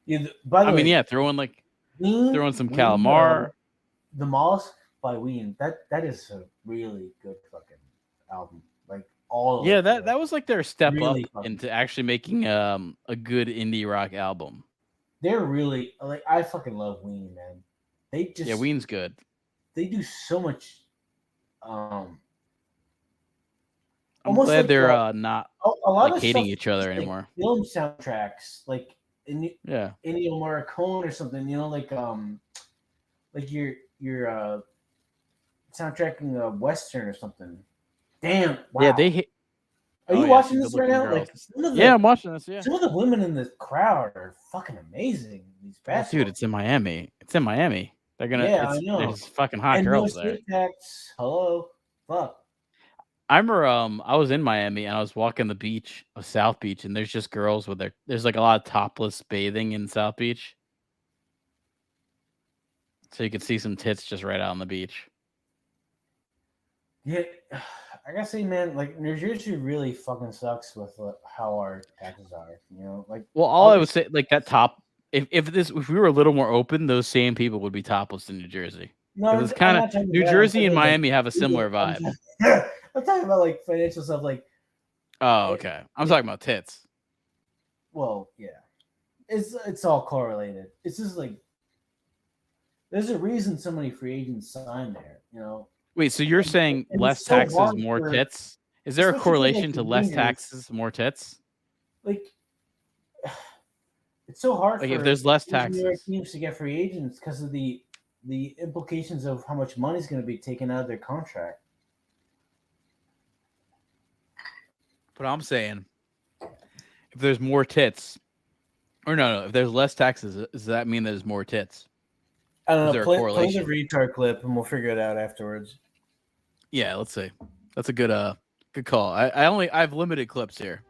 Yeah, by the I mean, way, yeah, throwing some Ween, calamar. The Mollusk by Ween. That is a really good fucking album. Like all. Yeah, of it. that was like their step Really up fucking- into actually making a good indie rock album. They're really like I fucking love Ween, man. They just Yeah, Ween's good. They do so much. I'm almost glad like, they're not a lot like of hating stuff each other is, like, anymore. film soundtracks, like Yeah. Ennio Morricone or something. You know, like you're soundtracking a western or something. Damn. Wow. Yeah, they hit. Are you watching this right now? Like, Yeah, I'm watching this. Yeah. Some of the women in the crowd are fucking amazing. These Oh, basketball. dude, it's in Miami. They're gonna. Yeah, I know. There's fucking hot and girls no there. state tax. Hello. Fuck. I remember I was in Miami and I was walking the beach of South Beach, and there's just girls with there's like a lot of topless bathing in South Beach. So you could see some tits just right out on the beach. Yeah, I gotta say, man, like New Jersey really fucking sucks with how our taxes are. You know, like. Well, all I would say, like that top, if we were a little more open, those same people would be topless in New Jersey. No, It's I'm kind not of talking New about that. Jersey I'm and talking Miami have a about- similar vibe. I'm talking about like financial stuff, like. Oh, okay. I'm talking about tits. Well, yeah, it's all correlated. It's just like there's a reason so many free agents sign there. You know. Wait, so you're saying and less it's so taxes, hard more for- tits? Is there a especially for, correlation like, to less juniors. taxes, more tits? Like, it's so hard Like, for if there's less these New York taxes. teams to get free agents because of the implications of how much money is going to be taken out of their contract. But I'm saying, if there's more tits, or no, if there's less taxes, does that mean there's more tits? I don't Is know. there a Play the correlation? retard clip, and we'll figure it out afterwards. Yeah, let's see. That's a good call. I have limited clips here.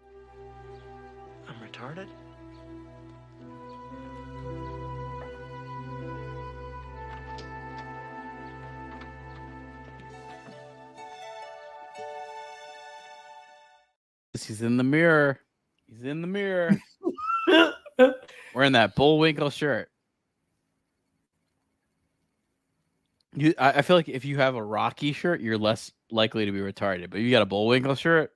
I'm retarded? He's in the mirror. He's in the mirror. Wearing that Bullwinkle shirt. I feel like if you have a Rocky shirt, you're less likely to be retarded. But if you got a Bullwinkle shirt,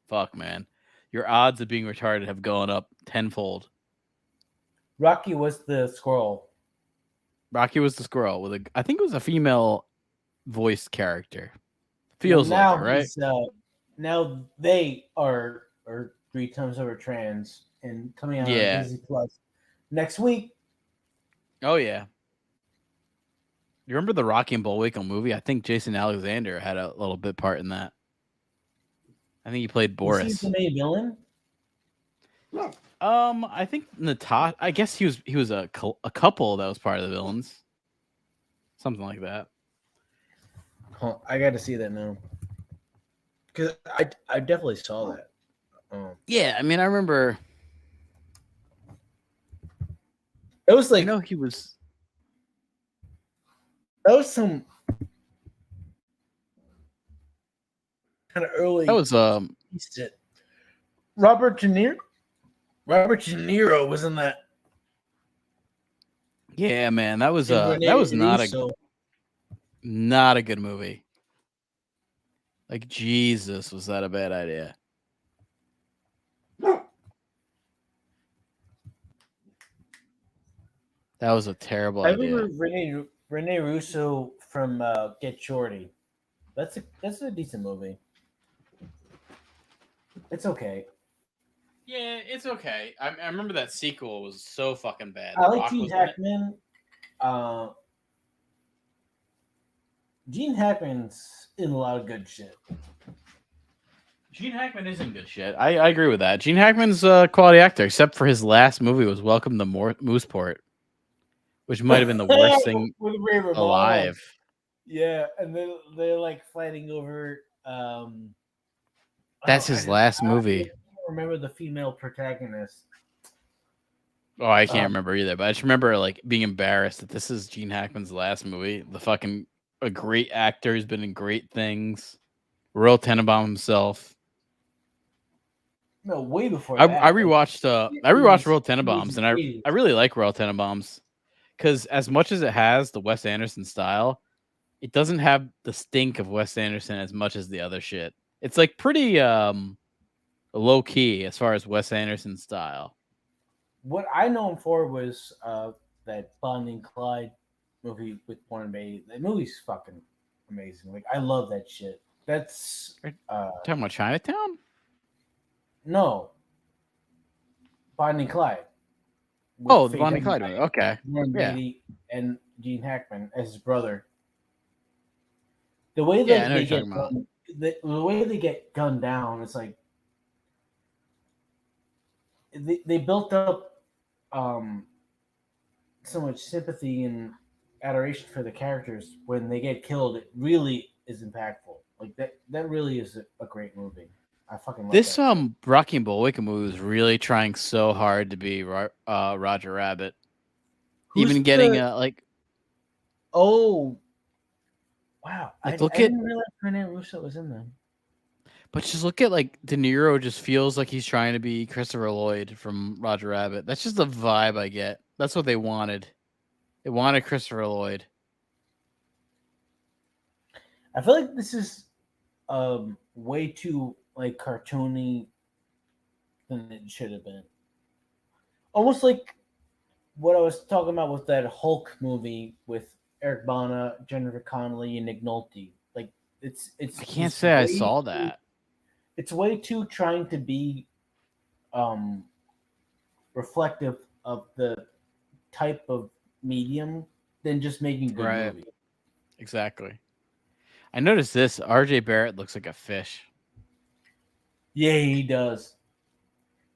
fuck, man. Your odds of being retarded have gone up tenfold. Rocky was the squirrel. Rocky was the squirrel with I think it was a female voiced character. Feels now like it, right? now they are 3 Times Over Trans and coming out on Yeah. Disney Plus next week. Oh yeah. You remember the Rocky and Bullwinkle movie? I think Jason Alexander had a little bit part in that. I think he played Was he Boris. the main villain? I think Natasha. I guess he was a couple that was part of the villains, something like that. Oh, I got to see that now because I definitely saw that. Yeah, I mean, I remember. It was like he was. That was some kind of early. That was Robert De Niro. Robert De Niro was in that. Yeah, man, that was And that was Renee not a good movie. Like Jesus, was that a bad idea? That was a terrible I idea. remember Rene Russo from Get Shorty. That's a decent movie. It's okay. Yeah, it's okay. I remember that sequel was so fucking bad. I like Rock Gene was in it. Hackman. Gene Hackman's in a lot of good shit. Gene Hackman is in good shit. I agree with that. Gene Hackman's a quality actor, except for his last movie was Welcome to Mooseport, which might have been the worst thing With Ray Romano. alive. Yeah, and they're like fighting over. That's his last movie. I don't remember the female protagonist. Oh, I can't remember either, but I just remember like being embarrassed that this is Gene Hackman's last movie. A great actor who's been in great things. Royal Tenenbaum himself. No, way before I that. rewatched Royal Tenenbaums, and I really like Royal Tenenbaums because as much as it has the Wes Anderson style, it doesn't have the stink of Wes Anderson as much as the other shit. It's like pretty low key as far as Wes Anderson style. What I know him for was that Bonnie and Clyde movie with Porn Bay. That movie's fucking amazing. Like I love that shit. That's Talking about Chinatown? no Bonnie and Clyde. Oh, with the Faye Bonnie and Clyde Dunaway, movie. Okay. Warren Yeah. Beatty, and Gene Hackman as his brother. The way Yeah, I that know they what you're get talking about. the way they get gunned down, it's like they built up so much sympathy and adoration for the characters. When they get killed, it really is impactful. Like that really is a great movie. I fucking love This that. Rocky and Bullwinkle movie was really trying so hard to be Roger Rabbit. Who's Even getting the- like Oh, wow! Like, I look at- didn't realize Rene Russo was in them. But just look at like De Niro just feels like he's trying to be Christopher Lloyd from Roger Rabbit. That's just the vibe I get. That's what they wanted. They wanted Christopher Lloyd. I feel like this is way too like cartoony than it should have been. Almost like what I was talking about with that Hulk movie with Eric Bana, Jennifer Connelly, and Nick Nolte. Like it's I can't it's say I way saw too- that. It's way too trying to be reflective of the type of medium than just making good Right. movie. Exactly. I noticed this. RJ Barrett looks like a fish. Yeah, he does.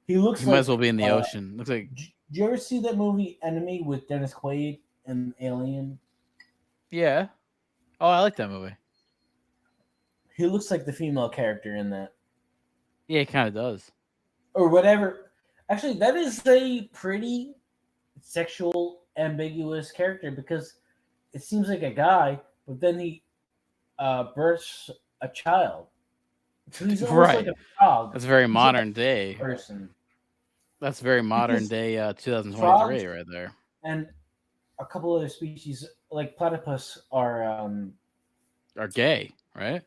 He looks He like might as well be in the ocean. Looks like Did you ever see that movie Enemy with Dennis Quaid and Alien? yeah. Oh, I like that movie. He looks like the female character in that. Yeah, he kind of does. Or whatever. Actually, that is a pretty sexual, ambiguous character because it seems like a guy, but then he births a child. So he's almost Right. like a frog. That's very He's modern like a day. person. That's very modern Because day 2023 frogs right there. And a couple other species like platypus are Are gay, right?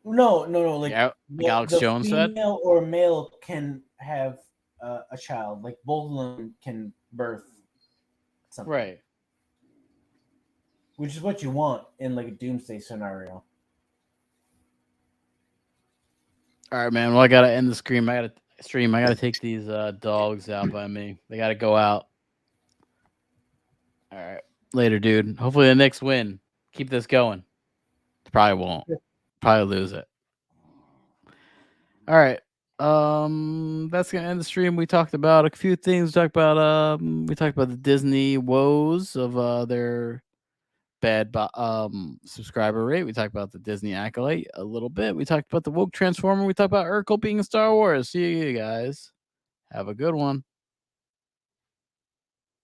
no. Like Yeah, like Alex the Jones said? female or male can have a child. Like both of them can birth something, Right. which is what you want in like a doomsday scenario. All right, man. Well, I gotta end the stream. I Stream, I gotta take these dogs out by me. They gotta go out. All right. Later, dude. Hopefully the Knicks win. Keep this going. Probably won't. Probably lose it. All right. That's gonna end the stream. We talked about a few things. We talked about the Disney woes of their bad subscriber rate. We talked about the Disney Acolyte a little bit. We talked about the woke transformer. We talked about Urkel being in Star Wars. See you guys. Have a good one.